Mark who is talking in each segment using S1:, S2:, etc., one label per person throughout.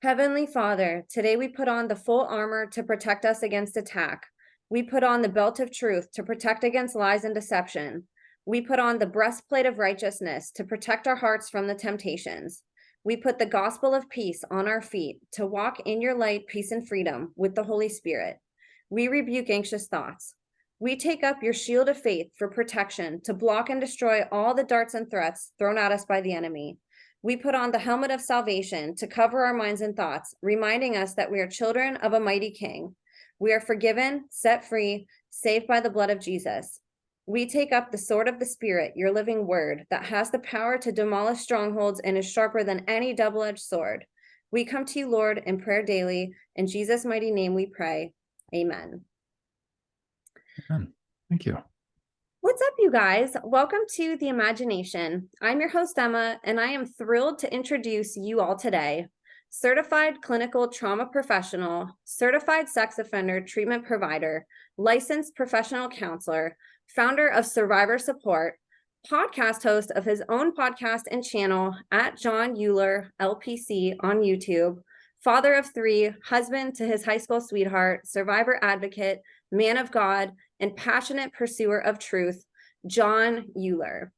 S1: Heavenly Father, today we put on the full armor to protect us against attack. We put on the belt of truth to protect against lies and deception. We put on the breastplate of righteousness to protect our hearts from the temptations. We put the gospel of peace on our feet to walk in your light, peace, and freedom with the Holy Spirit. We rebuke anxious thoughts. We take up your shield of faith for protection to block and destroy all the darts and threats thrown at us by the enemy. We put on the helmet of salvation to cover our minds and thoughts, reminding us that we are children of a mighty King. We are forgiven, set free, saved by the blood of Jesus. We take up the sword of the Spirit, your living word, that has the power to demolish strongholds and is sharper than any double-edged sword. We come to you, Lord, in prayer daily. In Jesus' mighty name we pray. Amen.
S2: Amen. Thank you.
S1: What's up, you guys? Welcome to The Imagination. I'm your host, Emma, and I am thrilled to introduce you all today. Certified clinical trauma professional, certified sex offender treatment provider, licensed professional counselor, founder of Survivor Support, podcast host of his own podcast and channel at John Uhler, LPC on YouTube, father of three, husband to his high school sweetheart, survivor advocate, man of God, and passionate pursuer of truth, John Uhler.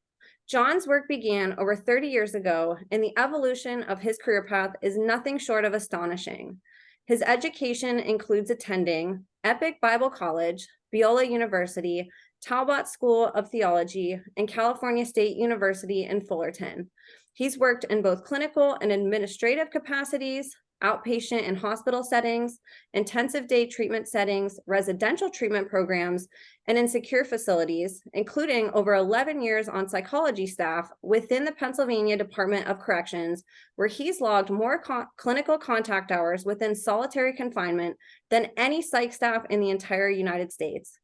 S1: John's work began over 30 years ago, and the evolution of his career path is nothing short of astonishing. His education includes attending Epic Bible College, Biola University, Talbot School of Theology, and California State University in Fullerton. He's worked in both clinical and administrative capacities, outpatient and hospital settings, intensive day treatment settings, residential treatment programs, and in secure facilities, including over 11 years on psychology staff within the Pennsylvania Department of Corrections, where he's logged more clinical contact hours within solitary confinement than any psych staff in the entire United States.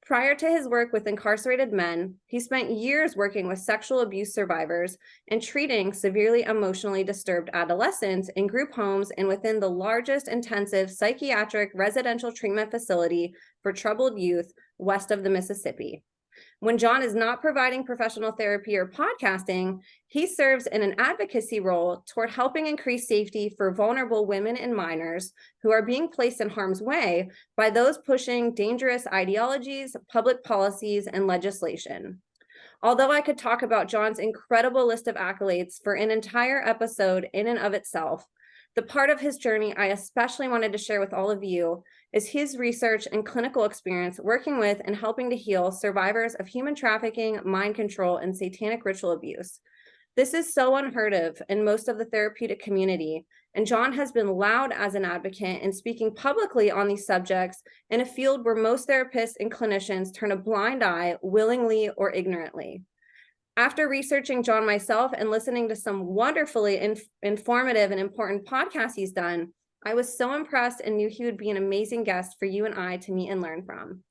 S1: Prior to his work with incarcerated men, he spent years working with sexual abuse survivors and treating severely emotionally disturbed adolescents in group homes and within the largest intensive psychiatric residential treatment facility for troubled youth west of the Mississippi. When John is not providing professional therapy or podcasting, he serves in an advocacy role toward helping increase safety for vulnerable women and minors who are being placed in harm's way by those pushing dangerous ideologies, public policies, and legislation. Although I could talk about John's incredible list of accolades for an entire episode in and of itself, the part of his journey I especially wanted to share with all of you is his research and clinical experience working with and helping to heal survivors of human trafficking, mind control, and satanic ritual abuse. This is so unheard of in most of the therapeutic community, and John has been loud as an advocate in speaking publicly on these subjects in a field where most therapists and clinicians turn a blind eye willingly or ignorantly. After researching John myself and listening to some wonderfully informative and important podcasts he's done, I was so impressed and knew he would be an amazing guest for you and I to meet and learn from.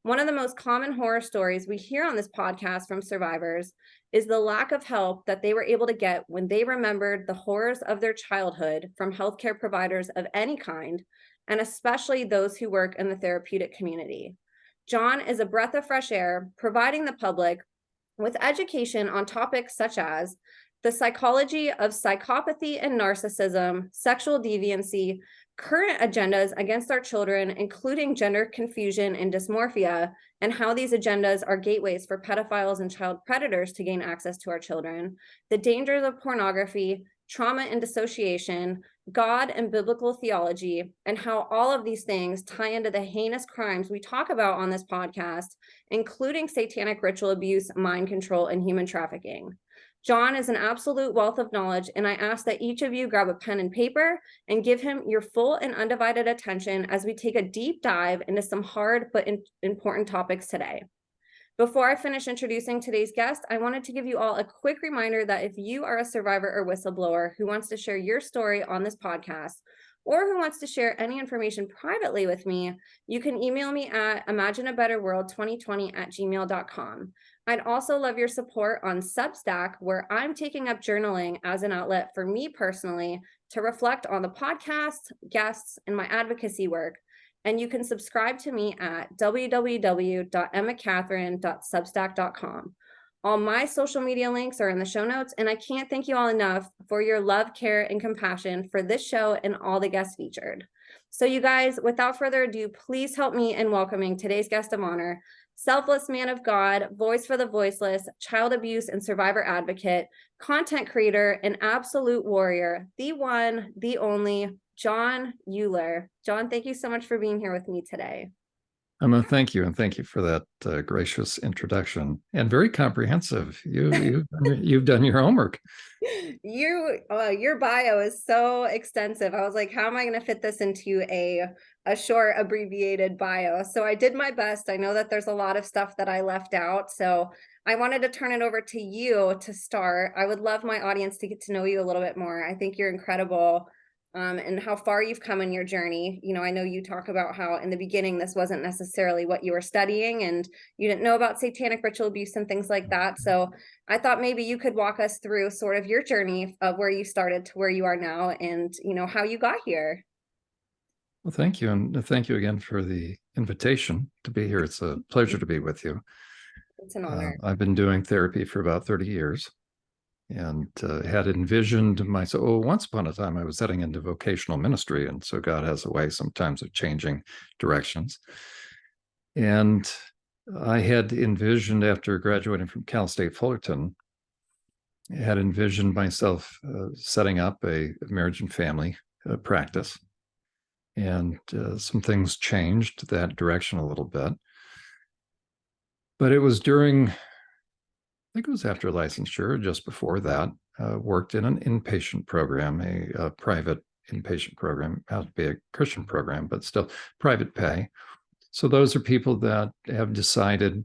S1: One of the most common horror stories we hear on this podcast from survivors is the lack of help that they were able to get when they remembered the horrors of their childhood from healthcare providers of any kind, and especially those who work in the therapeutic community. John is a breath of fresh air, providing the public with education on topics such as the psychology of psychopathy and narcissism, sexual deviancy, current agendas against our children, including gender confusion and dysmorphia, and how these agendas are gateways for pedophiles and child predators to gain access to our children, the dangers of pornography, trauma and dissociation, God and biblical theology, and how all of these things tie into the heinous crimes we talk about on this podcast, including satanic ritual abuse, mind control, and human trafficking. John is an absolute wealth of knowledge, and I ask that each of you grab a pen and paper and give him your full and undivided attention as we take a deep dive into some hard but important topics today. Before I finish introducing today's guest, I wanted to give you all a quick reminder that if you are a survivor or whistleblower who wants to share your story on this podcast, or who wants to share any information privately with me, you can email me at imagineabetterworld2020@gmail.com. I'd also love your support on Substack, where I'm taking up journaling as an outlet for me personally to reflect on the podcast, guests, and my advocacy work. And you can subscribe to me at www.emmacatherine.substack.com. All my social media links are in the show notes, and I can't thank you all enough for your love, care, and compassion for this show and all the guests featured. So you guys, without further ado, please help me in welcoming today's guest of honor, selfless man of God, voice for the voiceless, child abuse and survivor advocate, content creator, and absolute warrior, the one, the only, John Uhler. John, thank you so much for being here with me today.
S2: Emma, thank you, and thank you for that gracious introduction and very comprehensive. You've done your homework.
S1: Your bio is so extensive. I was like, how am I going to fit this into a short abbreviated bio? So I did my best. I know that there's a lot of stuff that I left out. So I wanted to turn it over to you to start. I would love my audience to get to know you a little bit more. I think you're incredible. And how far you've come in your journey. You know, I know you talk about how in the beginning, this wasn't necessarily what you were studying and you didn't know about satanic ritual abuse and things like that. So I thought maybe you could walk us through sort of your journey of where you started to where you are now and, you know, how you got here.
S2: Well, thank you. And thank you again for the invitation to be here. It's a pleasure to be with you.
S1: It's an honor.
S2: I've been doing therapy for about 30 years. And had envisioned myself. Oh, once upon a time, I was heading into vocational ministry, and so God has a way sometimes of changing directions. And I had envisioned, after graduating from Cal State Fullerton, I had envisioned myself setting up a marriage and family practice. And some things changed that direction a little bit. But it was during, I think it was after licensure, just before that, worked in an inpatient program, a private inpatient program, has to be a Christian program, but still private pay. So those are people that have decided,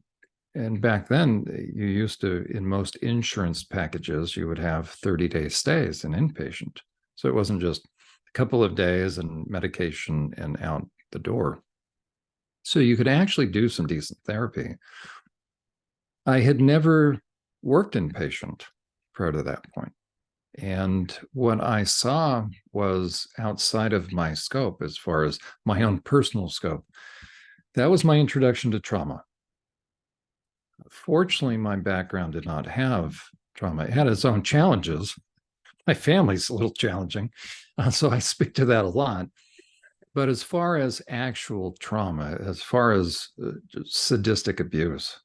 S2: and back then you used to, in most insurance packages, you would have 30-day stays in inpatient. So it wasn't just a couple of days and medication and out the door. So you could actually do some decent therapy. I had never worked inpatient prior to that point. And what I saw was outside of my scope as far as my own personal scope. That was my introduction to trauma. Fortunately, my background did not have trauma. It had its own challenges. My family's a little challenging, so I speak to that a lot. But as far as actual trauma, as far as sadistic abuse,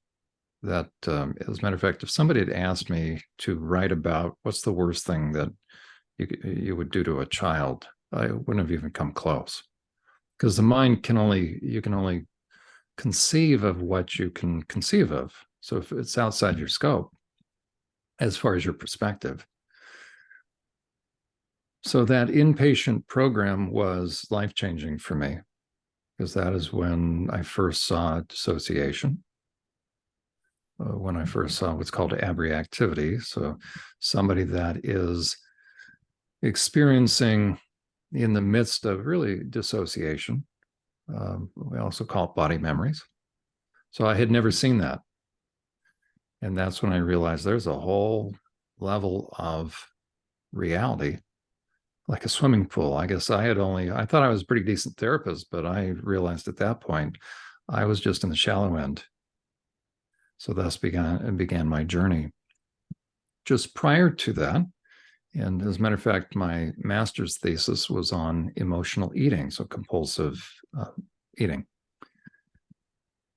S2: that, as a matter of fact, if somebody had asked me to write about what's the worst thing that you would do to a child, I wouldn't have even come close, because the mind you can only conceive of what you can conceive of. So if it's outside your scope, as far as your perspective. So that inpatient program was life-changing for me, because that is when I first saw dissociation. When I first saw what's called abreactivity. So somebody that is experiencing in the midst of really dissociation. We also call it body memories. So I had never seen that. And that's when I realized there's a whole level of reality, like a swimming pool. I guess I thought I was a pretty decent therapist, but I realized at that point, I was just in the shallow end. So thus began my journey. Just prior to that, and as a matter of fact, my master's thesis was on emotional eating, so compulsive eating.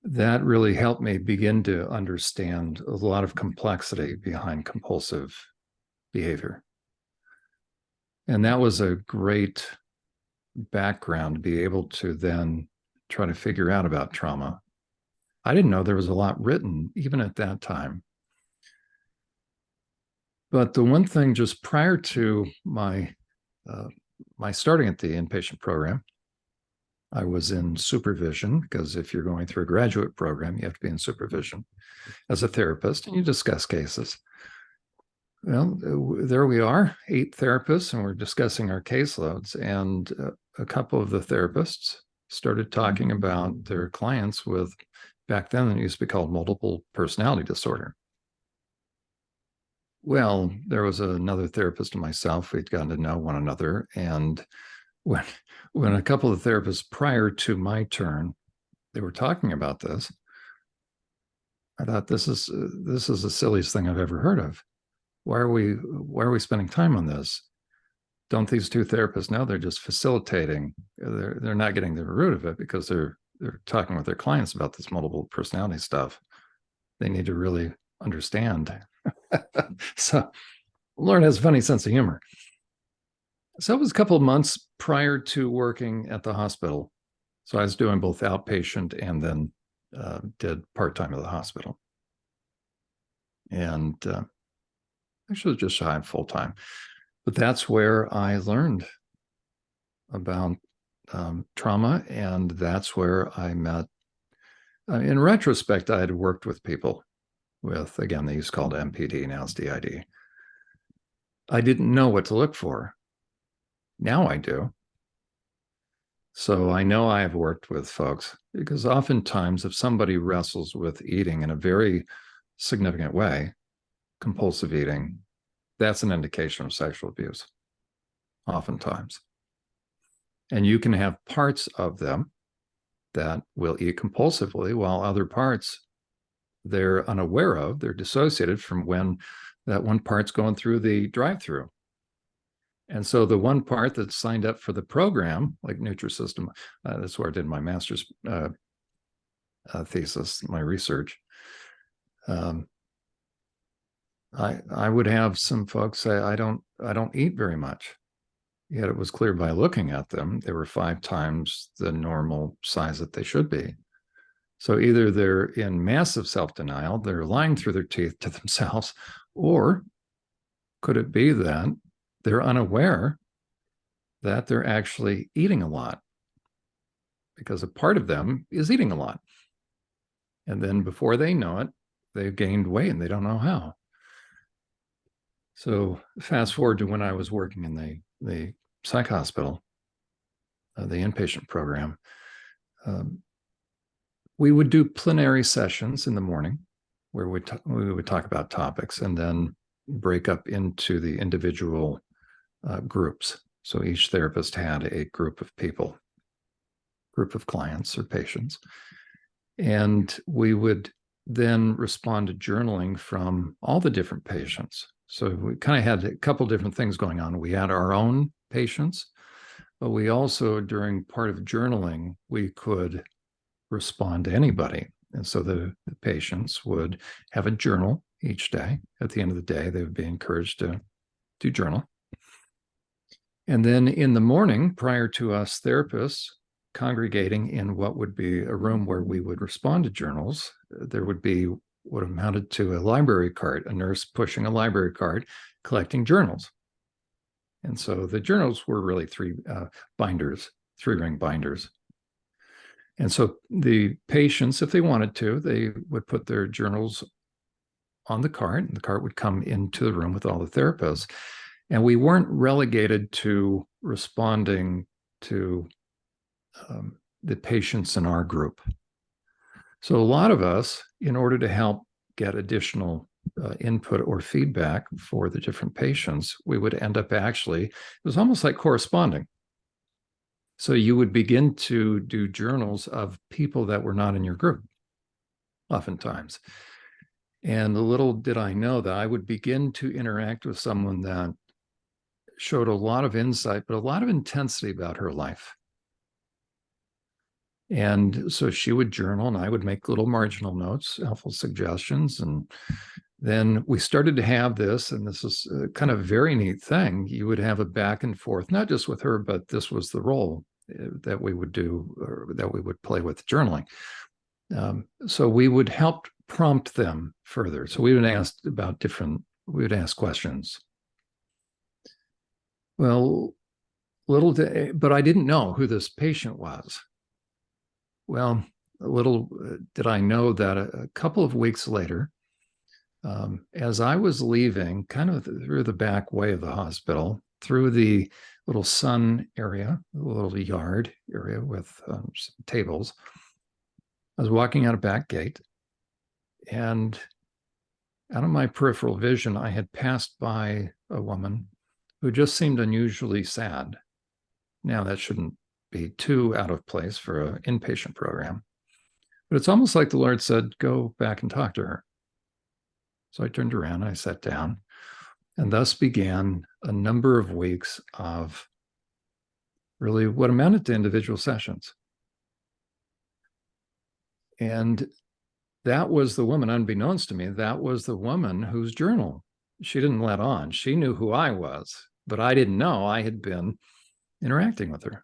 S2: That really helped me begin to understand a lot of complexity behind compulsive behavior. And that was a great background to be able to then try to figure out about trauma. I didn't know there was a lot written, even at that time. But the one thing just prior to my starting at the inpatient program, I was in supervision, because if you're going through a graduate program, you have to be in supervision as a therapist, and you discuss cases. Well, there we are, 8 therapists, and we're discussing our caseloads. And a couple of the therapists started talking about their clients with, back then it used to be called multiple personality disorder. Well, there was another therapist and myself. We'd gotten to know one another. And when a couple of therapists prior to my turn, they were talking about this, I thought this is the silliest thing I've ever heard of. Why are we spending time on this? Don't these two therapists know they're just facilitating? They're not getting the root of it because they're talking with their clients about this multiple personality stuff. They need to really understand. So Lauren has a funny sense of humor. So it was a couple of months prior to working at the hospital. So I was doing both outpatient and then did part-time at the hospital. And actually just shy of full-time. But that's where I learned about trauma, and that's where I met. In retrospect, I had worked with people with, again, they used to call it MPD, now it's DID. I didn't know what to look for. Now I do. So I know I have worked with folks because oftentimes if somebody wrestles with eating in a very significant way, compulsive eating, that's an indication of sexual abuse, oftentimes. And you can have parts of them that will eat compulsively, while other parts they're unaware of, they're dissociated from when that one part's going through the drive-through. And so the one part that's signed up for the program, like Nutrisystem, that's where I did my master's thesis, my research. I would have some folks say, I don't eat very much. Yet it was clear by looking at them, they were 5 times the normal size that they should be. So either they're in massive self-denial, they're lying through their teeth to themselves, or could it be that they're unaware that they're actually eating a lot? Because a part of them is eating a lot. And then before they know it, they've gained weight and they don't know how. So fast forward to when I was working in the psych hospital, the inpatient program, we would do plenary sessions in the morning where we would talk about topics and then break up into the individual groups. So each therapist had a group of people, group of clients or patients. And we would then respond to journaling from all the different patients. So we kind of had a couple different things going on. We had our own patients, but we also, during part of journaling, we could respond to anybody. And so the patients would have a journal each day. At the end of the day, they would be encouraged to journal. And then in the morning, prior to us therapists congregating in what would be a room where we would respond to journals, there would be what amounted to a library cart, a nurse pushing a library cart, collecting journals. And so the journals were really 3 binders, 3-ring binders. And so the patients, if they wanted to, they would put their journals on the cart, and the cart would come into the room with all the therapists. And we weren't relegated to responding to the patients in our group. So a lot of us, in order to help get additional input or feedback for the different patients, we would end up actually, it was almost like corresponding. So you would begin to do journals of people that were not in your group, oftentimes. And little did I know that I would begin to interact with someone that showed a lot of insight, but a lot of intensity about her life. And so she would journal and I would make little marginal notes, helpful suggestions. And then we started to have this, and this is a kind of very neat thing. You would have a back and forth, not just with her, but this was the role that we would do, or that we would play with journaling. So we would help prompt them further. So we would ask questions. Well, but I didn't know who this patient was. Well, little did I know that a couple of weeks later, as I was leaving, kind of through the back way of the hospital, through the little sun area, a little yard area with some tables, I was walking out a back gate, and out of my peripheral vision, I had passed by a woman who just seemed unusually sad. Now, that shouldn't be too out of place for an inpatient program. But it's almost like the Lord said, go back and talk to her. So I turned around and I sat down, and thus began a number of weeks of really what amounted to individual sessions. And that was the woman, unbeknownst to me, that was the woman whose journal she didn't let on. She knew who I was, but I didn't know I had been interacting with her.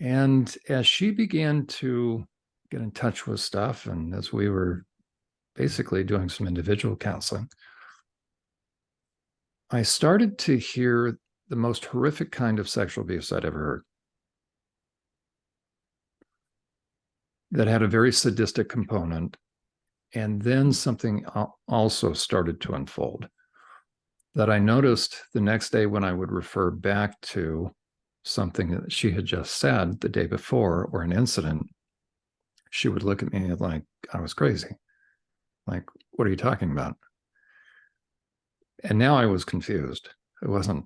S2: And as she began to get in touch with stuff, and as we were basically doing some individual counseling, I started to hear the most horrific kind of sexual abuse I'd ever heard, that had a very sadistic component. And then something also started to unfold that I noticed the next day when I would refer back to something that she had just said the day before, or an incident. She would look at me like I was crazy. Like, what are you talking about? And now I was confused. I wasn't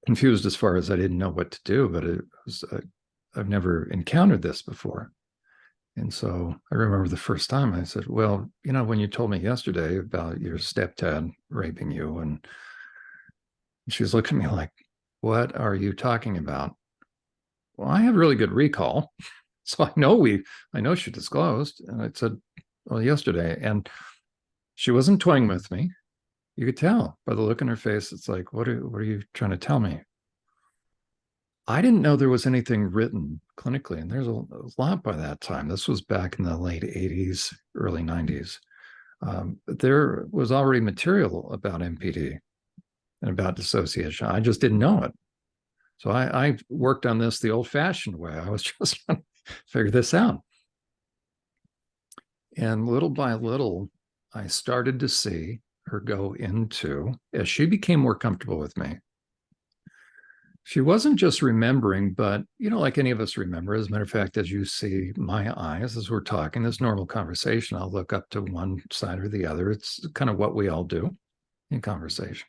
S2: confused as far as I didn't know what to do, but it was, I've never encountered this before. And so I remember the first time I said, well, you know, when you told me yesterday about your stepdad raping you, and she was looking at me like, what are you talking about? Well, I have really good recall. So I know she disclosed. And I said, well, yesterday. And she wasn't toying with me. You could tell by the look in her face. It's like, what are you trying to tell me? I didn't know there was anything written clinically, and there's a lot by that time. This was back in the late 80s, early 90s. There was already material about MPD and about dissociation. I just didn't know it. So I worked on this the old-fashioned way. I was just trying to figure this out. And little by little, I started to see her go into, as she became more comfortable with me, she wasn't just remembering, but, you know, like any of us remember. As a matter of fact, as you see my eyes, as we're talking, this normal conversation, I'll look up to one side or the other. It's kind of what we all do in conversation.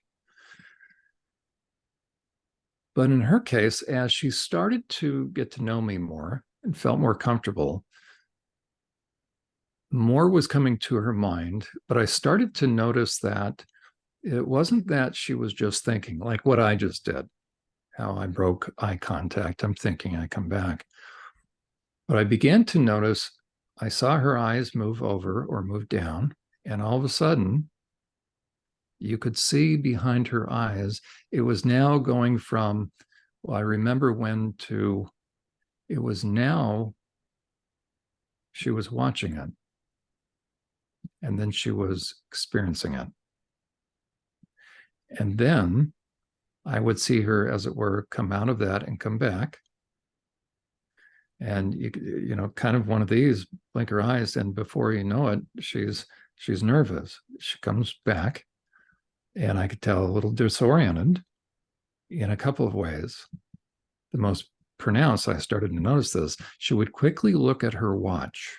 S2: But in her case, as she started to get to know me more and felt more comfortable, more was coming to her mind. But I started to notice that it wasn't that she was just thinking, like what I just did, how I broke eye contact. I'm thinking, I come back. But I began to notice, I saw her eyes move over or move down, and all of a sudden, you could see behind her eyes, it was now going from, well, I remember when, to, it was now, she was watching it. And then she was experiencing it. And then I would see her, as it were, come out of that and come back. And you know, kind of one of these, blink her eyes, and before you know it, she's nervous. She comes back, and I could tell a little disoriented in a couple of ways. The most pronounced, I started to notice this, she would quickly look at her watch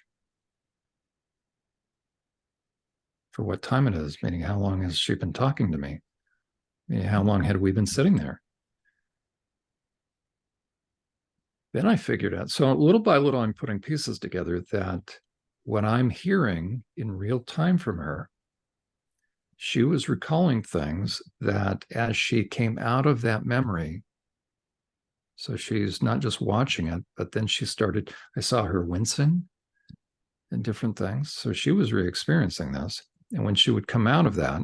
S2: for what time it is, meaning how long has she been talking to me? Meaning how long had we been sitting there? Then I figured out, so little by little, I'm putting pieces together that what I'm hearing in real time from her, she was recalling things that as she came out of that memory, so she's not just watching it, but then she started, I saw her wincing and different things. So she was re-experiencing this. And when she would come out of that,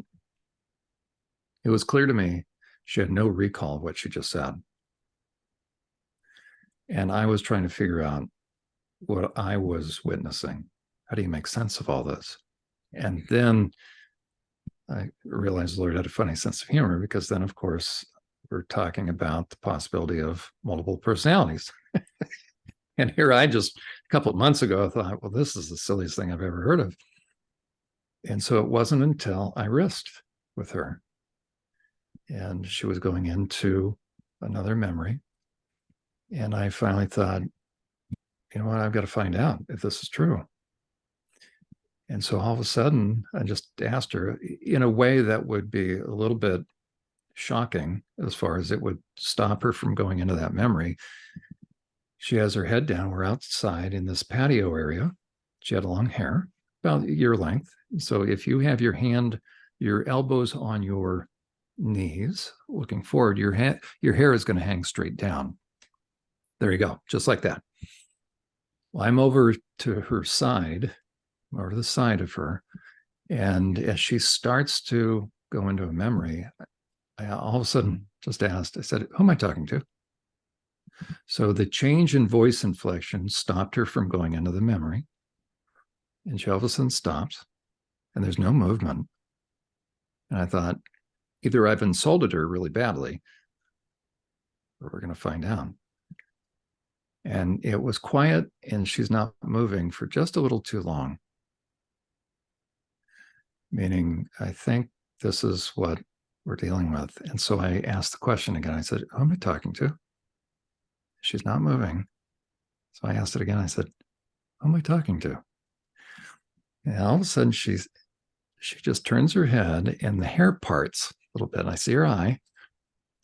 S2: it was clear to me she had no recall of what she just said. And I was trying to figure out what I was witnessing. How do you make sense of all this? And then I realized the Lord had a funny sense of humor, because then, of course, we're talking about the possibility of multiple personalities. And here I just, a couple of months ago, I thought, well, this is the silliest thing I've ever heard of. And so it wasn't until I risked with her, and she was going into another memory. And I finally thought, you know what, I've got to find out if this is true. And so all of a sudden, I just asked her in a way that would be a little bit shocking, as far as it would stop her from going into that memory. She has her head down. We're outside in this patio area. She had long hair, about ear length. So if you have your elbows on your knees, looking forward, your hair is going to hang straight down. There you go, just like that. Well, I'm over to her side, over the side of her, and as she starts to go into a memory, I all of a sudden just asked, I said, who am I talking to? So the change in voice inflection stopped her from going into the memory. And she all of a sudden stops, and there's no movement. And I thought, either I've insulted her really badly, or we're going to find out. And it was quiet, and she's not moving for just a little too long. Meaning, I think this is what we're dealing with. And so I asked the question again. I said, who am I talking to? She's not moving. So I asked it again. I said, who am I talking to? And all of a sudden, she just turns her head, and the hair parts a little bit. I see her eye.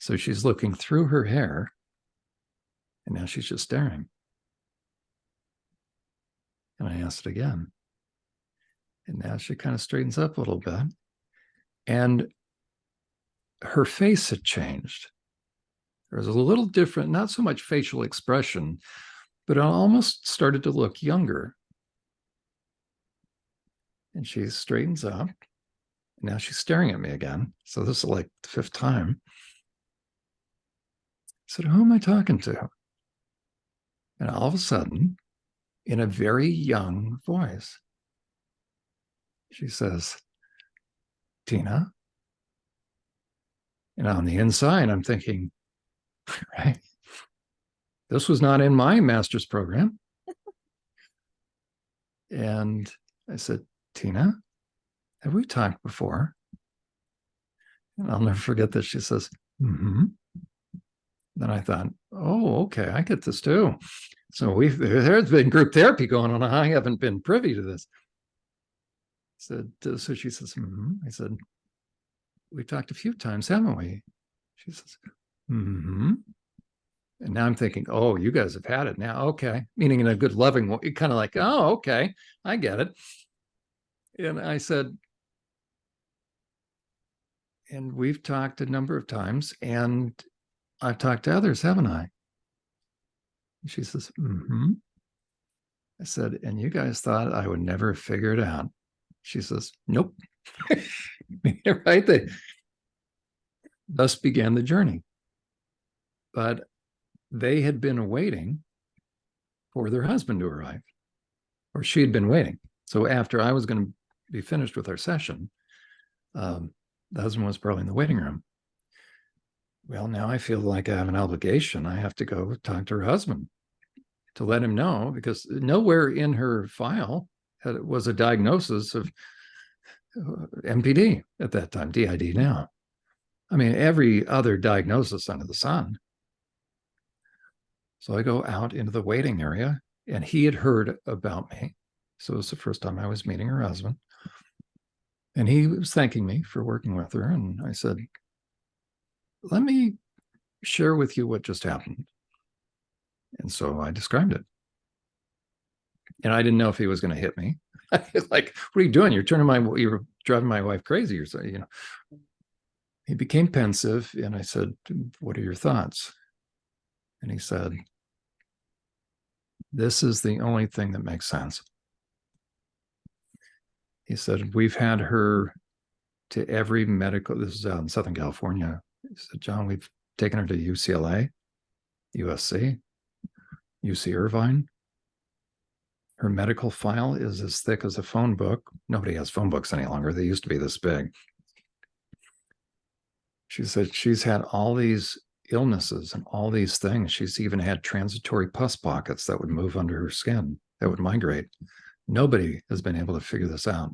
S2: So she's looking through her hair, and now she's just staring. And I asked it again. And now she kind of straightens up a little bit. And her face had changed. There was a little different, not so much facial expression, but it almost started to look younger. And she straightens up. And now she's staring at me again. So this is like the fifth time. I said, who am I talking to? And all of a sudden, in a very young voice, she says, Tina. And on the inside, I'm thinking, right, this was not in my master's program. And I said, Tina, have we talked before? And I'll never forget that she says, mm-hmm. Then I thought, oh, okay, I get this too. So there's been group therapy going on. I haven't been privy to this. I said, so she says, mm-hmm. I said, we've talked a few times, haven't we? She says, mm-hmm. And now I'm thinking, oh, you guys have had it now. Okay. Meaning in a good, loving way, kind of like, oh, okay, I get it. And I said, and we've talked a number of times, and I've talked to others, haven't I? And she says, mm-hmm. I said, and you guys thought I would never figure it out. She says, nope. Right there. Thus began the journey. But they had been waiting for their husband to arrive, or she had been waiting. So after I was going to be finished with our session, the husband was probably in the waiting room. Well, now I feel like I have an obligation. I have to go talk to her husband to let him know, because nowhere in her file was a diagnosis of MPD at that time, DID now. I mean, every other diagnosis under the sun. So I go out into the waiting area, and he had heard about me. So it was the first time I was meeting her husband. And he was thanking me for working with her. And I said, let me share with you what just happened. And so I described it. And I didn't know if he was going to hit me. Like, what are you doing? You're driving my wife crazy. Or so, you know. He became pensive, and I said, what are your thoughts? And he said, this is the only thing that makes sense. He said, we've had her to every medical, this is out in Southern California. He said, John, we've taken her to UCLA, USC, UC Irvine. Her medical file is as thick as a phone book. Nobody has phone books any longer. They used to be this big. She said she's had all these illnesses and all these things. She's even had transitory pus pockets that would move under her skin, that would migrate. Nobody has been able to figure this out.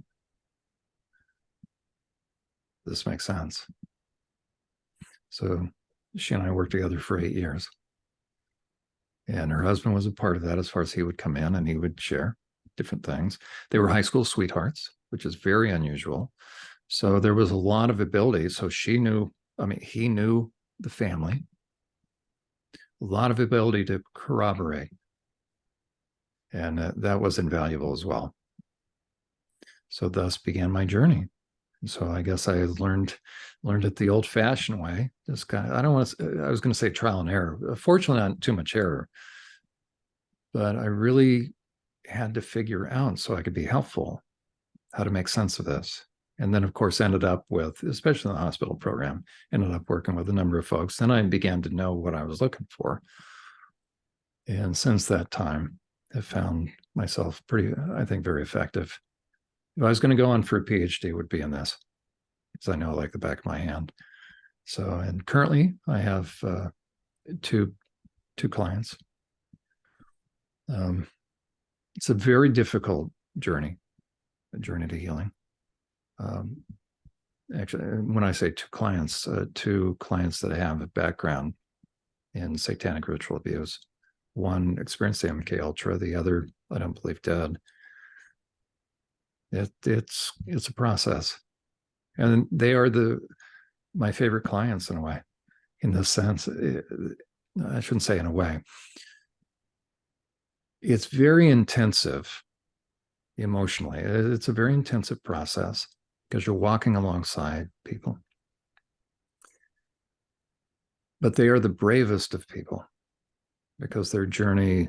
S2: This makes sense. So she and I worked together for 8 years. And her husband was a part of that, as far as he would come in and he would share different things. They were high school sweethearts, which is very unusual. So there was a lot of ability. So she knew, I mean, he knew the family. a lot of ability to corroborate. And that was invaluable as well. So thus began my journey. So I guess I learned it the old-fashioned way. This guy, I was going to say trial and error. Fortunately, not too much error. But I really had to figure out, so I could be helpful, how to make sense of this. And then, of course, ended up with, especially in the hospital program, ended up working with a number of folks. Then I began to know what I was looking for. And since that time, I found myself pretty, I think, very effective. If I was going to go on for a PhD, it would be in this, because I know it like the back of my hand. So, and currently I have two clients. It's a very difficult journey, a journey to healing. Actually, when I say two clients that have a background in satanic ritual abuse. One experienced the MK Ultra, the other, I don't believe, dead. It's a process, and they are my favorite clients in a way. In this sense, I shouldn't say in a way. It's very intensive emotionally. It's a very intensive process because you're walking alongside people. But they are the bravest of people because their journey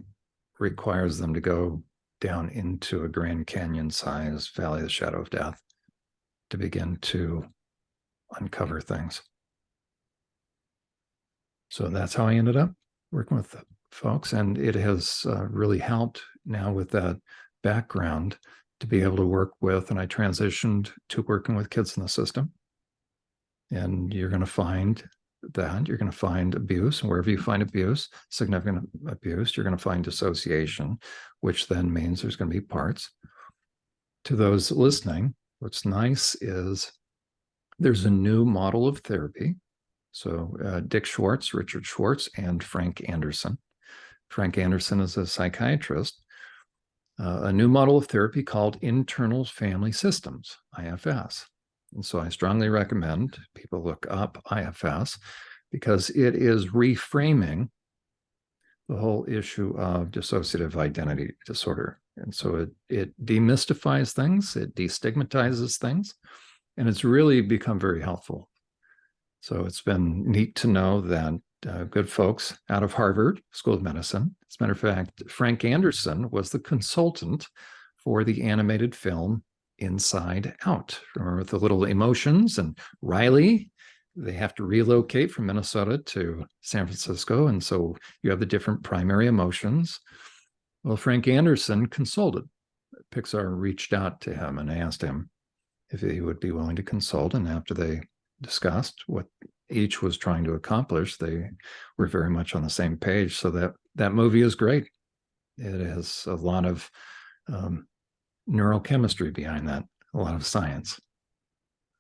S2: requires them to go down into a Grand Canyon-sized Valley of the Shadow of Death to begin to uncover things. So that's how I ended up working with folks, and it has really helped now with that background to be able to work with, and I transitioned to working with kids in the system. And you're going to find abuse, and wherever you find abuse, significant abuse, you're going to find dissociation, which then means there's going to be parts. To those listening, what's nice is there's a new model of therapy. So Richard Schwartz, and Frank Anderson. Frank Anderson is a psychiatrist. A new model of therapy called Internal Family Systems, IFS. And so I strongly recommend people look up IFS because it is reframing the whole issue of dissociative identity disorder. And so it demystifies things, it destigmatizes things, and it's really become very helpful. So it's been neat to know that good folks out of Harvard School of Medicine, as a matter of fact, Frank Anderson was the consultant for the animated film Inside Out. Remember the little emotions, and Riley, they have to relocate from Minnesota to San Francisco. And so you have the different primary emotions. Well, Frank Anderson consulted. Pixar reached out to him and asked him if he would be willing to consult. And after they discussed what each was trying to accomplish, they were very much on the same page. So that movie is great. It has a lot of neurochemistry behind that, a lot of science.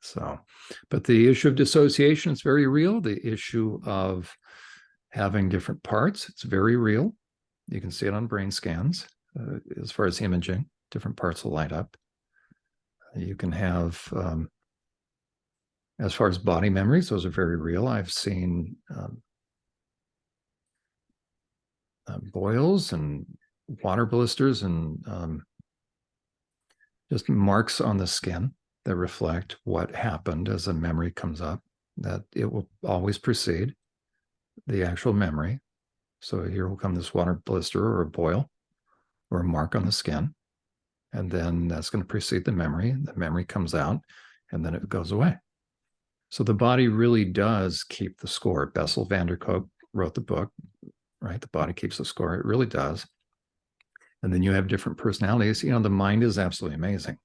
S2: So, but the issue of dissociation is very real. The issue of having different parts, it's very real. You can see it on brain scans. As far as imaging, different parts will light up. You can have, as far as body memories, those are very real. I've seen boils and water blisters and just marks on the skin that reflect what happened as a memory comes up, that it will always precede the actual memory. So here will come this water blister or a boil or a mark on the skin. And then that's going to precede the memory. The memory comes out and then it goes away. So the body really does keep the score. Bessel van der Kolk wrote the book, right? The body keeps the score. It really does. And then you have different personalities. You know, the mind is absolutely amazing.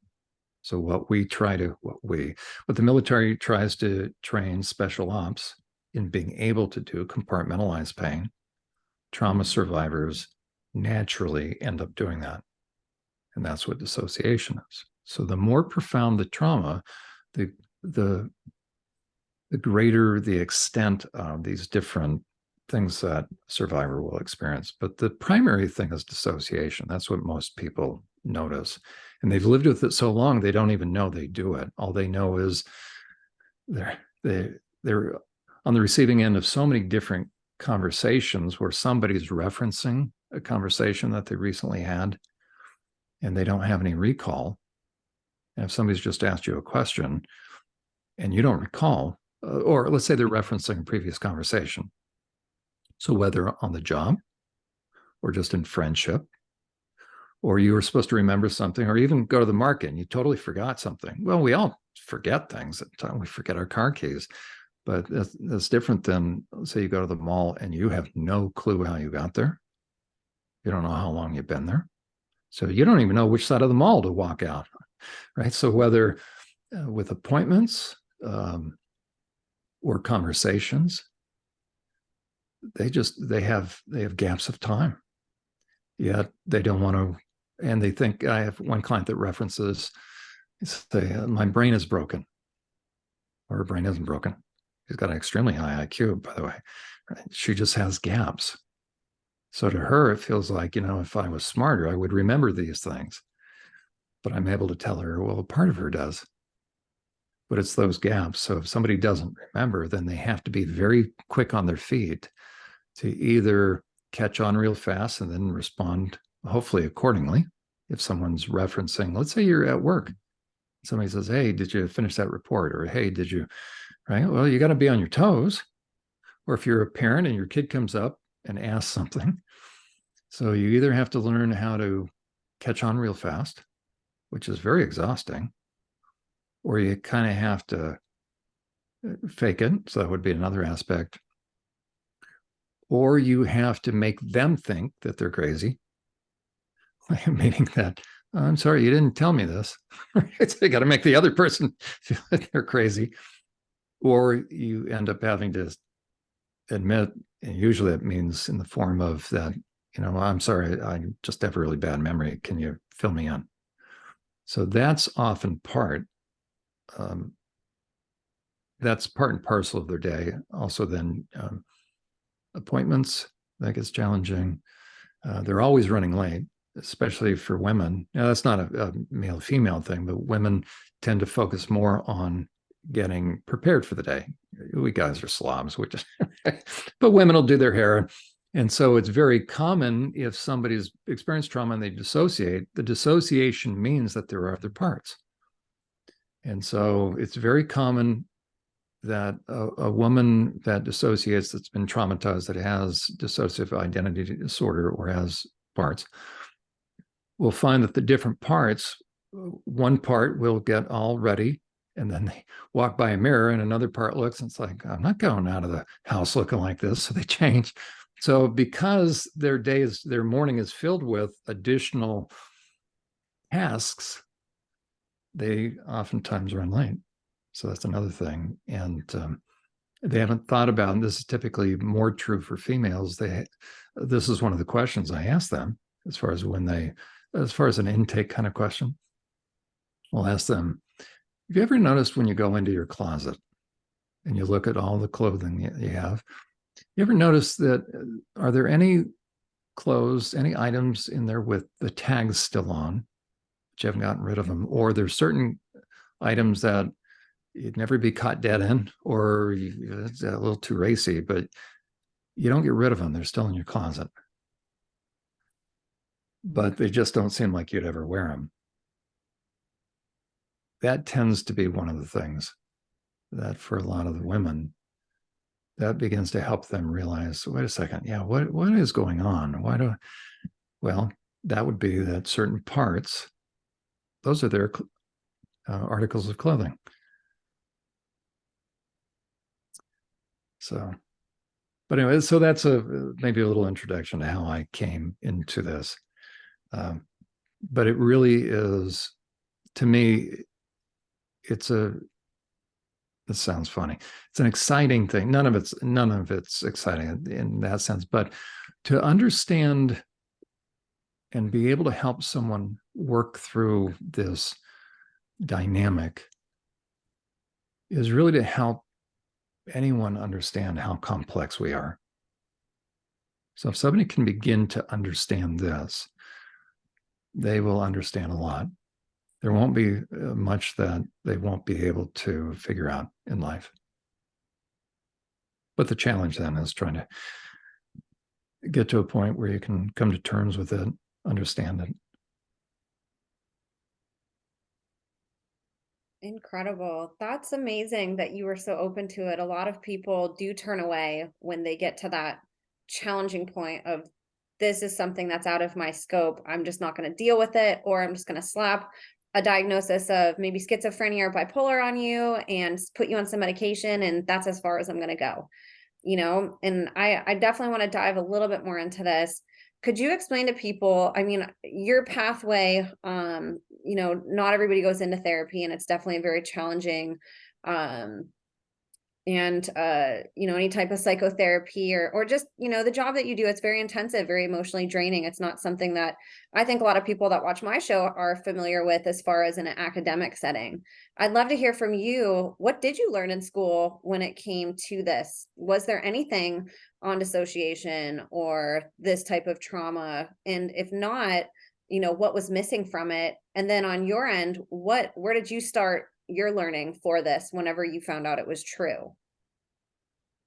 S2: So what the military tries to train special ops in being able to do, compartmentalize pain, trauma survivors naturally end up doing that. And that's what dissociation is. So the more profound the trauma, the greater the extent of these different things that survivor will experience. But the primary thing is dissociation. That's what most people notice. And they've lived with it so long, they don't even know they do it. All they know is they're on the receiving end of so many different conversations where somebody's referencing a conversation that they recently had and they don't have any recall. And if somebody's just asked you a question and you don't recall, or let's say they're referencing a previous conversation. So whether on the job or just in friendship, or you were supposed to remember something, or even go to the market and you totally forgot something. Well, we all forget things at the time. We forget our car keys, but that's different than, let's say you go to the mall and you have no clue how you got there. You don't know how long you've been there. So you don't even know which side of the mall to walk out, right? So whether with appointments or conversations, they have gaps of time. Yet they don't want to, and they think, I have one client that references, say, my brain is broken, or her brain isn't broken. She's got an extremely high IQ, by the way. She just has gaps. So to her, it feels like, if I was smarter, I would remember these things. But I'm able to tell her, well, part of her does. But it's those gaps. So if somebody doesn't remember, then they have to be very quick on their feet to either catch on real fast and then respond, hopefully accordingly. If someone's referencing, let's say you're at work, somebody says, hey, did you finish that report? Or, hey, did you, right? Well, you got to be on your toes. Or if you're a parent and your kid comes up and asks something. So you either have to learn how to catch on real fast, which is very exhausting, or you kind of have to fake it. So that would be another aspect. Or you have to make them think that they're crazy, meaning that, I'm sorry, you didn't tell me this. So you got to make the other person feel that they're crazy. Or you end up having to admit, and usually it means in the form of that, I'm sorry, I just have a really bad memory. Can you fill me in? So that's often that's part and parcel of their day. Also then appointments, that gets challenging. They're always running late, especially for women. Now, that's not a male-female thing, but women tend to focus more on getting prepared for the day. We guys are slobs, but women will do their hair. And so it's very common if somebody's experienced trauma and they dissociate, the dissociation means that there are other parts. And so it's very common that a woman that dissociates, that's been traumatized, that has dissociative identity disorder or has parts, will find that the different parts, one part will get all ready and then they walk by a mirror and another part looks and it's like, I'm not going out of the house looking like this. So they change. So because their morning is filled with additional tasks, they oftentimes run late. So that's another thing. And they haven't thought about, and this is typically more true for females. This is one of the questions I ask them as far as an intake kind of question. We'll ask them, have you ever noticed when you go into your closet and you look at all the clothing you have, you ever notice that, are there any clothes, any items in there with the tags still on, but you haven't gotten rid of them? Or there's certain items that you'd never be caught dead in, or it's a little too racy, but you don't get rid of them. They're still in your closet. But they just don't seem like you'd ever wear them. That tends to be one of the things that for a lot of the women, that begins to help them realize, wait a second, yeah, what is going on? Well, that would be that certain parts, those are their articles of clothing. So, but anyway, so that's maybe a little introduction to how I came into this. But it really is, to me, this sounds funny. It's an exciting thing. None of it's exciting in that sense, but to understand and be able to help someone work through this dynamic is really to help anyone understand how complex we are. So if somebody can begin to understand this, they will understand a lot. There won't be much that they won't be able to figure out in life. But the challenge then is trying to get to a point where you can come to terms with it, understand it.
S1: Incredible. That's amazing that you were so open to it. A lot of people do turn away when they get to that challenging point of, this is something that's out of my scope. I'm just not going to deal with it, or I'm just going to slap a diagnosis of maybe schizophrenia or bipolar on you and put you on some medication, and that's as far as I'm going to go. And I definitely want to dive a little bit more into this. Could you explain to people, I mean, your pathway, not everybody goes into therapy, and it's definitely a very challenging, and any type of psychotherapy or just the job that you do, it's very intensive, very emotionally draining. It's not something that I think a lot of people that watch my show are familiar with as far as in an academic setting. I'd love to hear from you. What did you learn in school when it came to this? Was there anything on dissociation or this type of trauma? And if not, what was missing from it? And then on your end, where did you start your learning for this whenever you found out it was true?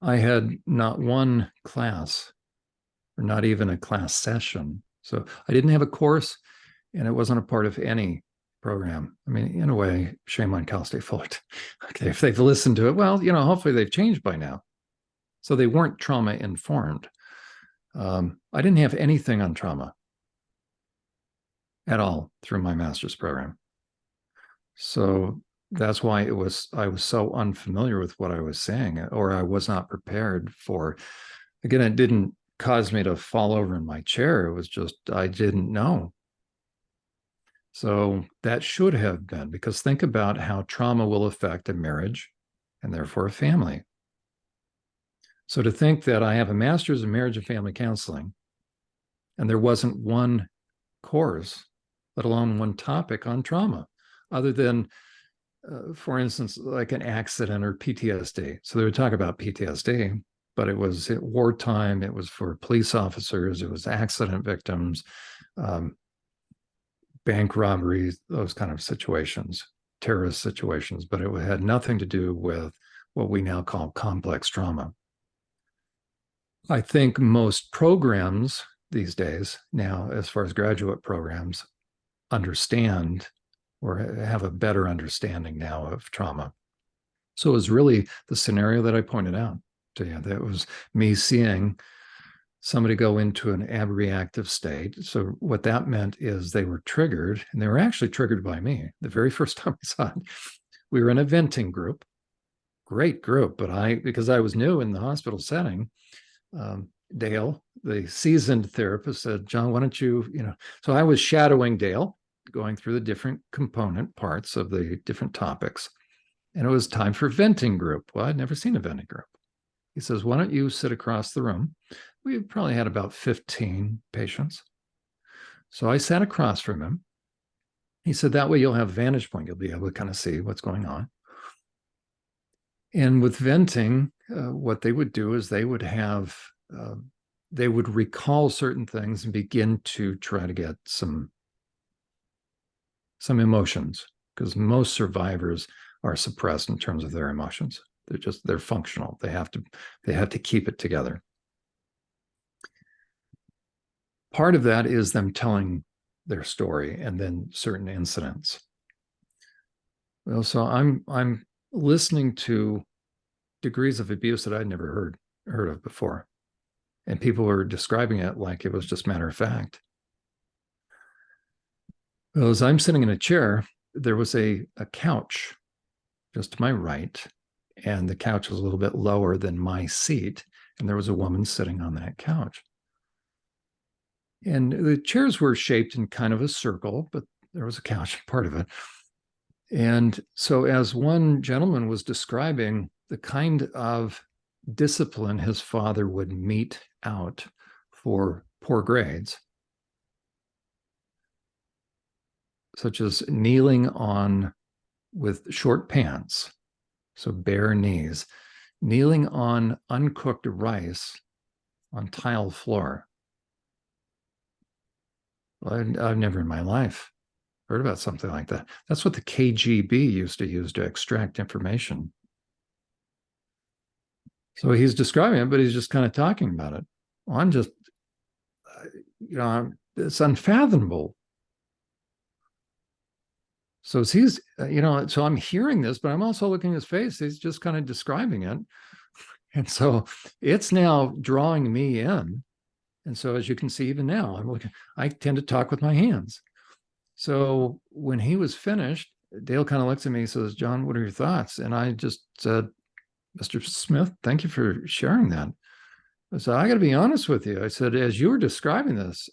S2: I had not one class, or not even a class session. So I didn't have a course, and it wasn't a part of any program. I mean, in a way, shame on Cal State Fullerton. Okay, if they've listened to it, well, hopefully they've changed by now. So they weren't trauma informed. I didn't have anything on trauma at all through my master's program. So that's why I was so unfamiliar with what I was saying, or I was not prepared for. Again, it didn't cause me to fall over in my chair. It was just, I didn't know. So that should have been, because think about how trauma will affect a marriage and therefore a family. So to think that I have a master's in marriage and family counseling, and there wasn't one course, let alone one topic on trauma, other than, for instance, like an accident or PTSD. So they would talk about PTSD, but it was at wartime. It was for police officers. It was accident victims, bank robberies, those kind of situations, terrorist situations. But it had nothing to do with what we now call complex trauma. I think most programs these days now, as far as graduate programs, understand or have a better understanding now of trauma. So it was really the scenario that I pointed out to you. That was me seeing somebody go into an abreactive state. So what that meant is they were triggered, and they were actually triggered by me. The very first time I saw it, we were in a venting group, great group, but because I was new in the hospital setting, Dale, the seasoned therapist, said, John, why don't you, so I was shadowing Dale, going through the different component parts of the different topics. And it was time for venting group. Well, I'd never seen a venting group. He says, why don't you sit across the room? We probably had about 15 patients. So I sat across from him. He said, that way you'll have a vantage point. You'll be able to kind of see what's going on. And with venting, what they would do is they would recall certain things and begin to try to get some emotions, because most survivors are suppressed in terms of their emotions. They're functional. They have to keep it together. Part of that is them telling their story and then certain incidents. Well, so I'm listening to degrees of abuse that I'd never heard of before. And people were describing it like it was just matter of fact. Well, as I'm sitting in a chair, there was a couch just to my right, and the couch was a little bit lower than my seat, and there was a woman sitting on that couch. And the chairs were shaped in kind of a circle, but there was a couch part of it. And so as one gentleman was describing the kind of discipline his father would mete out for poor grades, such as kneeling on with short pants, so bare knees, kneeling on uncooked rice on tile floor. Well, I've never in my life heard about something like that. That's what the KGB used to use to extract information. So he's describing it, but he's just kind of talking about it. Well, I'm just, it's unfathomable. So he's, so I'm hearing this, but I'm also looking at his face. He's just kind of describing it. And so it's now drawing me in. And so as you can see, even now, I tend to talk with my hands. So when he was finished, Dale kind of looks at me and says, John, what are your thoughts? And I just said, Mr. Smith, thank you for sharing that. I said, I got to be honest with you. I said, as you were describing this,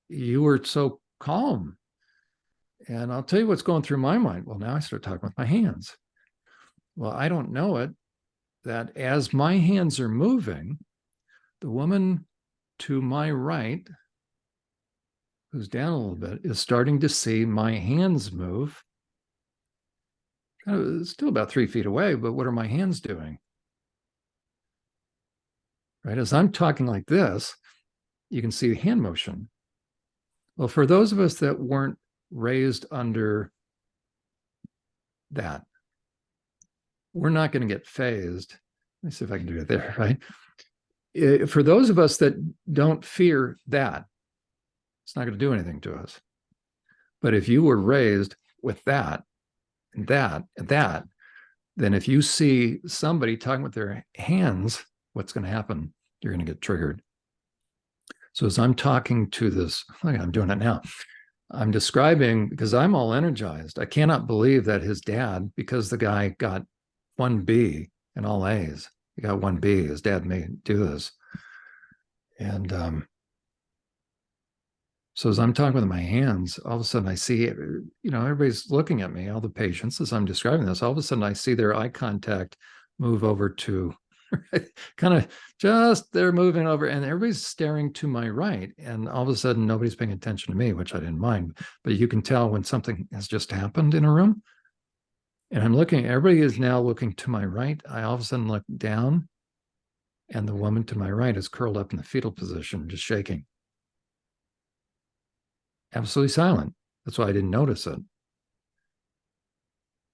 S2: you were so calm. And I'll tell you what's going through my mind. Well, now I start talking with my hands. Well, I don't know it, that as my hands are moving, the woman to my right, who's down a little bit, is starting to see my hands move. Kind of still about 3 feet away, but what are my hands doing? Right, as I'm talking like this, you can see hand motion. Well, for those of us that weren't raised under that, we're not going to get phased. Let me see if I can do it there, right? For those of us that don't fear that, it's not going to do anything to us. But if you were raised with that, and that, and that, then if you see somebody talking with their hands, what's going to happen? You're going to get triggered. So as I'm talking to this, I'm doing it now. I'm describing, because I'm all energized. I cannot believe that his dad, because the guy got 1B and all A's, he got 1B, his dad made do this. And so as I'm talking with my hands, all of a sudden I see, everybody's looking at me, all the patients, as I'm describing this, all of a sudden I see their eye contact move over to kind of just, they're moving over and everybody's staring to my right. And all of a sudden nobody's paying attention to me, which I didn't mind. But you can tell when something has just happened in a room. And I'm looking, everybody is now looking to my right. I all of a sudden look down and the woman to my right is curled up in the fetal position, just shaking. Absolutely silent. That's why I didn't notice it.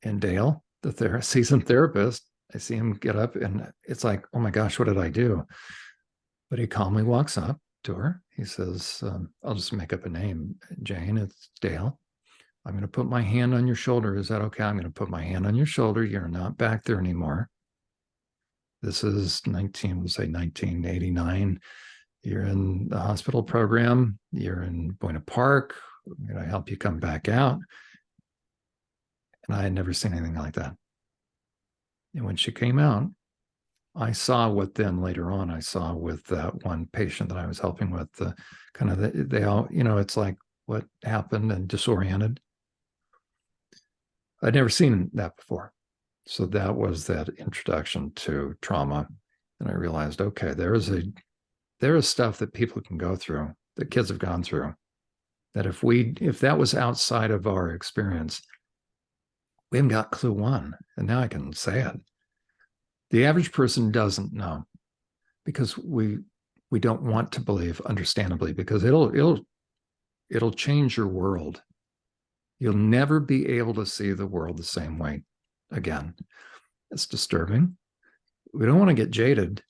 S2: And Dale, the seasoned therapist, I see him get up and it's like, oh my gosh, what did I do? But he calmly walks up to her. He says, I'll just make up a name. Jane, it's Dale. I'm going to put my hand on your shoulder. Is that okay? I'm going to put my hand on your shoulder. You're not back there anymore. This is 1989. You're in the hospital program. You're in Buena Park. I'm going to help you come back out. And I had never seen anything like that. And when she came out, I saw what then later on I saw with that one patient that I was helping with, they all, it's like what happened and disoriented. I'd never seen that before. So that was that introduction to trauma. And I realized, okay, there is stuff that people can go through, that kids have gone through, that if that was outside of our experience, we haven't got clue one. And now I can say it. The average person doesn't know because we don't want to believe, understandably, because it'll change your world. You'll never be able to see the world the same way again. It's disturbing. We don't want to get jaded,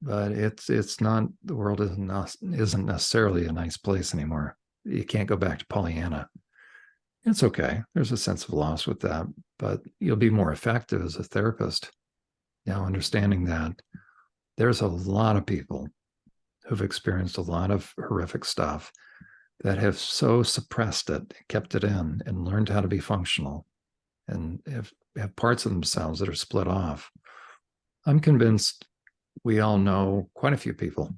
S2: but it's not, the world isn't necessarily a nice place anymore. You can't go back to Pollyanna. It's okay. There's a sense of loss with that, but you'll be more effective as a therapist. Now, understanding that there's a lot of people who've experienced a lot of horrific stuff that have so suppressed it, kept it in, and learned how to be functional and have parts of themselves that are split off. I'm convinced we all know quite a few people.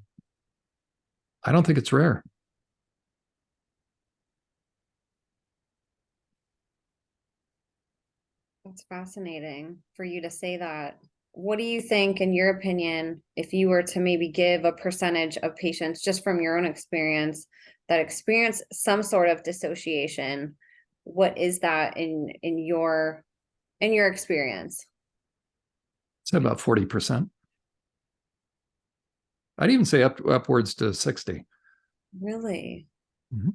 S2: I don't think it's rare.
S1: That's fascinating for you to say that. What do you think, in your opinion, if you were to maybe give a percentage of patients just from your own experience that experience some sort of dissociation, what is that in your experience?
S2: It's about 40%. I'd even say upwards to 60.
S1: Really?
S2: Mm-hmm.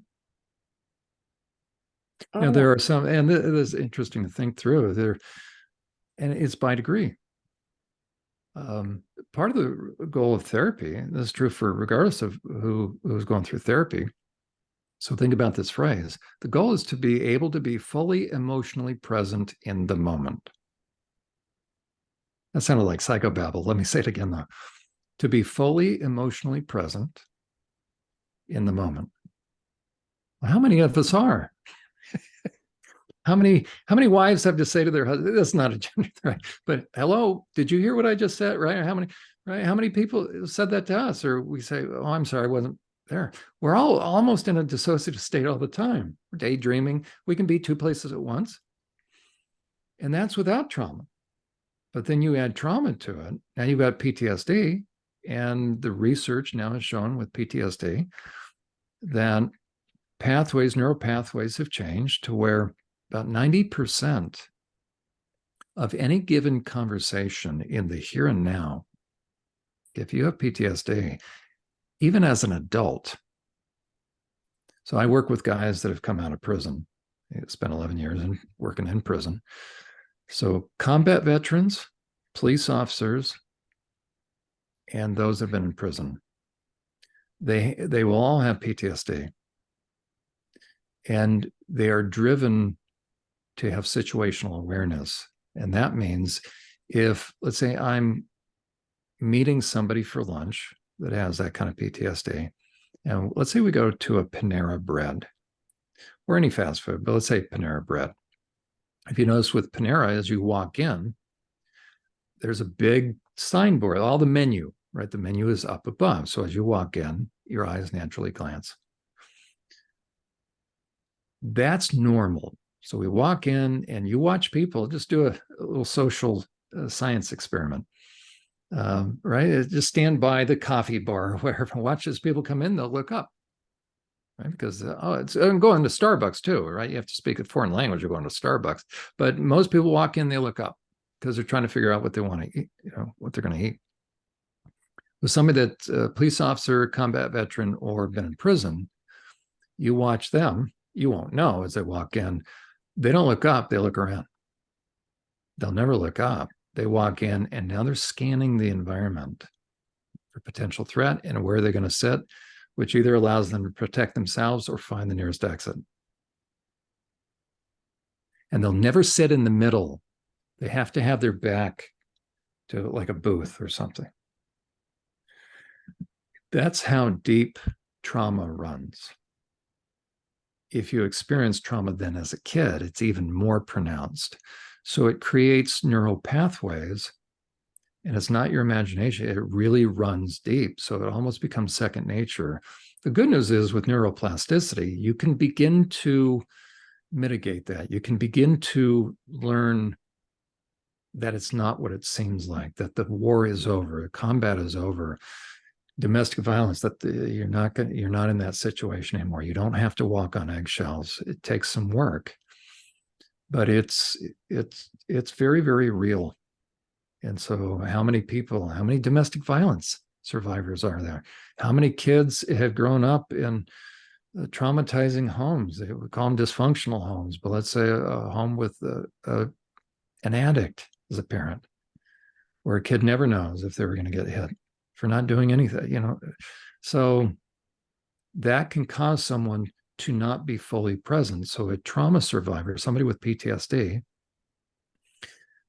S1: Oh,
S2: there are some, and it is interesting to think through there, and it's by degree. Part of the goal of therapy, and this is true for regardless of who's going through therapy. So think about this phrase. The goal is to be able to be fully emotionally present in the moment. That sounded like psychobabble. Let me say it again, though. To be fully emotionally present in the moment. Well, how many of us are? How many wives have to say to their husband, that's not a gender threat, but hello, did you hear what I just said? Right? How many people said that to us? Or we say, oh, I'm sorry, I wasn't there. We're all almost in a dissociative state all the time. We're daydreaming. We can be two places at once. And that's without trauma. But then you add trauma to it. Now you've got PTSD. And the research now has shown with PTSD that neural pathways have changed to where about 90% of any given conversation in the here and now, if you have PTSD, even as an adult. So I work with guys that have come out of prison. I spent 11 years working in prison. So combat veterans, police officers, and those that have been in prison, they will all have PTSD. And they are driven to have situational awareness. And that means if, let's say, I'm meeting somebody for lunch that has that kind of PTSD, and let's say we go to a Panera Bread or any fast food, but let's say Panera Bread. If you notice with Panera, as you walk in, there's a big signboard, all the menu, right? The menu is up above. So as you walk in, your eyes naturally glance. That's normal. So we walk in and you watch people, just do a little social science experiment, right? Just stand by the coffee bar or wherever, watch as people come in, they'll look up, right? Because, it's going to Starbucks too, right? You have to speak a foreign language, you're going to Starbucks. But most people walk in, they look up because they're trying to figure out what they want to eat, what they're going to eat. With somebody that's a police officer, combat veteran, or been in prison, you watch them, you won't know as they walk in. They don't look up, they look around. They'll never look up. They walk in and now they're scanning the environment for potential threat and where they're going to sit, which either allows them to protect themselves or find the nearest exit. And they'll never sit in the middle. They have to have their back to like a booth or something. That's how deep trauma runs. If you experience trauma then as a kid, it's even more pronounced. So it creates neural pathways, and it's not your imagination. It really runs deep. So it almost becomes second nature. The good news is with neuroplasticity, you can begin to mitigate that. You can begin to learn that it's not what it seems like, that the war is over, combat is over, domestic violence, that you're not in that situation anymore. You don't have to walk on eggshells. It takes some work, but it's very, very real. And so how many domestic violence survivors are there? How many kids have grown up in traumatizing homes? We call them dysfunctional homes, but let's say a home with an addict as a parent, where a kid never knows if they were going to get hit for not doing anything, So that can cause someone to not be fully present. So a trauma survivor, somebody with PTSD,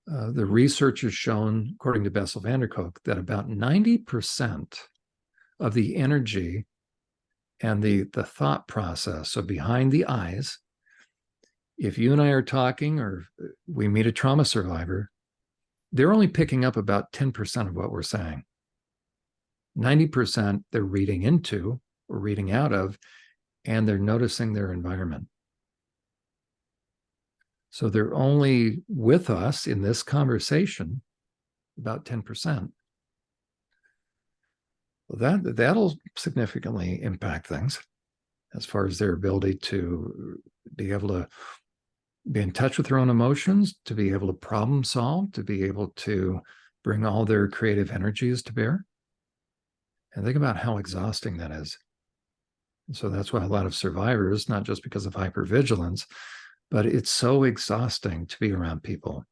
S2: the research has shown, according to Bessel van der Kolk, that about 90% of the energy and the thought process, so behind the eyes, if you and I are talking or we meet a trauma survivor, they're only picking up about 10% of what we're saying. 90% they're reading into or reading out of, and they're noticing their environment. So they're only with us in this conversation about 10%. Well, that'll significantly impact things as far as their ability to be able to be in touch with their own emotions, to be able to problem solve, to be able to bring all their creative energies to bear. And think about how exhausting that is. And so that's why a lot of survivors, not just because of hypervigilance, but it's so exhausting to be around people.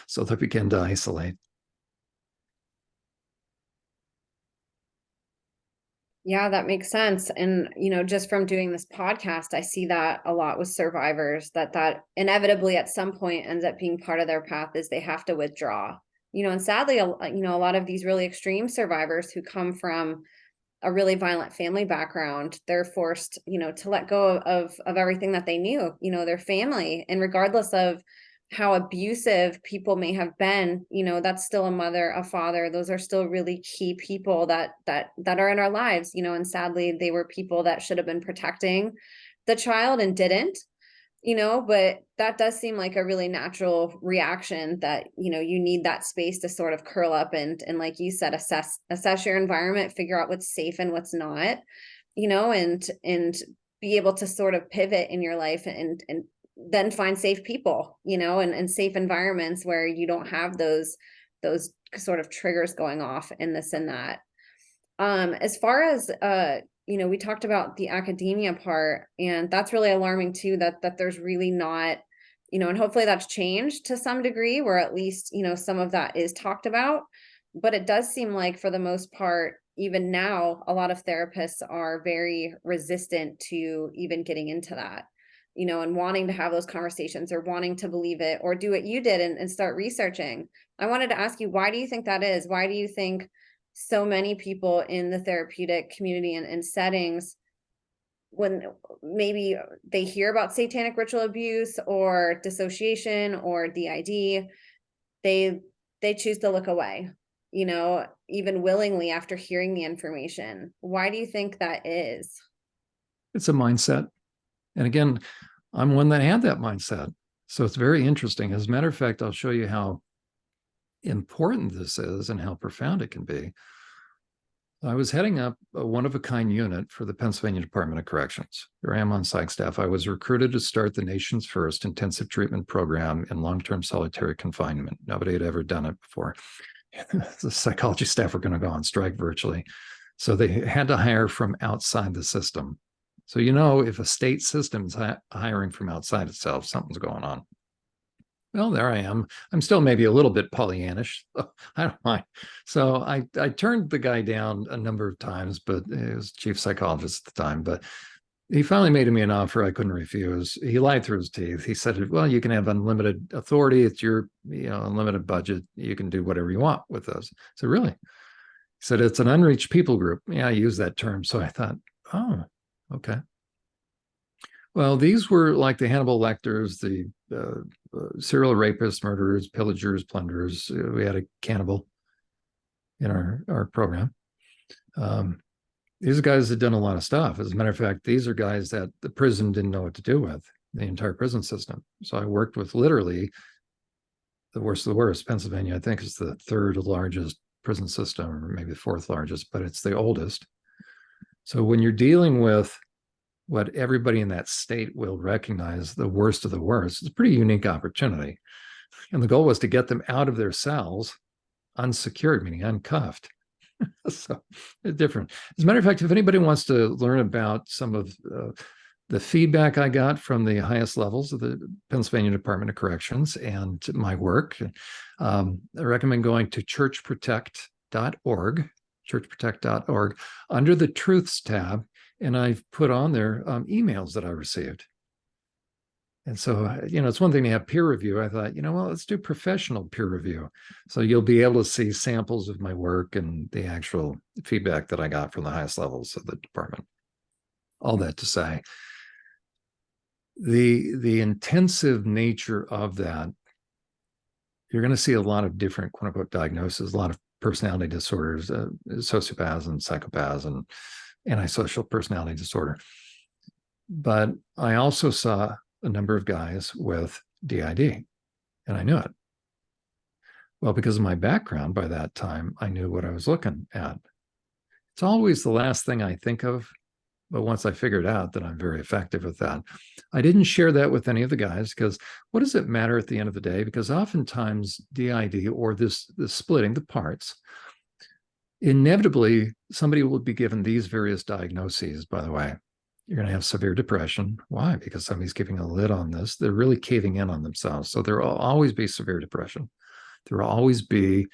S2: So they begin to isolate.
S1: Yeah, that makes sense. And, just from doing this podcast, I see that a lot with survivors, that inevitably at some point ends up being part of their path is they have to withdraw. And sadly, a lot of these really extreme survivors who come from a really violent family background, they're forced, to let go of everything that they knew, their family. And regardless of how abusive people may have been, that's still a mother, a father. Those are still really key people that are in our lives, and sadly, they were people that should have been protecting the child and didn't. But that does seem like a really natural reaction that, you need that space to sort of curl up and like you said, assess your environment, figure out what's safe and what's not, and be able to sort of pivot in your life and then find safe people, and safe environments where you don't have those sort of triggers going off and this and that. As far as we talked about the academia part, and that's really alarming too, that there's really not, and hopefully that's changed to some degree where at least, some of that is talked about. But it does seem like for the most part, even now, a lot of therapists are very resistant to even getting into that, and wanting to have those conversations or wanting to believe it or do what you did and start researching. I wanted to ask you, why do you think that is? Why do you think so many people in the therapeutic community and settings, when maybe they hear about satanic ritual abuse or dissociation or DID, they choose to look away, even willingly after hearing the information? Why do you think that is?
S2: It's a mindset. And again, I'm one that had that mindset. So it's very interesting. As a matter of fact, I'll show you how important this is and how profound it can be. I was heading up a one-of-a-kind unit for the Pennsylvania Department of Corrections. Here I am on Psych Staff. I was recruited to start the nation's first intensive treatment program in long-term solitary confinement. Nobody had ever done it before. The psychology staff were going to go on strike virtually. So they had to hire from outside the system. So, if a state system's hiring from outside itself, something's going on. Well, there I am. I'm still maybe a little bit Pollyannish. So I don't mind. So I turned the guy down a number of times, but he was chief psychologist at the time. But he finally made me an offer I couldn't refuse. He lied through his teeth. He said, well, you can have unlimited authority. It's your unlimited budget. You can do whatever you want with those. So really? He said, it's an unreached people group. Yeah, I use that term. So I thought, oh, okay. Well, these were like the Hannibal Lecters, the serial rapists, murderers, pillagers, plunderers. We had a cannibal in our program. These guys had done a lot of stuff. As a matter of fact, these are guys that the prison didn't know what to do with, the entire prison system. So I worked with literally the worst of the worst. Pennsylvania, I think, is the third largest prison system, or maybe the fourth largest, but it's the oldest. So when you're dealing with what everybody in that state will recognize the worst of the worst, it's a pretty unique opportunity. And the goal was to get them out of their cells unsecured, meaning uncuffed. So it's different. As a matter of fact, if anybody wants to learn about some of the feedback I got from the highest levels of the Pennsylvania Department of Corrections and my work, I recommend going to churchprotect.org, churchprotect.org, under the Truths tab. And I've put on there emails that I received. And so, it's one thing to have peer review. I thought, well, let's do professional peer review. So you'll be able to see samples of my work and the actual feedback that I got from the highest levels of the department. All that to say, the intensive nature of that, you're going to see a lot of different quote unquote diagnoses, a lot of personality disorders, sociopaths and psychopaths and antisocial personality disorder. But I also saw a number of guys with DID, and I knew it. Well, because of my background by that time, I knew what I was looking at. It's always the last thing I think of, but once I figured out that I'm very effective with that, I didn't share that with any of the guys, because what does it matter at the end of the day? Because oftentimes DID, or this splitting the parts, inevitably somebody will be given these various diagnoses. By the way, you're going to have severe depression. Why? Because somebody's keeping a lid on this. They're really caving in on themselves. So there will always be severe depression. There will always be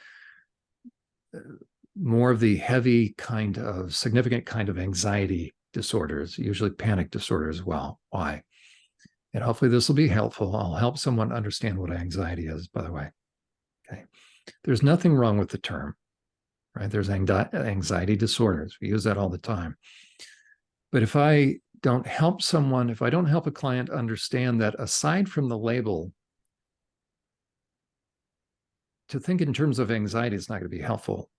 S2: more of the heavy kind of significant kind of anxiety disorders, usually panic disorder as well. Why? And hopefully this will be helpful. I'll help someone understand what anxiety is, by the way. Okay. There's nothing wrong with the term, right? There's anxiety disorders. We use that all the time. But if I don't help someone, if I don't help a client understand that aside from the label, to think in terms of anxiety is not going to be helpful.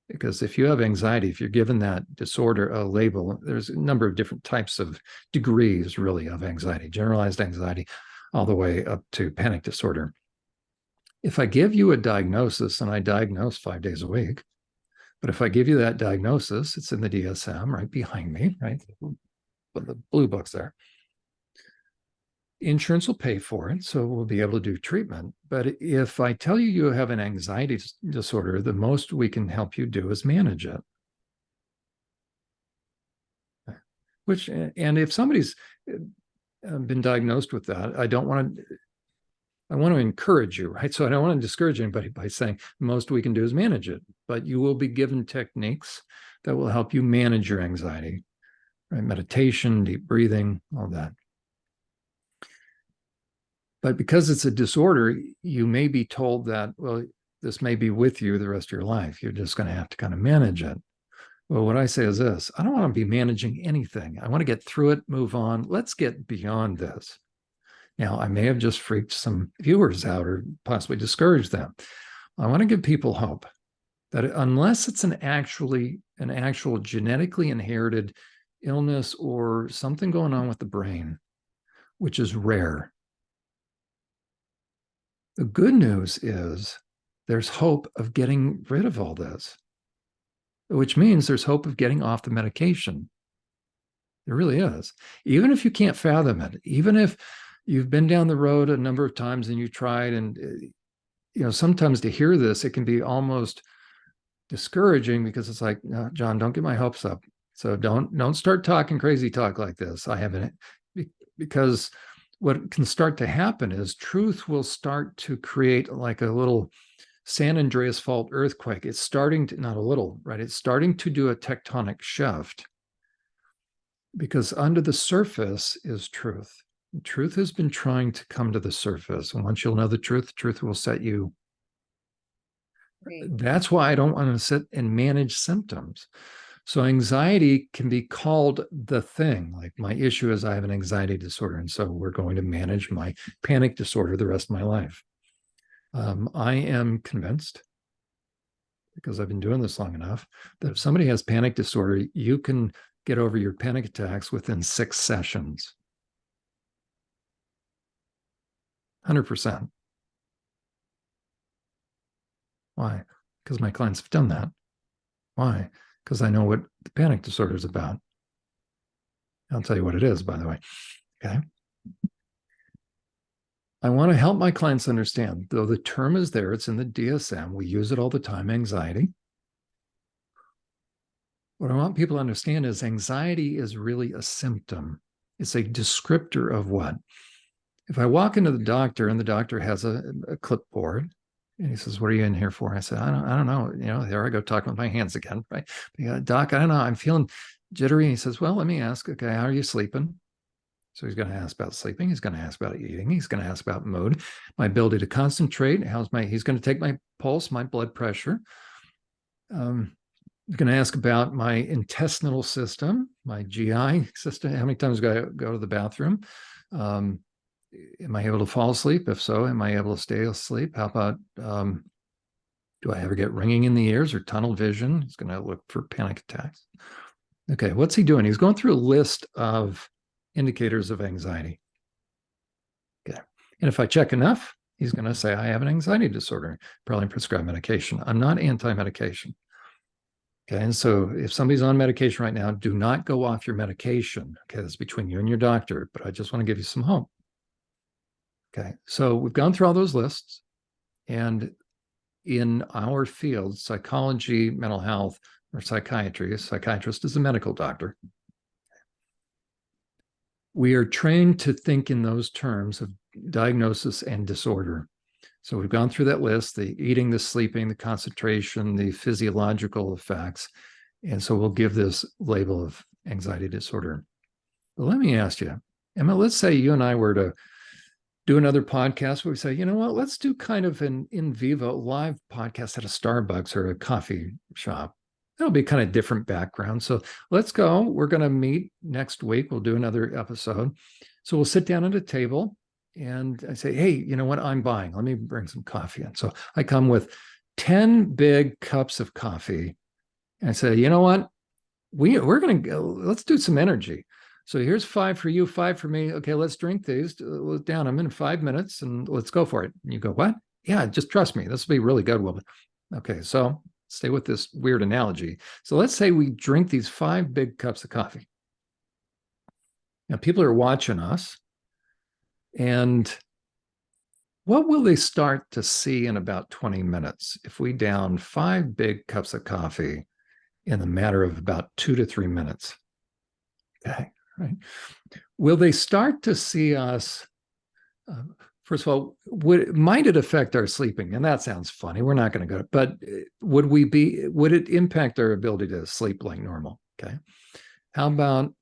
S2: Because if you have anxiety, if you're given that disorder a label, there's a number of different types of degrees, really, of anxiety, generalized anxiety, all the way up to panic disorder. If I give you a diagnosis, and I diagnose 5 days a week, but if I give you that diagnosis, it's in the DSM right behind me, right? But the blue book's there. Insurance will pay for it, so we'll be able to do treatment. But if I tell you you have an anxiety disorder, the most we can help you do is manage it. And if somebody's been diagnosed with that, I want to encourage you, right? So I don't want to discourage anybody by saying the most we can do is manage it, but you will be given techniques that will help you manage your anxiety, right? Meditation, deep breathing, all that. But because it's a disorder, you may be told that, well, this may be with you the rest of your life. You're just going to have to kind of manage it. Well, what I say is this: I don't want to be managing anything. I want to get through it, move on. Let's get beyond this. Now, I may have just freaked some viewers out or possibly discouraged them. I want to give people hope that unless it's an actual genetically inherited illness or something going on with the brain, which is rare, the good news is there's hope of getting rid of all this, which means there's hope of getting off the medication. There really is. Even if you can't fathom it, even if you've been down the road a number of times and you tried, and sometimes to hear this, it can be almost discouraging because it's like, no, John, don't get my hopes up. So don't start talking crazy talk like this. I haven't, because what can start to happen is truth will start to create like a little San Andreas Fault earthquake. It's starting to, not a little, right? It's starting to do a tectonic shift, because under the surface is truth. Truth has been trying to come to the surface. And once you'll know the truth will set you. Right. That's why I don't want to sit and manage symptoms. So anxiety can be called the thing. Like, my issue is I have an anxiety disorder, and so we're going to manage my panic disorder the rest of my life. I am convinced, because I've been doing this long enough, that if somebody has panic disorder, you can get over your panic attacks within 6 sessions. 100%. Why? Because my clients have done that. Why? Because I know what the panic disorder is about. I'll tell you what it is, by the way. Okay. I want to help my clients understand, though the term is there, it's in the DSM, we use it all the time, anxiety. What I want people to understand is anxiety is really a symptom. It's a descriptor of what? If I walk into the doctor and the doctor has a clipboard, and he says, "What are you in here for?" I said, I don't know. There I go talking with my hands again, right? Doc, I don't know. I'm feeling jittery. And he says, "Well, let me ask, okay, how are you sleeping?" So he's going to ask about sleeping. He's going to ask about eating. He's going to ask about mood, my ability to concentrate. He's going to take my pulse, my blood pressure. He's going to ask about my intestinal system, my GI system. How many times do I go to the bathroom? Am I able to fall asleep? If so, am I able to stay asleep? How about, do I ever get ringing in the ears or tunnel vision? He's going to look for panic attacks. Okay, what's he doing? He's going through a list of indicators of anxiety. Okay, and if I check enough, he's going to say, I have an anxiety disorder, probably prescribe medication. I'm not anti-medication. Okay, and so if somebody's on medication right now, do not go off your medication. Okay, that's between you and your doctor, but I just want to give you some hope. Okay, so we've gone through all those lists, and in our field, psychology, mental health, or psychiatry, a psychiatrist is a medical doctor. We are trained to think in those terms of diagnosis and disorder. So we've gone through that list, the eating, the sleeping, the concentration, the physiological effects. And so we'll give this label of anxiety disorder. But let me ask you, Emma, let's say you and I were to do another podcast where we say, you know what, let's do kind of an in vivo live podcast at a Starbucks or a coffee shop. That'll be kind of different background. So let's go. We're going to meet next week. We'll do another episode. So we'll sit down at a table and I say, hey, you know what, I'm buying. Let me bring some coffee in. So I come with 10 big cups of coffee and I say, you know what, we're going to go, let's do some energy. So here's 5 for you, 5 for me. Okay, let's drink these down. I'm in 5 minutes and let's go for it. And you go, what? Yeah, just trust me. This will be really good, woman. Okay, so stay with this weird analogy. So let's say we drink these 5 big cups of coffee. Now, people are watching us. And what will they start to see in about 20 minutes if we down 5 big cups of coffee in the matter of about 2 to 3 minutes? Okay. Right. Will they start to see us? First of all, might it affect our sleeping? And that sounds funny. We're not going to go, but would it impact our ability to sleep like normal? Okay. How about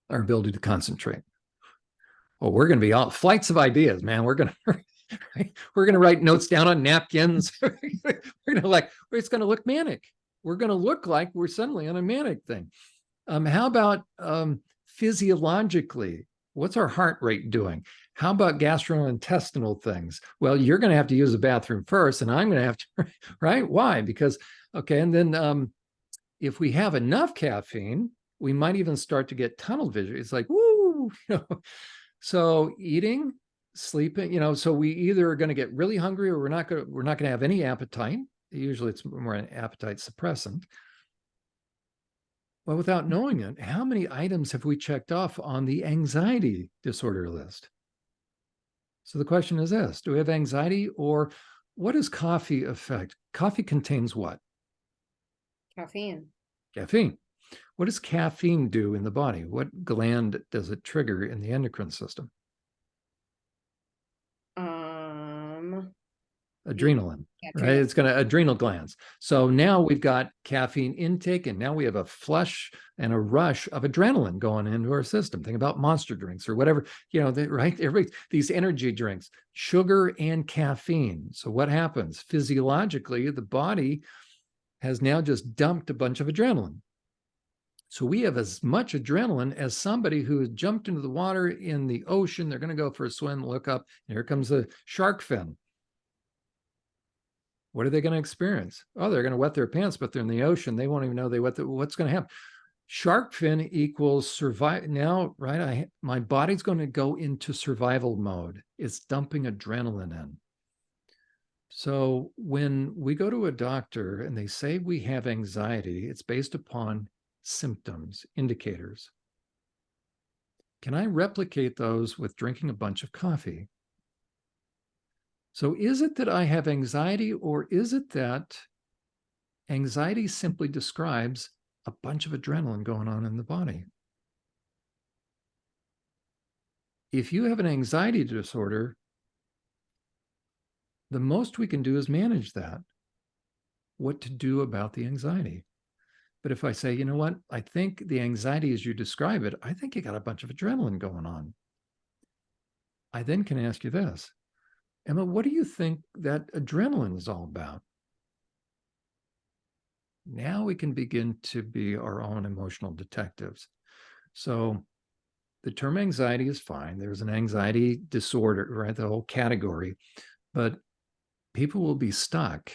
S2: our ability to concentrate? Well, we're going to be all flights of ideas, man. We're going to write notes down on napkins. It's going to look manic. We're going to look like we're suddenly on a manic thing. How about physiologically? What's our heart rate doing? How about gastrointestinal things? Well, you're going to have to use the bathroom first, and I'm going to have to, right? Why? Because, okay, and then if we have enough caffeine, we might even start to get tunnel vision. It's like, woo, So eating, sleeping, so we either are going to get really hungry or we're not going to have any appetite. Usually it's more an appetite suppressant. Well, without knowing it, how many items have we checked off on the anxiety disorder list? So the question is this: do we have anxiety, or what does coffee affect? Coffee contains what?
S1: Caffeine.
S2: Caffeine. What does caffeine do in the body? What gland does it trigger in the endocrine system? Adrenaline, right? It's going to adrenal glands. So now we've got caffeine intake, and now we have a flush and a rush of adrenaline going into our system. Think about Monster drinks or whatever, right? These energy drinks, sugar and caffeine. So what happens? Physiologically, the body has now just dumped a bunch of adrenaline. So we have as much adrenaline as somebody who has jumped into the water in the ocean. They're going to go for a swim, look up, and here comes a shark fin. What are they going to experience? Oh, they're going to wet their pants, but they're in the ocean. They won't even know what's going to happen. Shark fin equals survive. Now, right? My body's going to go into survival mode. It's dumping adrenaline in. So when we go to a doctor and they say we have anxiety, it's based upon symptoms, indicators. Can I replicate those with drinking a bunch of coffee? So is it that I have anxiety, or is it that anxiety simply describes a bunch of adrenaline going on in the body? If you have an anxiety disorder, the most we can do is manage that. What to do about the anxiety? But if I say, you know what, I think the anxiety as you describe it, I think you got a bunch of adrenaline going on. I then can ask you this: Emma, what do you think that adrenaline is all about? Now we can begin to be our own emotional detectives. So the term anxiety is fine. There's an anxiety disorder, right? The whole category. But people will be stuck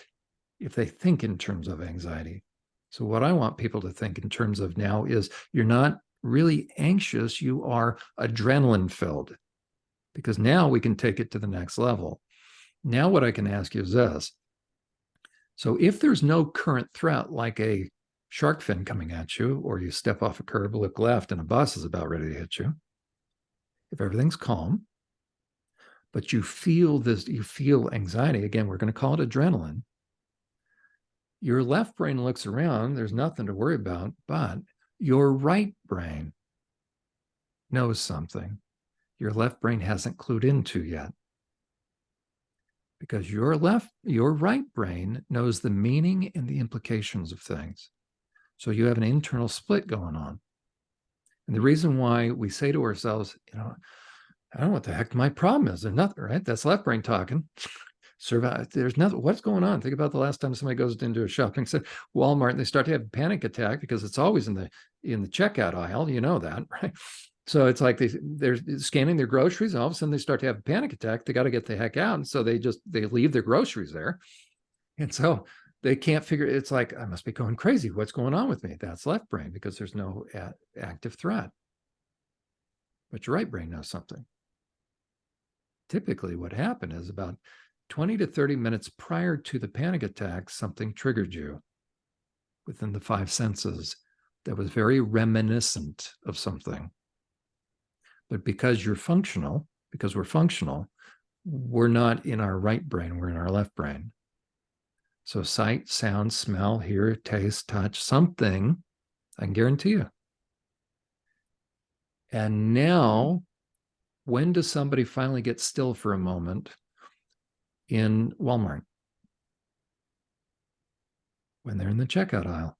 S2: if they think in terms of anxiety. So what I want people to think in terms of now is you're not really anxious, you are adrenaline filled. Because now we can take it to the next level. Now what I can ask you is this: so if there's no current threat like a shark fin coming at you, or you step off a curb, look left, and a bus is about ready to hit you, if everything's calm, but you feel anxiety, again, we're going to call it adrenaline, your left brain looks around, there's nothing to worry about, but your right brain knows something your left brain hasn't clued into yet. because your right brain knows the meaning and the implications of things. So you have an internal split going on. And the reason why we say to ourselves, I don't know what the heck my problem is. There's nothing, right? That's left brain talking. Survive. There's nothing. What's going on? Think about the last time somebody goes into a shopping center, Walmart, and they start to have a panic attack because it's always in the checkout aisle. You know that, right? So it's like they're scanning their groceries, and all of a sudden they start to have a panic attack. They got to get the heck out, and so they leave their groceries there, and so they can't figure. It's like, I must be going crazy. What's going on with me? That's left brain, because there's no active threat. But your right brain knows something. Typically, what happened is about 20 to 30 minutes prior to the panic attack, something triggered you within the five senses that was very reminiscent of something. But because we're functional, we're not in our right brain, we're in our left brain. So sight, sound, smell, hear, taste, touch, something, I can guarantee you. And now, when does somebody finally get still for a moment in Walmart? When they're in the checkout aisle.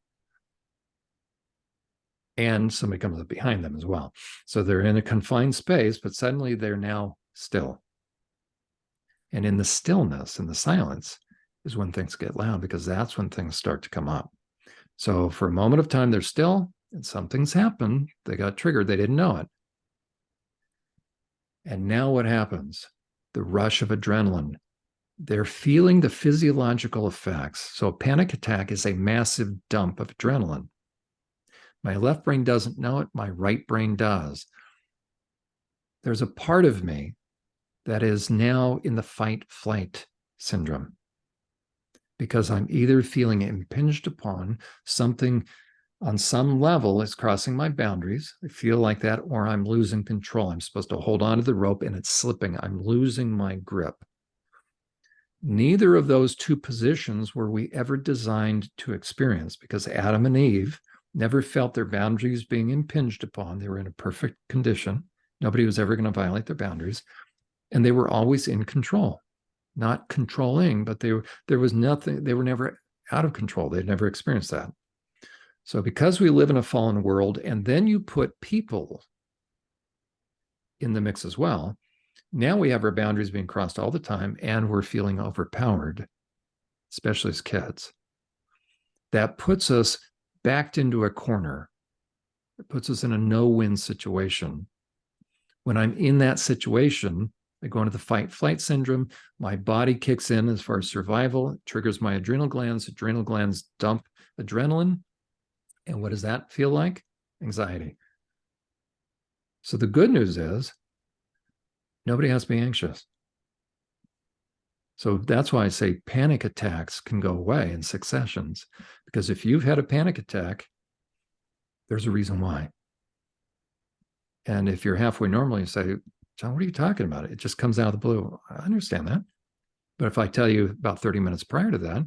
S2: And somebody comes up behind them as well. So they're in a confined space, but suddenly they're now still. And in the stillness, in the silence, is when things get loud, because that's when things start to come up. So for a moment of time, they're still, and something's happened. They got triggered. They didn't know it. And now what happens? The rush of adrenaline. They're feeling the physiological effects. So a panic attack is a massive dump of adrenaline. My left brain doesn't know it. My right brain does. There's a part of me that is now in the fight-flight syndrome, because I'm either feeling impinged upon, something on some level is crossing my boundaries. I feel like that, or I'm losing control. I'm supposed to hold on to the rope and it's slipping. I'm losing my grip. Neither of those two positions were we ever designed to experience, because Adam and Eve never felt their boundaries being impinged upon. They were in a perfect condition. Nobody was ever going to violate their boundaries. And they were always in control, not controlling, but there was nothing, they were never out of control. They'd never experienced that. So because we live in a fallen world, and then you put people in the mix as well, now we have our boundaries being crossed all the time, and we're feeling overpowered, especially as kids. That puts us backed into a corner. It puts us in a no-win situation. When I'm in that situation, I go into the fight-flight syndrome. My body kicks in as far as survival. It triggers my adrenal glands. Adrenal glands dump adrenaline. And what does that feel like? Anxiety. So the good news is nobody has to be anxious. So that's why I say panic attacks can go away in successions, because if you've had a panic attack, there's a reason why. And if you're halfway normal, you say, John, what are you talking about? It just comes out of the blue. I understand that. But if I tell you about 30 minutes prior to that,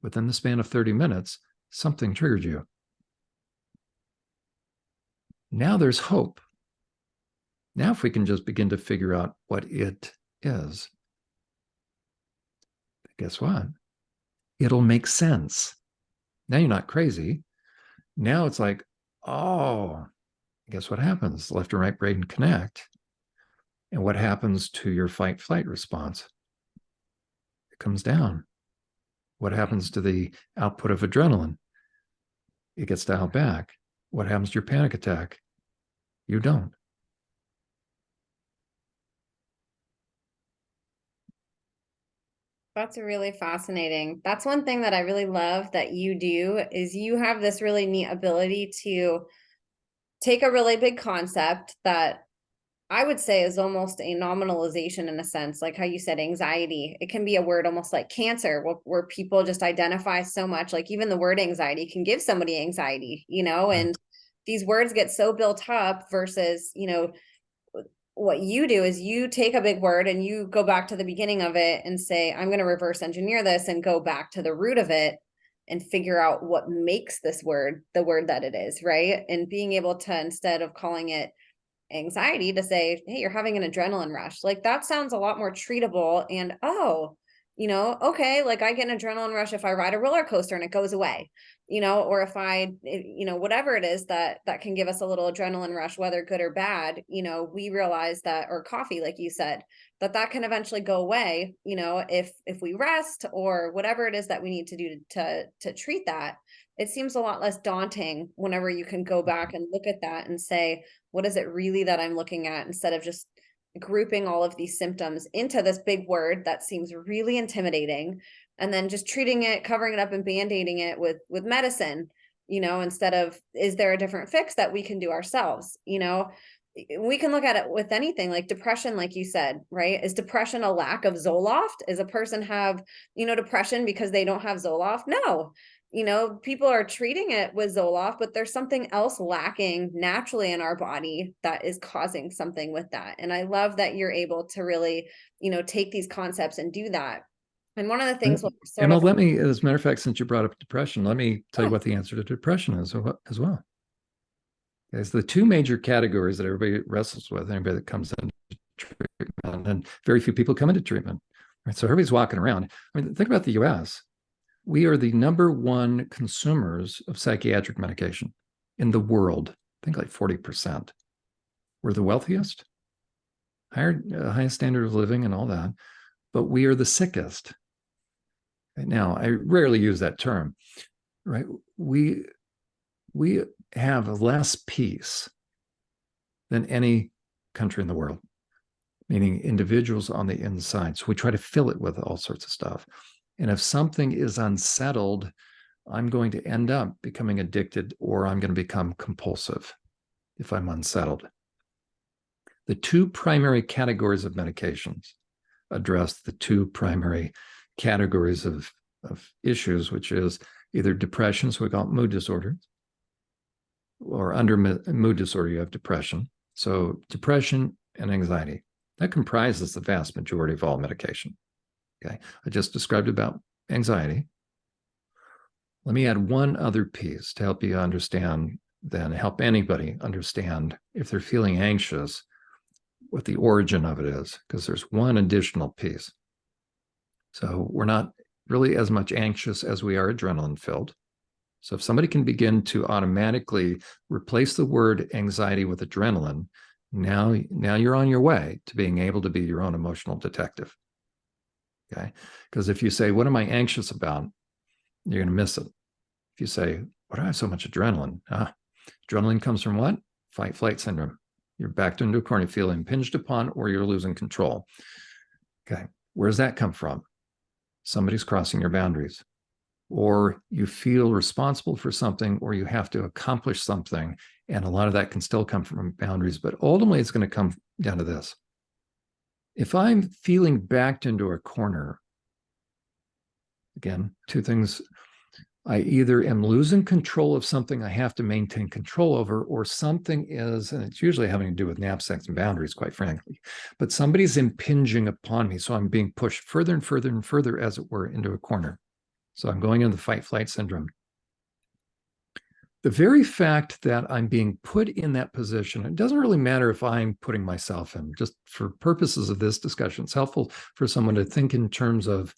S2: within the span of 30 minutes, something triggered you. Now there's hope. Now, if we can just begin to figure out what it is, guess what? It'll make sense. Now you're not crazy. Now it's like, oh, guess what happens? Left and right brain connect. And what happens to your fight-flight response? It comes down. What happens to the output of adrenaline? It gets dialed back. What happens to your panic attack? You don't.
S1: That's really fascinating. That's one thing that I really love that you do, is you have this really neat ability to take a really big concept that I would say is almost a nominalization in a sense, like how you said anxiety. It can be a word almost like cancer, where people just identify so much, like even the word anxiety can give somebody anxiety, and these words get so built up versus, what you do is you take a big word and you go back to the beginning of it and say, I'm going to reverse engineer this and go back to the root of it and figure out what makes this word the word that it is, right? And being able to, instead of calling it anxiety to say, hey, you're having an adrenaline rush. Like that sounds a lot more treatable. And oh, okay, like I get an adrenaline rush if I ride a roller coaster and it goes away, or if whatever it is that can give us a little adrenaline rush, whether good or bad, we realize that, or coffee, like you said, that can eventually go away, if we rest or whatever it is that we need to do to treat that. It seems a lot less daunting whenever you can go back and look at that and say, what is it really that I'm looking at, instead of just grouping all of these symptoms into this big word that seems really intimidating, and then just treating it, covering it up and band-aiding it with medicine, instead of, is there a different fix that we can do ourselves? We can look at it with anything, like depression, like you said, right? Is depression a lack of Zoloft? Is a person have, depression because they don't have Zoloft? No. People are treating it with Zoloft, but there's something else lacking naturally in our body that is causing something with that. And I love that you're able to really, take these concepts and do that. And one of the things,
S2: Emma, let me, as a matter of fact, since you brought up depression, let me tell you what the answer to depression is as well. There's the two major categories that everybody wrestles with, anybody that comes into treatment, and very few people come into treatment. Right? So everybody's walking around. I mean, think about the US. We are the #1 consumers of psychiatric medication in the world. I think like 40%. We're the wealthiest, highest standard of living and all that, but we are the sickest. Right now, I rarely use that term, right? We have less peace than any country in the world, meaning individuals on the inside. So we try to fill it with all sorts of stuff. And if something is unsettled, I'm going to end up becoming addicted, or I'm going to become compulsive if I'm unsettled. The two primary categories of medications address the two primary categories of issues, which is either depression, so we call it mood disorder, or under mood disorder, you have depression. So depression and anxiety, that comprises the vast majority of all medication. Okay, I just described about anxiety. Let me add one other piece to help you understand, then help anybody understand if they're feeling anxious, what the origin of it is, because there's one additional piece. So we're not really as much anxious as we are adrenaline filled. So if somebody can begin to automatically replace the word anxiety with adrenaline, now you're on your way to being able to be your own emotional detective. Okay, because if you say, what am I anxious about? You're going to miss it. If you say, what do I have so much adrenaline? Adrenaline comes from what? Fight flight syndrome. You're backed into a corner, you feel impinged upon, or you're losing control. Okay, where does that come from? Somebody's crossing your boundaries, or you feel responsible for something, or you have to accomplish something. And a lot of that can still come from boundaries, but ultimately it's going to come down to this. If I'm feeling backed into a corner, again, two things. I either am losing control of something I have to maintain control over, or something is, and it's usually having to do with knapsacks and boundaries, quite frankly, but somebody's impinging upon me. So I'm being pushed further and further and further, as it were, into a corner. So I'm going into the fight-flight syndrome. The very fact that I'm being put in that position, it doesn't really matter if I'm putting myself in, just for purposes of this discussion, it's helpful for someone to think in terms of,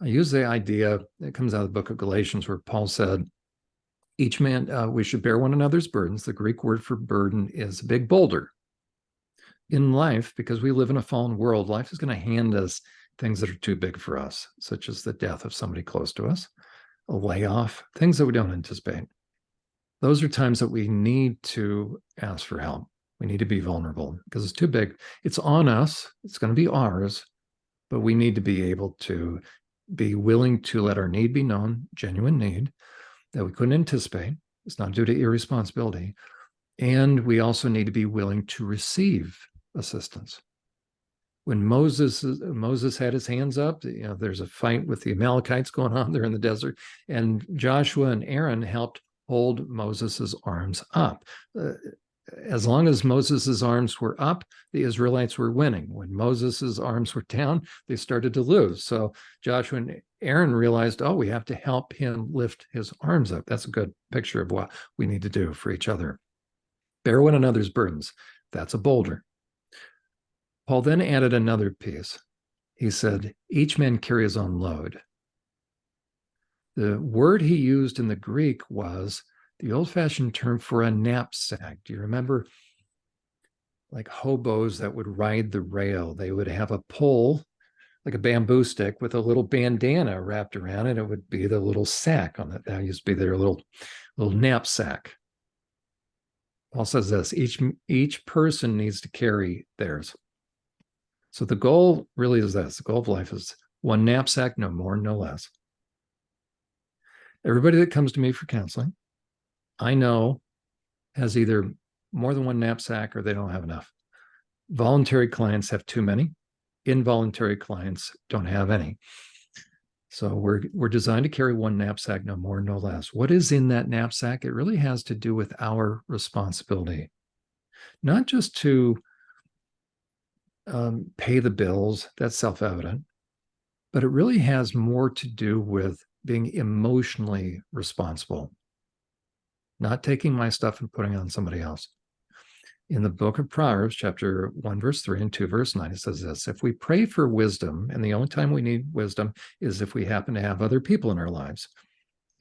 S2: I use the idea that comes out of the book of Galatians, where Paul said, each man, we should bear one another's burdens. The Greek word for burden is a big boulder. In life, because we live in a fallen world, life is going to hand us things that are too big for us, such as the death of somebody close to us, a layoff, things that we don't anticipate. Those are times that we need to ask for help. We need to be vulnerable because it's too big. It's on us. It's going to be ours, but we need to be able to be willing to let our need be known, genuine need that we couldn't anticipate. It's not due to irresponsibility. And we also need to be willing to receive assistance. When Moses had his hands up, there's a fight with the Amalekites going on there in the desert, and Joshua and Aaron helped hold Moses's arms up. As long as Moses's arms were up, the Israelites were winning. When Moses's arms were down, they started to lose. So Joshua and Aaron realized, we have to help him lift his arms up. That's a good picture of what we need to do for each other. Bear one another's burdens. That's a boulder. Paul then added another piece. He said, each man carry his own load. The word he used in the Greek was the old-fashioned term for a knapsack. Do you remember, like hobos that would ride the rail? They would have a pole, like a bamboo stick with a little bandana wrapped around it. It would be the little sack on it. That used to be their little knapsack. Paul says this, each person needs to carry theirs. So the goal really is this. The goal of life is one knapsack, no more, no less. Everybody that comes to me for counseling, I know has either more than one knapsack or they don't have enough. Voluntary clients have too many. Involuntary clients don't have any. So we're designed to carry one knapsack, no more, no less. What is in that knapsack? It really has to do with our responsibility, not just to pay the bills, that's self-evident, but it really has more to do with being emotionally responsible, not taking my stuff and putting it on somebody else. In the book of Proverbs, chapter 1, verse 3 and 2, verse 9, it says this, if we pray for wisdom, and the only time we need wisdom is if we happen to have other people in our lives.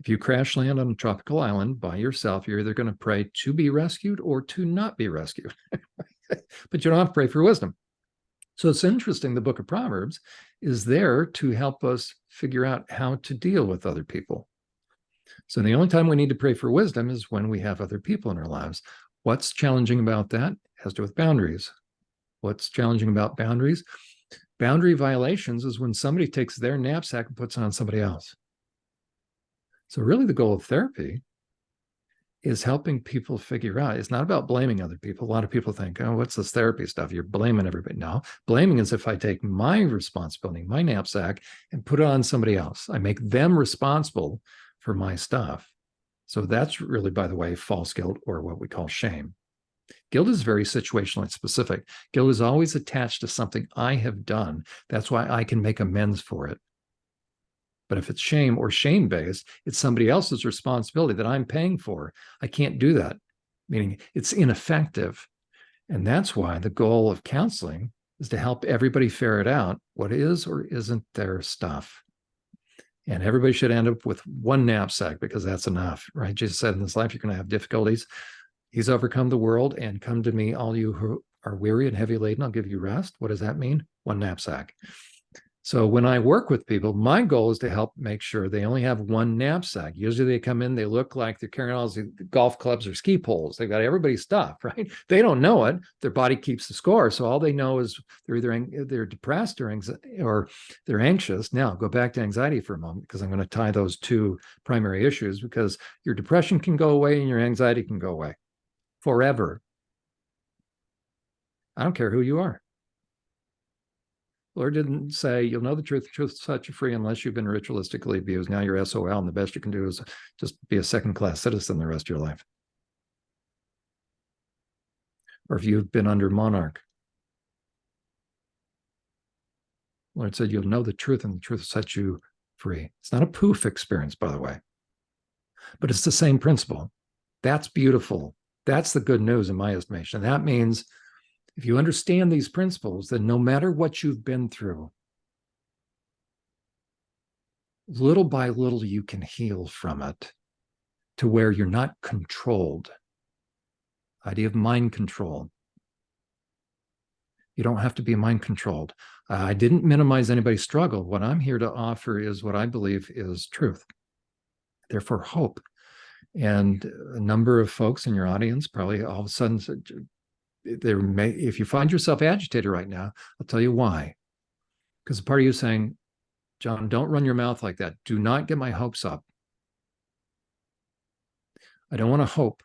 S2: If you crash land on a tropical island by yourself, you're either going to pray to be rescued or to not be rescued. But you don't have to pray for wisdom. So it's interesting, the book of Proverbs is there to help us figure out how to deal with other people. So the only time we need to pray for wisdom is when we have other people in our lives. What's challenging about that? It has to do with boundaries. What's challenging about boundaries? Boundary violations is when somebody takes their knapsack and puts it on somebody else. So really the goal of therapy is helping people figure out, it's not about blaming other people. A lot of people think, oh, what's this therapy stuff? You're blaming everybody. No, blaming is if I take my responsibility, my knapsack, and put it on somebody else. I make them responsible for my stuff. So that's really, by the way, false guilt, or what we call shame. Guilt is very situationally specific. Guilt is always attached to something I have done. That's why I can make amends for it. But if it's shame or shame-based, it's somebody else's responsibility that I'm paying for. I can't do that, meaning it's ineffective. And that's why the goal of counseling is to help everybody ferret out what is or isn't their stuff. And everybody should end up with one knapsack because that's enough, right? Jesus said in this life, you're going to have difficulties. He's overcome the world, and come to me, all you who are weary and heavy laden, I'll give you rest. What does that mean? One knapsack. So when I work with people, my goal is to help make sure they only have one knapsack. Usually they come in, they look like they're carrying all these golf clubs or ski poles. They've got everybody's stuff, right? They don't know it. Their body keeps the score. So all they know is they're depressed or they're anxious. Now go back to anxiety for a moment, because I'm going to tie those two primary issues, because your depression can go away and your anxiety can go away forever. I don't care who you are. Lord didn't say, you'll know the truth will set you free unless you've been ritualistically abused. Now you're SOL, and the best you can do is just be a second-class citizen the rest of your life. Or if you've been under monarch. Lord said, you'll know the truth, and the truth will set you free. It's not a poof experience, by the way, but it's the same principle. That's beautiful. That's the good news in my estimation. That means if you understand these principles, then no matter what you've been through, little by little, you can heal from it to where you're not controlled. Idea of mind control. You don't have to be mind controlled. I didn't minimize anybody's struggle. What I'm here to offer is what I believe is truth. Therefore, hope. And a number of folks in your audience probably all of a sudden said, if you find yourself agitated right now, I'll tell you why. Because a part of you saying, John, don't run your mouth like that. Do not get my hopes up. I don't want to hope.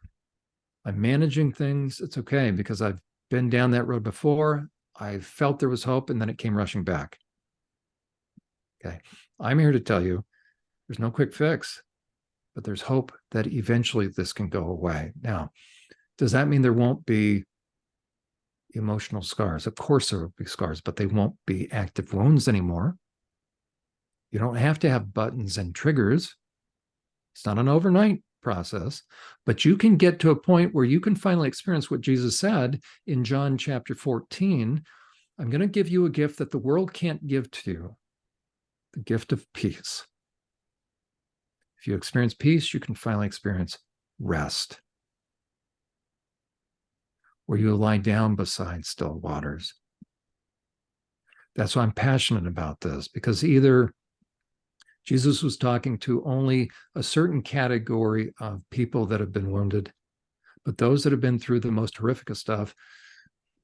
S2: I'm managing things. It's okay, because I've been down that road before. I felt there was hope, and then it came rushing back. Okay. I'm here to tell you there's no quick fix, but there's hope that eventually this can go away. Now, does that mean there won't be emotional scars? Of course there will be scars, but they won't be active wounds anymore. You don't have to have buttons and triggers. It's not an overnight process, but you can get to a point where you can finally experience what Jesus said in John chapter 14. I'm going to give you a gift that the world can't give to you, the gift of peace. If you experience peace, you can finally experience rest, where you lie down beside still waters. That's why I'm passionate about this, because either Jesus was talking to only a certain category of people that have been wounded, but those that have been through the most horrific of stuff,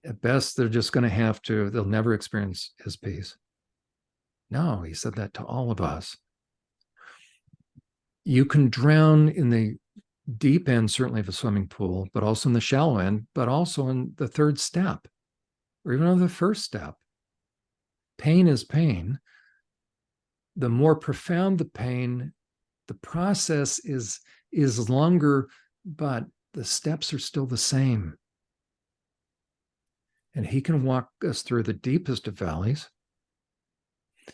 S2: at best, they're just going to they'll never experience his peace. No, he said that to all of us. You can drown in the deep end, certainly of a swimming pool, but also in the shallow end, but also in the third step, or even on the first step. Pain is pain. The more profound the pain, the process is longer, but the steps are still the same. And he can walk us through the deepest of valleys.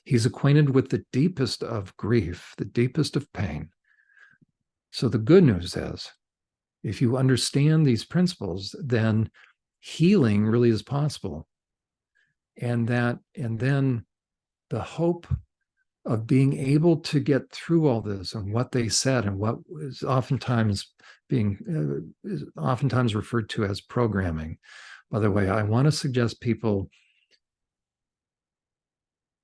S2: He's acquainted with the deepest of grief, the deepest of pain. So the good news is, if you understand these principles, then healing really is possible. And then the hope of being able to get through all this and what they said and what is oftentimes referred to as programming. By the way, I want to suggest people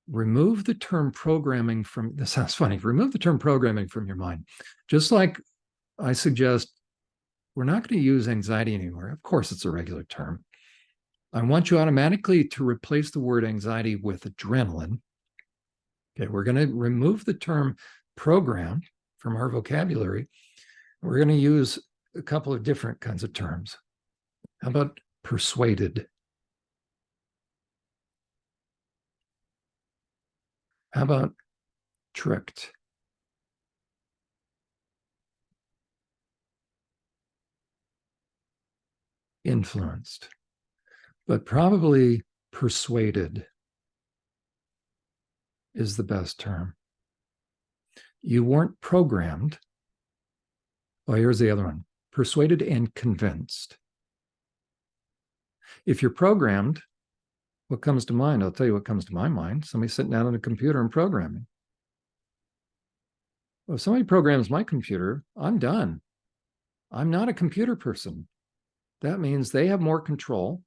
S2: remove the term programming from, this sounds funny, remove the term programming from your mind. Just like I suggest, we're not going to use anxiety anymore. Of course, it's a regular term. I want you automatically to replace the word anxiety with adrenaline. Okay, we're going to remove the term program from our vocabulary. We're going to use a couple of different kinds of terms. How about persuaded? How about tricked? Influenced, but probably persuaded is the best term. You weren't programmed. Oh, here's the other one. Persuaded and convinced. If you're programmed, what comes to mind? I'll tell you what comes to my mind. Somebody sitting down on a computer and programming. Well, if somebody programs my computer, I'm done. I'm not a computer person. That means they have more control.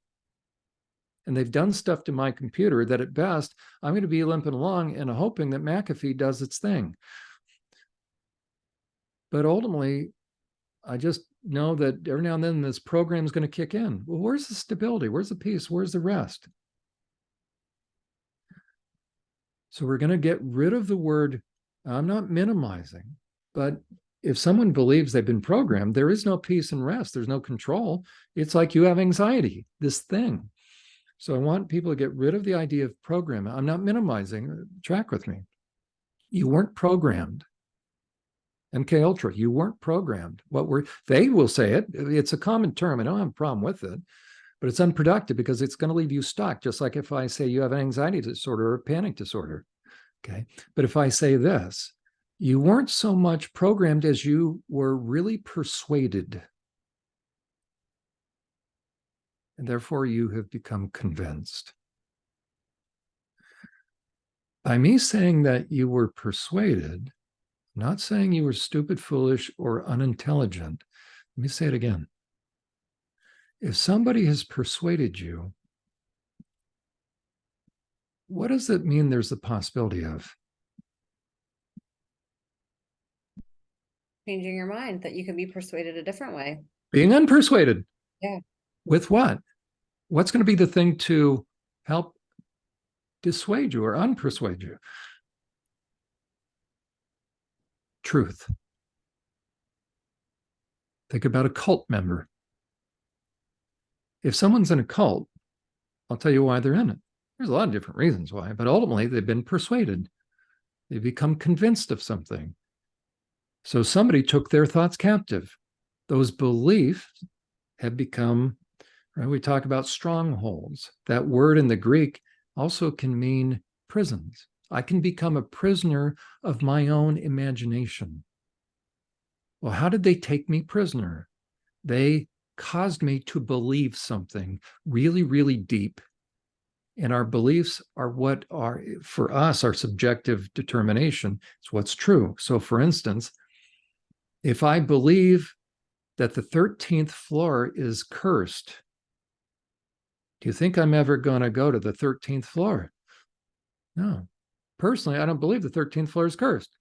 S2: And they've done stuff to my computer that at best, I'm going to be limping along and hoping that McAfee does its thing. But ultimately, I just know that every now and then this program is going to kick in. Well, where's the stability? Where's the peace? Where's the rest? So we're going to get rid of the word, I'm not minimizing, but if someone believes they've been programmed, there is no peace and rest. There's no control. It's like you have anxiety, this thing. So I want people to get rid of the idea of programming. I'm not minimizing, track with me. You weren't programmed. MK Ultra, you weren't programmed. They will say it. It's a common term. I don't have a problem with it, but it's unproductive because it's going to leave you stuck. Just like if I say you have an anxiety disorder or a panic disorder. Okay. But if I say this, you weren't so much programmed as you were really persuaded. And therefore you have become convinced. By me saying that you were persuaded, I'm not saying you were stupid, foolish, or unintelligent. Let me say it again. If somebody has persuaded you, what does it mean there's the possibility of?
S1: Changing your mind, that you can be persuaded a different way.
S2: Being unpersuaded.
S1: Yeah.
S2: With what? What's going to be the thing to help dissuade you or unpersuade you? Truth. Think about a cult member. If someone's in a cult, I'll tell you why they're in it. There's a lot of different reasons why, but ultimately they've been persuaded. They become convinced of something. So somebody took their thoughts captive. Those beliefs have become, right? We talk about strongholds. That word in the Greek also can mean prisons. I can become a prisoner of my own imagination. Well, how did they take me prisoner? They caused me to believe something really, really deep. And our beliefs are what are, for us, our subjective determination. It's what's true. So, for instance, if I believe that the 13th floor is cursed, do you think I'm ever going to go to the 13th floor? No. Personally, I don't believe the 13th floor is cursed.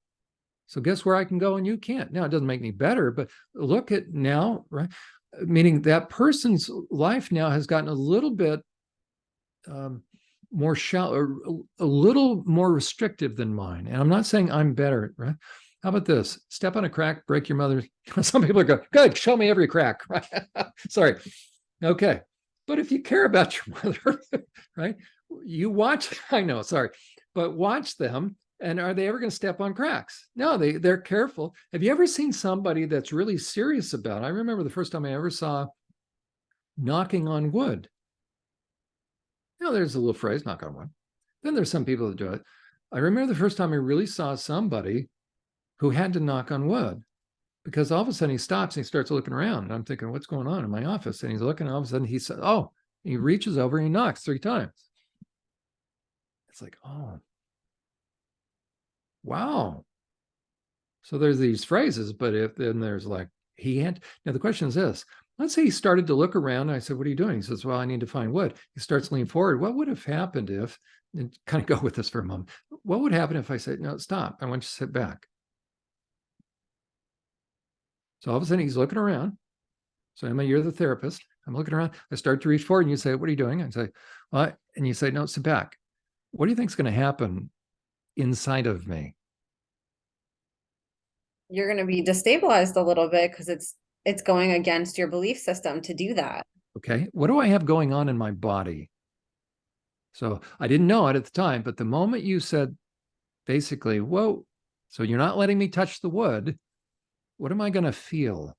S2: So guess where I can go and you can't. Now, it doesn't make me better, but look at now, right? Meaning that person's life now has gotten a little bit more shallow, a little more restrictive than mine. And I'm not saying I'm better, right? How about this? Step on a crack, break your mother. Some people are going, good, show me every crack, right? Sorry. Okay. But if you care about your mother, right? You watch, I know, sorry, but watch them. And are they ever going to step on cracks? No, they're careful. Have you ever seen somebody that's really serious about it? I remember the first time I ever saw knocking on wood. You know, there's a little phrase, knock on wood. Then there's some people that do it. I remember the first time I really saw somebody who had to knock on wood, because all of a sudden he stops and he starts looking around. And I'm thinking, what's going on in my office? And he's looking, and all of a sudden he said, oh, he reaches over and he knocks 3 times. It's like, oh, wow. So there's these phrases, but if then there's like, he had, now the question is this, let's say he started to look around. And I said, what are you doing? He says, well, I need to find wood. He starts leaning forward. What would have happened if, and kind of go with this for a moment, what would happen if I said, no, stop, I want you to sit back? So all of a sudden he's looking around. So Emma, you're the therapist. I'm looking around. I start to reach forward and you say, what are you doing? I say, what? And you say, no, sit back. What do you think is going to happen inside of me?
S1: You're going to be destabilized a little bit because it's going against your belief system to do that.
S2: Okay. What do I have going on in my body? So I didn't know it at the time, but the moment you said basically, whoa, so you're not letting me touch the wood, what am I going to feel?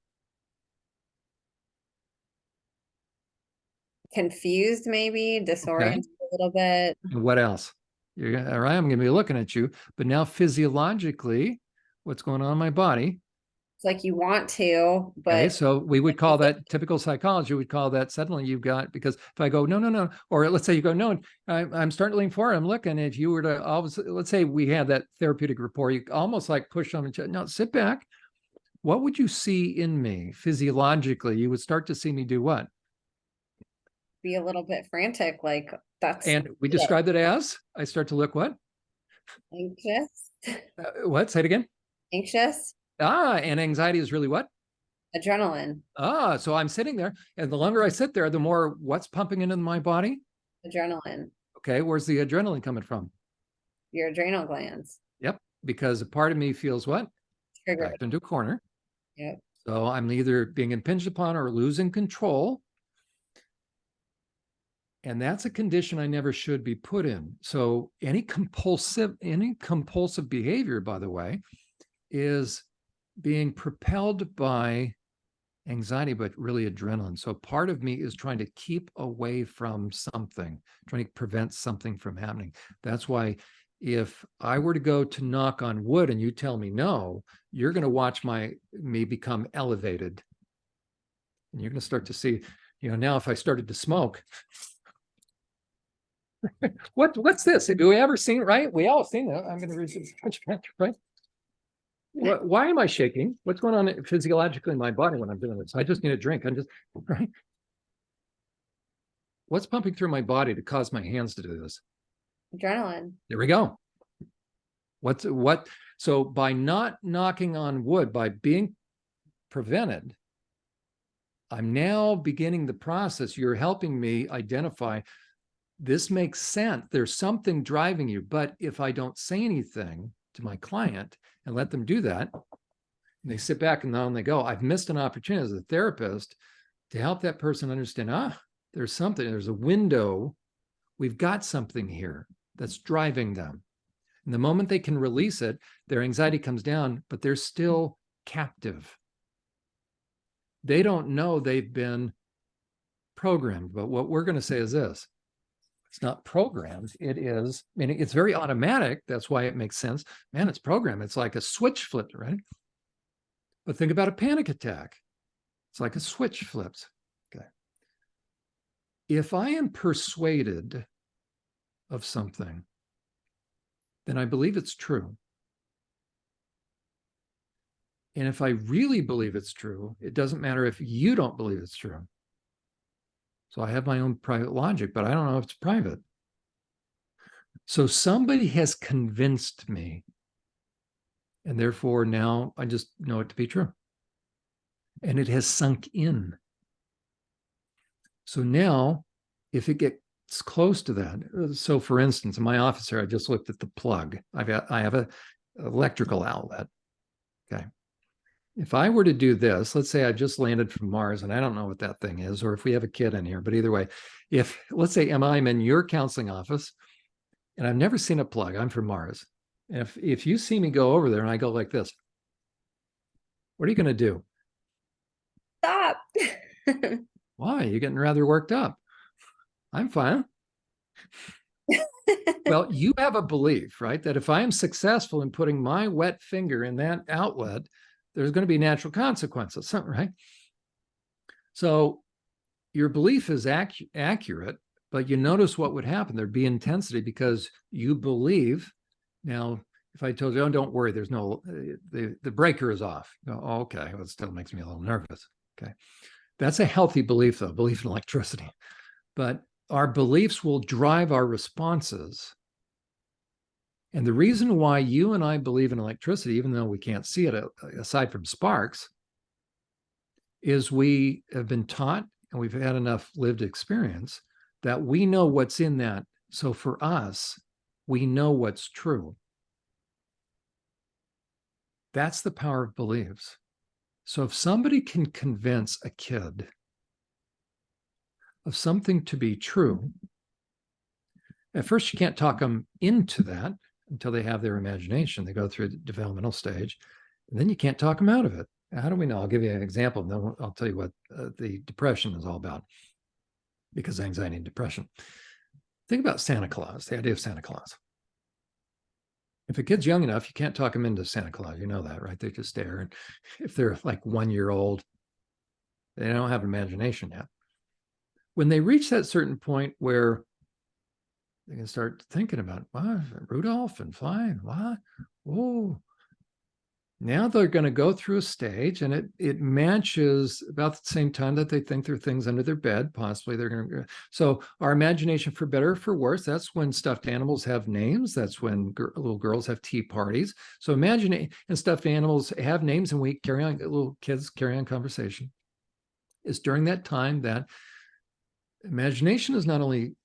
S1: Confused, maybe disoriented a little bit.
S2: And what else? You're all right. I'm going to be looking at you, but now physiologically, what's going on in my body?
S1: It's like you want to, but
S2: okay, so we would call that typical psychology. We'd call that suddenly you've got, because if I go, no, no, no, or let's say you go, no, I'm starting to lean forward, I'm looking. If you were to always, let's say we had that therapeutic rapport, you almost like push them and no, sit back. What would you see in me physiologically? You would start to see me do what?
S1: be a little bit frantic, like that's
S2: And we described it as, I start to look what?
S1: anxious.
S2: What? Say it again.
S1: Anxious.
S2: And anxiety is really what?
S1: Adrenaline.
S2: So I'm sitting there, and the longer I sit there, the more what's pumping into my body?
S1: Adrenaline.
S2: Okay, where's the adrenaline coming from?
S1: Your adrenal glands.
S2: Yep, because a part of me feels what?
S1: Triggered.
S2: Backed into a corner.
S1: Yep.
S2: So I'm either being impinged upon or losing control. And that's a condition I never should be put in. So any compulsive behavior, by the way, is being propelled by anxiety, but really adrenaline. So part of me is trying to keep away from something, trying to prevent something from happening. That's why if I were to go to knock on wood and you tell me no, you're going to watch me become elevated. And you're going to start to see, now if I started to smoke, what's this? Have we ever seen it, right? We all seen that. I'm going to read this, right? Why am I shaking? What's going on physiologically in my body when I'm doing this? I just need a drink. I'm just, right? What's pumping through my body to cause my hands to do this?
S1: Adrenaline.
S2: There we go. So by not knocking on wood, by being prevented, I'm now beginning the process. You're helping me identify this makes sense. There's something driving you. But if I don't say anything to my client and let them do that, and they sit back and on they go, I've missed an opportunity as a therapist to help that person understand, there's something, there's a window. We've got something here that's driving them. And the moment they can release it, their anxiety comes down, but they're still captive. They don't know they've been programmed. But what we're going to say is this. It's not programmed. It is, it's very automatic. That's why it makes sense. Man, it's programmed. It's like a switch flipped, right? But think about a panic attack. It's like a switch flips. Okay. If I am persuaded of something, then I believe it's true. And if I really believe it's true, it doesn't matter if you don't believe it's true. So I have my own private logic, but I don't know if it's private. So somebody has convinced me, and therefore now I just know it to be true. And it has sunk in. So now, if it gets close to that, so for instance, in my office here, I just looked at the plug. I have an electrical outlet. Okay. If I were to do this, let's say I just landed from Mars and I don't know what that thing is, or if we have a kid in here, but either way, if let's say I'm in your counseling office and I've never seen a plug, I'm from Mars. And if you see me go over there and I go like this, what are you going to do?
S1: Stop.
S2: Why? You're getting rather worked up. I'm fine. Well, you have a belief, right? That if I am successful in putting my wet finger in that outlet, there's going to be natural consequences, right? So your belief is accurate, but you notice what would happen. There'd be intensity because you believe. Now, if I told you, oh, don't worry, there's no, the breaker is off. Oh, okay, well, it still makes me a little nervous. Okay. That's a healthy belief, though, belief in electricity. But our beliefs will drive our responses. And the reason why you and I believe in electricity, even though we can't see it aside from sparks, is we have been taught and we've had enough lived experience that we know what's in that. So for us, we know what's true. That's the power of beliefs. So if somebody can convince a kid of something to be true, at first you can't talk them into that until they have their imagination. They go through the developmental stage, and then you can't talk them out of it. How do we know? I'll give you an example, and then I'll tell you what the depression is all about, because anxiety and depression. Think about Santa Claus, the idea of Santa Claus. If a kid's young enough, you can't talk them into Santa Claus. You know that, right? They just stare. And if they're like 1 year old, they don't have imagination yet. When they reach that certain point where they can start thinking about, wow, Rudolph and flying, what? Oh, now they're going to go through a stage, and it matches about the same time that they think there are things under their bed. Possibly they're going to. So our imagination, for better or for worse, that's when stuffed animals have names. That's when little girls have tea parties. So imagine and stuffed animals have names, and we carry on. Little kids carry on conversation. It's during that time that imagination is not only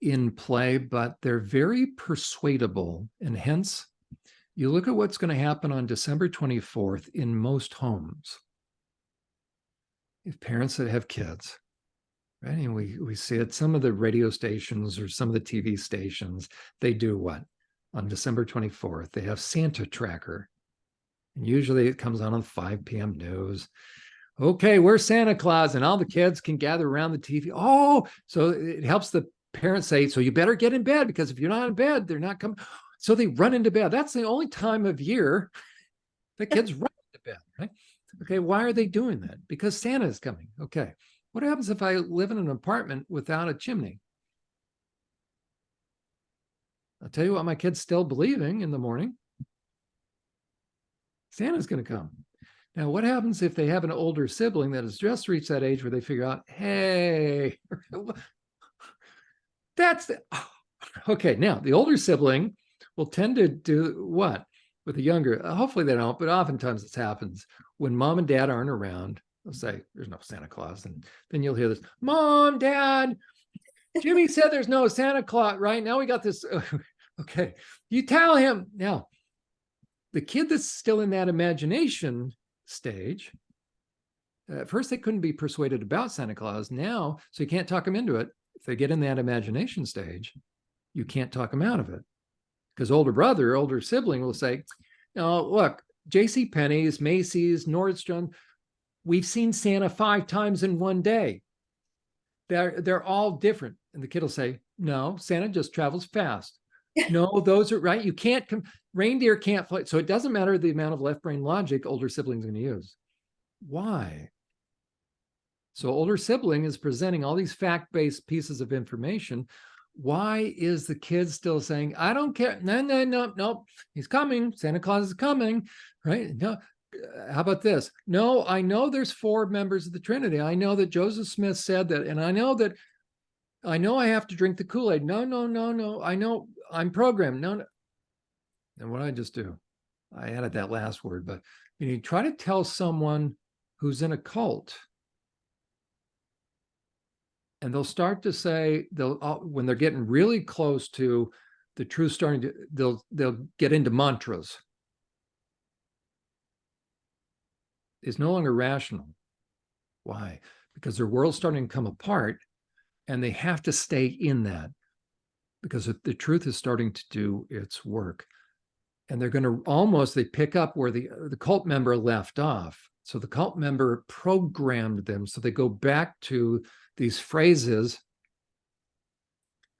S2: in play, but they're very persuadable, and hence. You look at what's going to happen on December 24th in most homes. If parents that have kids, right? And we see it, some of the radio stations or some of the TV stations, they do what? On December 24th, they have Santa Tracker. And usually it comes on 5 p.m. news. Okay, where's Santa Claus? And all the kids can gather around the TV. Oh, so it helps the parents say, so you better get in bed, because if you're not in bed, they're not coming. So they run into bed. That's the only time of year the kids run into bed, right? Okay, why are they doing that? Because Santa is coming. Okay, what happens if I live in an apartment without a chimney? I'll tell you what my kid's still believing in the morning. Santa's going to come. Now, what happens if they have an older sibling that has just reached that age where they figure out, hey, that's the, okay, now the older sibling will tend to do what with the younger? Hopefully they don't, but oftentimes this happens when mom and dad aren't around. They'll say, there's no Santa Claus. And then you'll hear this, Mom, Dad, Jimmy said there's no Santa Claus, right? Now we got this. Okay, you tell him. Now, the kid that's still in that imagination stage, at first they couldn't be persuaded about Santa Claus. Now, so you can't talk them into it. If they get in that imagination stage, you can't talk them out of it. Because older sibling will say, no, look, JCPenney's, Macy's, Nordstrom, we've seen Santa 5 times in one day. They're all different. And the kid will say, no, Santa just travels fast. No, those are right. You can't come.
S3: reindeer can't fly. So it doesn't matter the amount of left brain logic older siblings are going to use. Why? So older sibling is presenting all these fact-based pieces of information. Why is the kid still saying, I don't care? No, no, no, no. He's coming. Santa Claus is coming, right? No. How about this? No, I know there's 4 members of the Trinity. I know that Joseph Smith said that, and I know I have to drink the Kool-Aid. No, no, no, no. I know I'm programmed. No, no. And what did I just do? I added that last word, but you try to tell someone who's in a cult, and they'll start to say, when they're getting really close to the truth starting to, they'll get into mantras. It's no longer rational. Why? Because their world's starting to come apart, and they have to stay in that because the truth is starting to do its work. And they're going to they pick up where the cult member left off. So the cult member programmed them. So they go back to these phrases.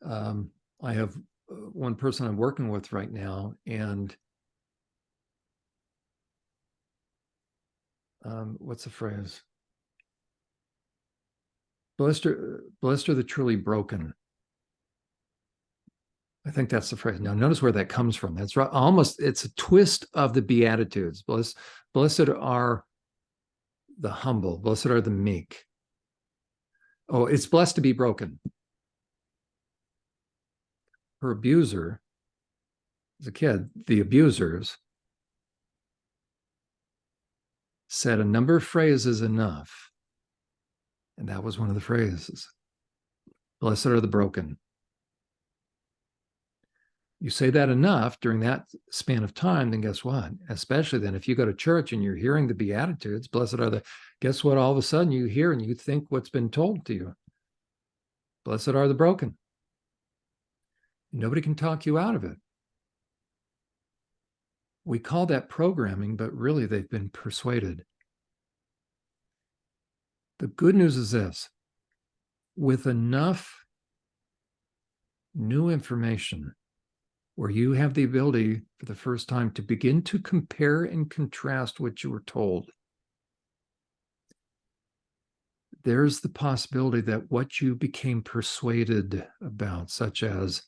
S3: I have one person I'm working with right now, and what's the phrase? Blessed are the truly broken. I think that's the phrase. Now, notice where that comes from. That's right. Almost, it's a twist of the Beatitudes. Blessed are the humble. Blessed are the meek. Oh, it's blessed to be broken. Her abuser, as a kid, the abusers said a number of phrases enough. And that was one of the phrases. Blessed are the broken. You say that enough during that span of time, then guess what? Especially then, if you go to church and you're hearing the Beatitudes, blessed are the, guess what? All of a sudden you hear and you think what's been told to you. Blessed are the broken. Nobody can talk you out of it. We call that programming, but really they've been persuaded. The good news is this: with enough new information, where you have the ability for the first time to begin to compare and contrast what you were told, there's the possibility that what you became persuaded about, such as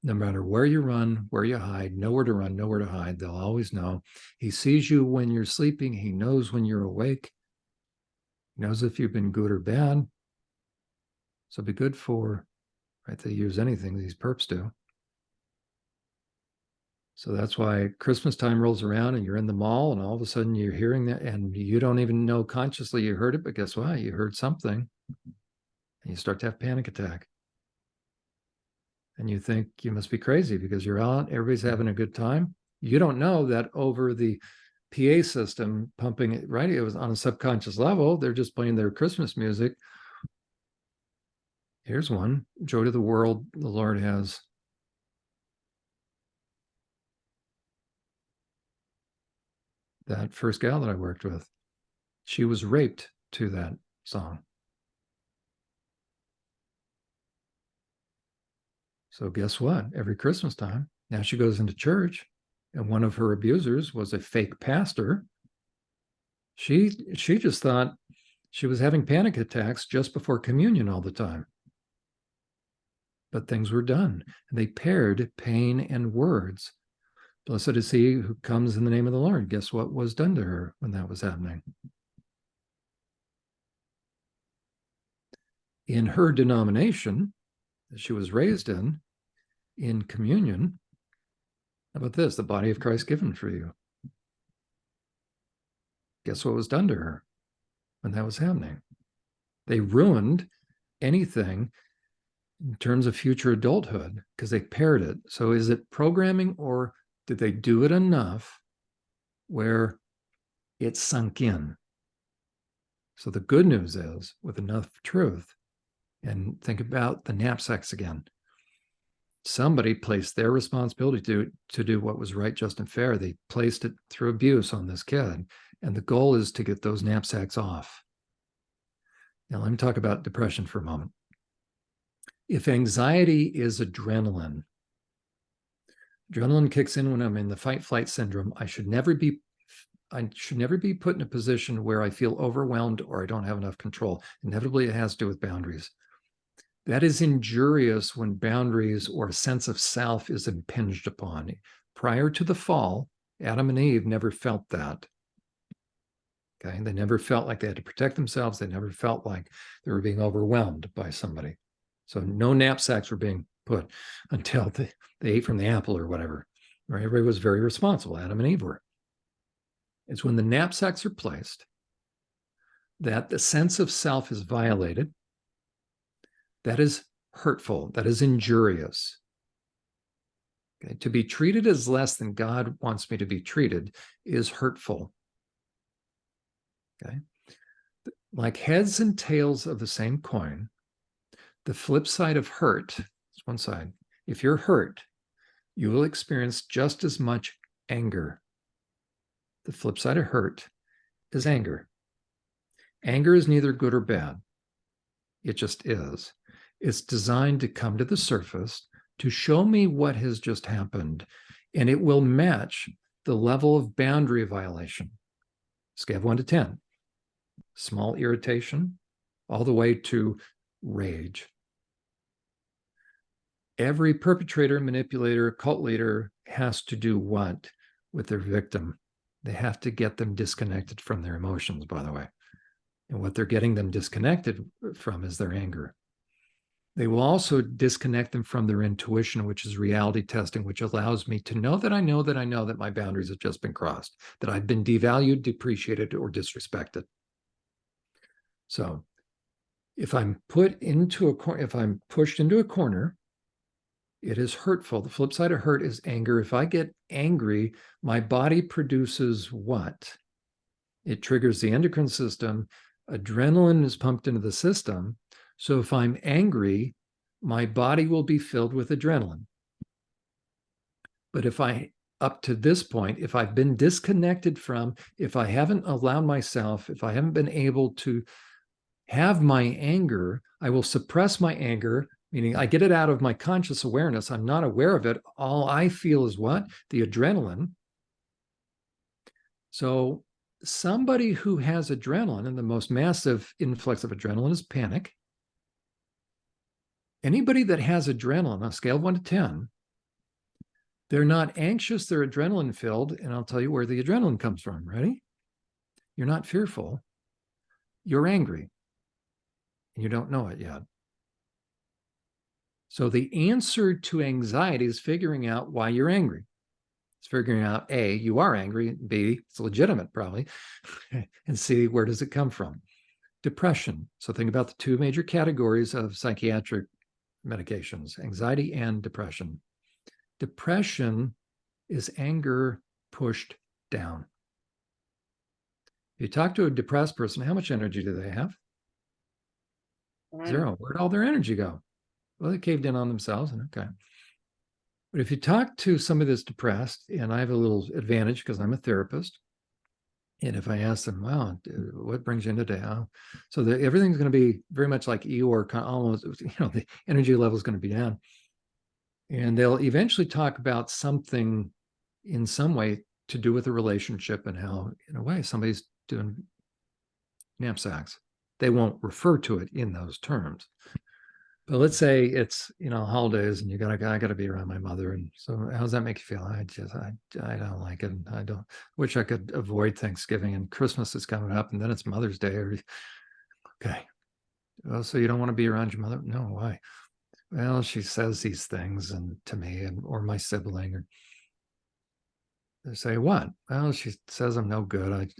S3: no matter where you run, where you hide, nowhere to run, nowhere to hide, they'll always know. He sees you when you're sleeping. He knows when you're awake. He knows if you've been good or bad. So be good for, right? They use anything, these perps do. So that's why Christmas time rolls around and you're in the mall and all of a sudden you're hearing that and you don't even know consciously you heard it, but guess what? You heard something and you start to have a panic attack. And you think you must be crazy because you're out, everybody's having a good time. You don't know that over the PA system pumping it, right? It was on a subconscious level. They're just playing their Christmas music. Here's one. Joy to the world, the Lord has. That first gal that I worked with, she was raped to that song. So guess what? Every Christmas time, now she goes into church, and one of her abusers was a fake pastor. She just thought she was having panic attacks just before communion all the time. But things were done, and they paired pain and words. Blessed is he who comes in the name of the Lord. Guess what was done to her when that was happening? In her denomination that she was raised in communion, how about this? The body of Christ given for you. Guess what was done to her when that was happening? They ruined anything in terms of future adulthood because they paired it. So is it programming, or did they do it enough where it sunk in? So the good news is, with enough truth, and think about the knapsacks again. Somebody placed their responsibility to do what was right, just, and fair. They placed it through abuse on this kid. And the goal is to get those knapsacks off. Now, let me talk about depression for a moment. If anxiety is adrenaline, Adrenaline kicks in when I'm in the fight-flight syndrome. I should never be put in a position where I feel overwhelmed or I don't have enough control. Inevitably, it has to do with boundaries. That is injurious when boundaries or a sense of self is impinged upon. Prior to the fall, Adam and Eve never felt that. Okay, they never felt like they had to protect themselves. They never felt like they were being overwhelmed by somebody. So no knapsacks were being put until they ate from the apple or whatever. Right? Everybody was very responsible. Adam and Eve were. It's when the knapsacks are placed that the sense of self is violated. That is hurtful. That is injurious. Okay? To be treated as less than God wants me to be treated is hurtful. Okay? Like heads and tails of the same coin, the flip side of hurt is one side. If you're hurt, you will experience just as much anger. The flip side of hurt is anger. Anger is neither good or bad. It just is. It's designed to come to the surface to show me what has just happened, and it will match the level of boundary violation. Scale of 1 to 10. Small irritation, all the way to rage. Every perpetrator, manipulator, cult leader has to do what with their victim? They have to get them disconnected from their emotions, by the way. And what they're getting them disconnected from is their anger. They will also disconnect them from their intuition, which is reality testing, which allows me to know that I know that I know that my boundaries have just been crossed, that I've been devalued, depreciated, or disrespected. So if I'm put into a corner, if I'm pushed into a corner, it is hurtful. The flip side of hurt is anger. If I get angry, my body produces what? It triggers the endocrine system. Adrenaline is pumped into the system. So if I'm angry, my body will be filled with adrenaline. But if up to this point, if I've been disconnected from, if I haven't allowed myself, if I haven't been able to have my anger, I will suppress my anger, meaning I get it out of my conscious awareness. I'm not aware of it. All I feel is what? The adrenaline. So somebody who has adrenaline, and the most massive influx of adrenaline is panic. Anybody that has adrenaline on a scale of 1 to 10, they're not anxious, they're adrenaline filled. And I'll tell you where the adrenaline comes from. Ready? You're not fearful. You're angry. And you don't know it yet. So the answer to anxiety is figuring out why you're angry. It's figuring out A, you are angry, B, it's legitimate probably, and C, where does it come from? Depression. So think about the two major categories of psychiatric medications, anxiety and depression. Depression is anger pushed down. If you talk to a depressed person, how much energy do they have? Zero. Where'd all their energy go? Well, they caved in on themselves, and okay. But if you talk to somebody that's depressed, and I have a little advantage because I'm a therapist, and if I ask them, wow, what brings you in today? So everything's going to be very much like Eeyore, almost, the energy level is going to be down. And they'll eventually talk about something in some way to do with a relationship and how, in a way, somebody's doing knapsacks. They won't refer to it in those terms. But let's say it's, holidays and I got to be around my mother. And so how does that make you feel? I don't like it. I don't wish I could avoid Thanksgiving, and Christmas is coming up, and then it's Mother's Day. Okay. Well, so you don't want to be around your mother? No, why? Well, she says these things to me or my sibling, or they say, what? Well, she says I'm no good.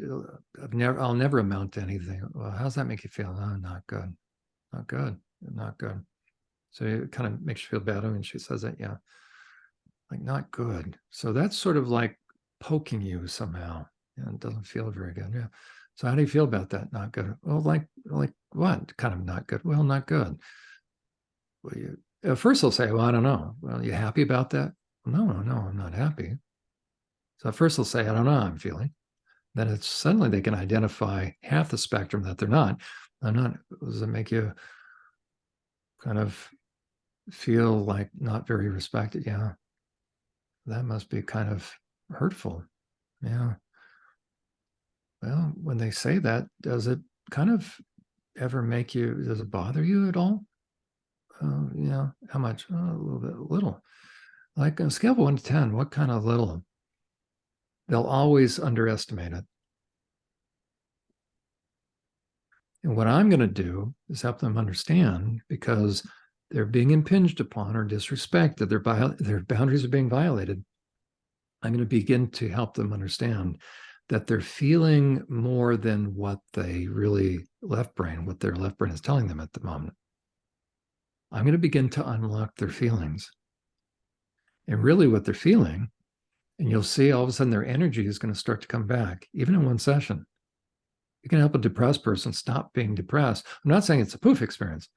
S3: I'll never amount to anything. Well, how does that make you feel? Oh, not good. Not good. Not good. So it kind of makes you feel bad when she says that. Yeah. Like, not good. So that's sort of like poking you somehow. And it doesn't feel very good. Yeah. So how do you feel about that? Not good. Well, like what? Kind of not good. Well, not good. Well, first they'll say, well, I don't know. Well, you happy about that? No, I'm not happy. So first they'll say, I don't know how I'm feeling. Then it's suddenly they can identify half the spectrum that they're not. I'm not. Does it make you kind of feel like not very respected? Yeah.
S2: That must be kind of hurtful. Yeah. Well, when they say that, does it kind of ever make you, does it bother you at all? How much? A little bit, little. Like on a scale of 1 to 10, what kind of little? They'll always underestimate it. And what I'm going to do is help them understand, because they're being impinged upon or disrespected, their boundaries are being violated. I'm going to begin to help them understand that they're feeling more than what they really what their left brain is telling them at the moment. I'm going to begin to unlock their feelings. And really what they're feeling, and you'll see all of a sudden their energy is going to start to come back, even in one session. You can help a depressed person stop being depressed. I'm not saying it's a poof experience,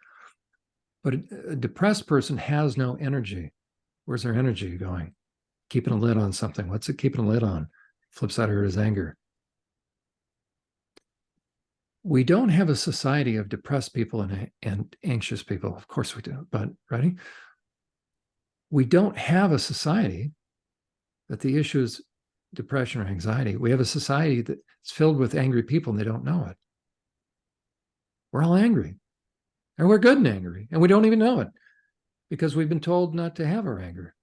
S2: but a depressed person has no energy. Where's their energy going? Keeping a lid on something. What's it keeping a lid on? Flip side of it is anger. We don't have a society of depressed people and anxious people. Of course we do, but ready? We don't have a society that the issue is depression or anxiety. We have a society that's filled with angry people and they don't know it. We're all angry, and we're good and angry, and we don't even know it because we've been told not to have our anger.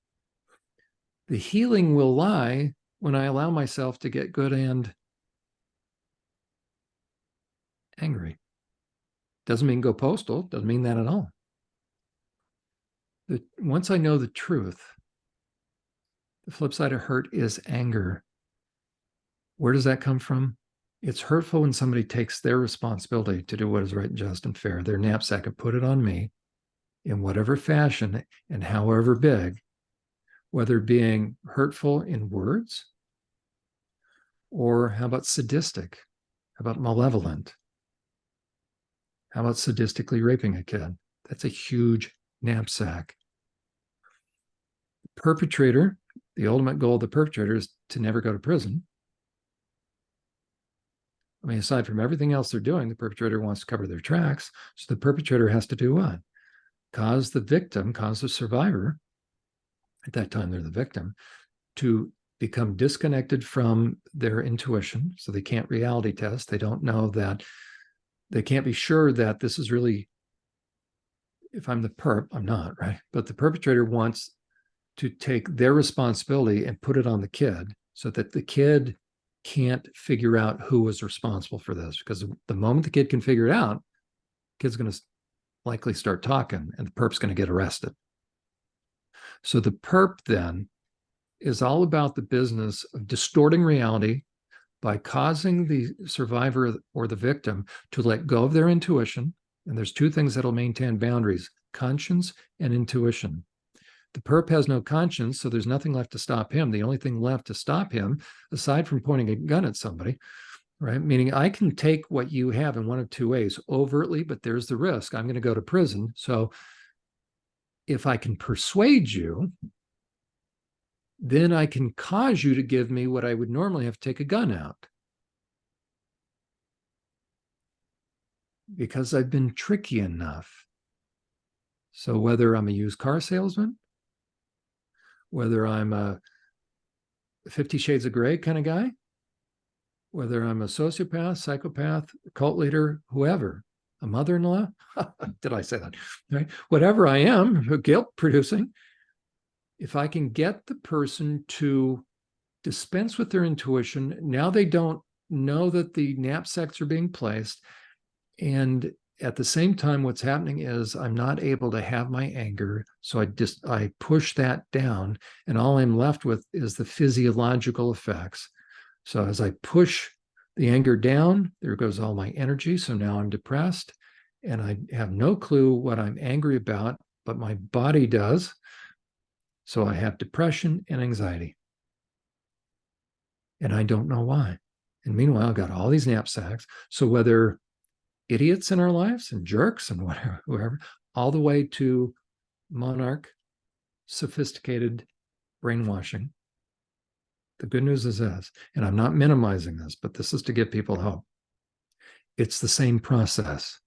S2: The healing will lie when I allow myself to get good and angry. Doesn't mean go postal, doesn't mean that at all. Once I know the truth, the flip side of hurt is anger. Where does that come from? It's hurtful when somebody takes their responsibility to do what is right and just and fair, their knapsack, and put it on me in whatever fashion and however big, whether being hurtful in words, or how about sadistic? How about malevolent? How about sadistically raping a kid? That's a huge knapsack. The perpetrator, the ultimate goal of the perpetrator is to never go to prison. I mean, aside from everything else they're doing, the perpetrator wants to cover their tracks. So the perpetrator has to do what? Cause the survivor, at that time they're the victim, to become disconnected from their intuition. So they can't reality test. They don't know that, they can't be sure that this is really, if I'm the perp, I'm not, right? But the perpetrator wants to take their responsibility and put it on the kid so that the kid can't figure out who was responsible for this. Because the moment the kid can figure it out, the kid's going to likely start talking and the perp's going to get arrested. So the perp then is all about the business of distorting reality by causing the survivor or the victim to let go of their intuition. And there's two things that'll maintain boundaries: conscience and intuition. The perp has no conscience, so there's nothing left to stop him. The only thing left to stop him, aside from pointing a gun at somebody, right? Meaning I can take what you have in one of two ways: overtly, but there's the risk. I'm going to go to prison. So if I can persuade you, then I can cause you to give me what I would normally have to take a gun out. Because I've been tricky enough. So whether I'm a used car salesman, whether I'm a 50 Shades of Grey kind of guy, whether I'm a sociopath, psychopath, cult leader, whoever, a mother-in-law, did I say that? Right? Whatever I am, guilt producing, if I can get the person to dispense with their intuition, now they don't know that the knapsacks are being placed. And at the same time, what's happening is I'm not able to have my anger. So I push that down, and all I'm left with is the physiological effects. So as I push the anger down, there goes all my energy. So now I'm depressed and I have no clue what I'm angry about, but my body does. So I have depression and anxiety. And I don't know why. And meanwhile, I've got all these knapsacks. So whether idiots in our lives and jerks and whatever, whoever, all the way to monarch, sophisticated brainwashing. The good news is this, and I'm not minimizing this, but this is to give people hope. It's the same process.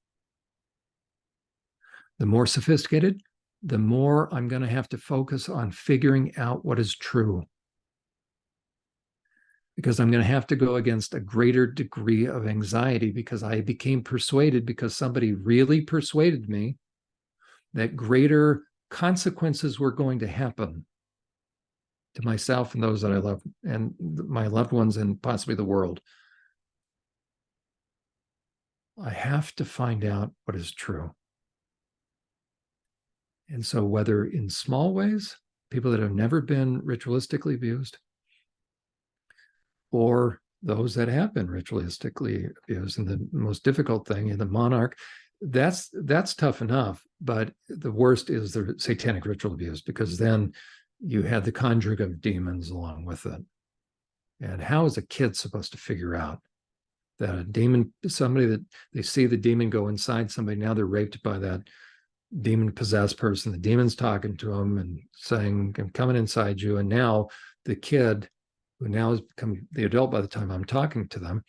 S2: The more sophisticated,
S3: the more I'm going to have to focus on figuring out what is true. Because I'm going to have to go against a greater degree of anxiety because I became persuaded, because somebody really persuaded me, that greater consequences were going to happen to myself and those that I love, and my loved ones, and possibly the world. I have to find out what is true. And so whether in small ways, people that have never been ritualistically abused, or those that have been ritualistically abused, and the most difficult thing in the monarch, that's tough enough, but the worst is the satanic ritual abuse, because then you had the conjuring of demons along with it. And how is a kid supposed to figure out that a demon, somebody that they see the demon go inside somebody, now they're raped by that demon possessed person, the demon's talking to them and saying, I'm coming inside you. And now the kid, who now has become the adult by the time I'm talking to them,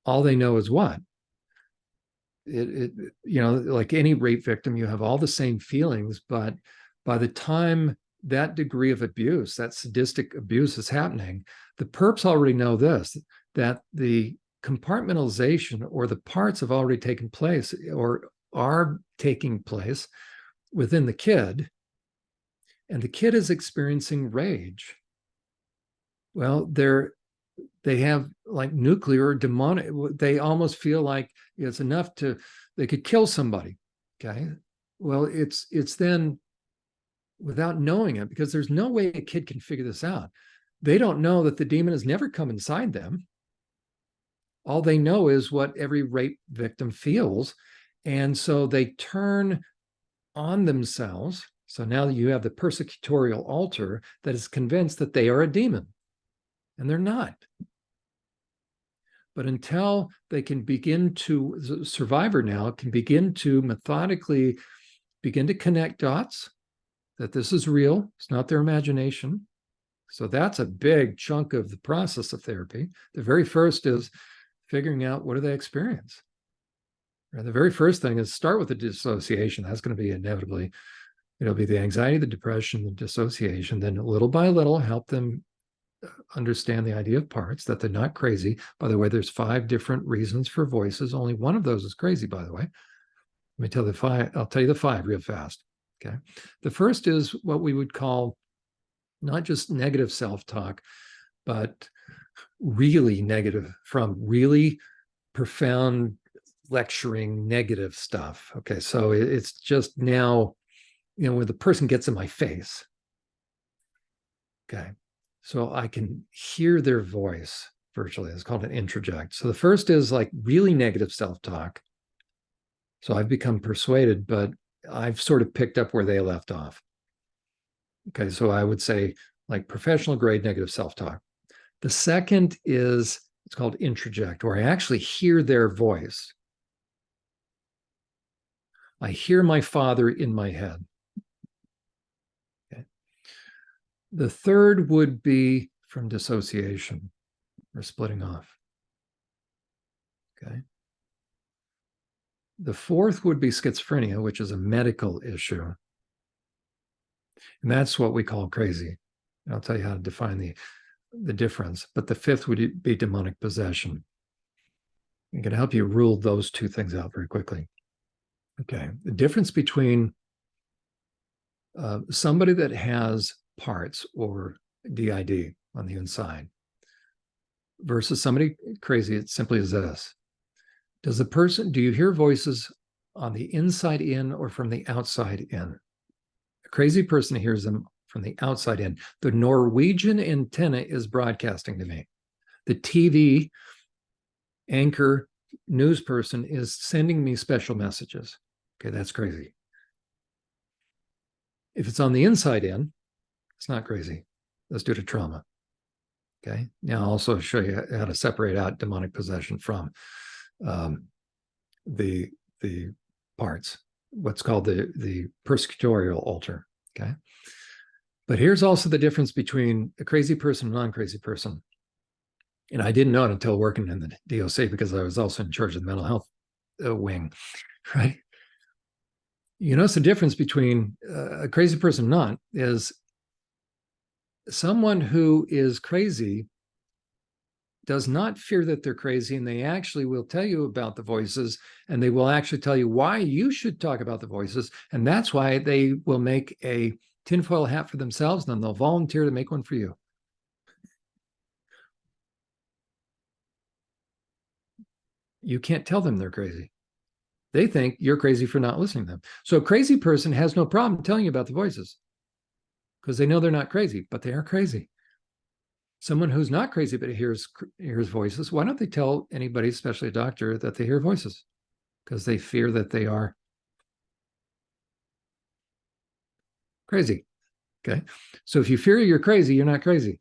S3: all they know is what? Like any rape victim, you have all the same feelings, but by the time that degree of abuse, that sadistic abuse is happening, the perps already know this, that the compartmentalization or the parts have already taken place or are taking place within the kid, and the kid is experiencing rage. Well, they have like nuclear demonic, they almost feel like it's enough they could kill somebody. Okay. Well, it's then, without knowing it, because there's no way a kid can figure this out. They don't know that the demon has never come inside them. All they know is what every rape victim feels. And so they turn on themselves. So now you have the persecutorial altar that is convinced that they are a demon, and they're not. But until they can begin to, the survivor now can begin to methodically begin to connect dots, that this is real, it's not their imagination. So that's a big chunk of the process of therapy. The very first is figuring out, what do they experience? And the very first thing is start with the dissociation. That's going to be inevitably, it'll be the anxiety, the depression, the dissociation. Then little by little, help them understand the idea of parts, that they're not crazy. By the way, there's 5 different reasons for voices. Only one of those is crazy, by the way. Let me tell you the 5. I'll tell you the 5 real fast. Okay. The first is what we would call not just negative self-talk, but really negative, from really profound lecturing negative stuff. Okay. So it's just now, when the person gets in my face. Okay. So I can hear their voice virtually. It's called an introject. So the first is like really negative self-talk. So I've become persuaded, but I've sort of picked up where they left off. Okay, so I would say like professional grade negative self-talk. The second is, it's called introject, where I actually hear their voice. I hear my father in my head. Okay. The third would be from dissociation or splitting off. Okay. The fourth would be schizophrenia, which is a medical issue. And that's what we call crazy. And I'll tell you how to define the difference. But the fifth would be demonic possession. I'm going to help you rule those 2 things out very quickly. Okay. The difference between somebody that has parts or DID on the inside versus somebody crazy, it simply is this. Do you hear voices on the inside in or from the outside in? A crazy person hears them from the outside in. The Norwegian antenna is broadcasting to me. The TV anchor news person is sending me special messages. Okay, that's crazy. If it's on the inside in, it's not crazy. That's due to trauma. Okay, now I'll also show you how to separate out demonic possession from the parts, what's called the persecutorial altar. Okay. But here's also the difference between a crazy person and a non-crazy person. And I didn't know it until working in the DOC, because I was also in charge of the mental health wing, right? You notice the difference between a crazy person and not is someone who is crazy does not fear that they're crazy, and they actually will tell you about the voices, and they will actually tell you why you should talk about the voices, and that's why they will make a tinfoil hat for themselves, and then they'll volunteer to make one for you. You can't tell them they're crazy. They think you're crazy for not listening to them. So a crazy person has no problem telling you about the voices because they know they're not crazy, but they are crazy. Someone who's not crazy but hears voices, why don't they tell anybody, especially a doctor, that they hear voices? Because they fear that they are crazy. Okay. So if you fear you're crazy, you're not crazy.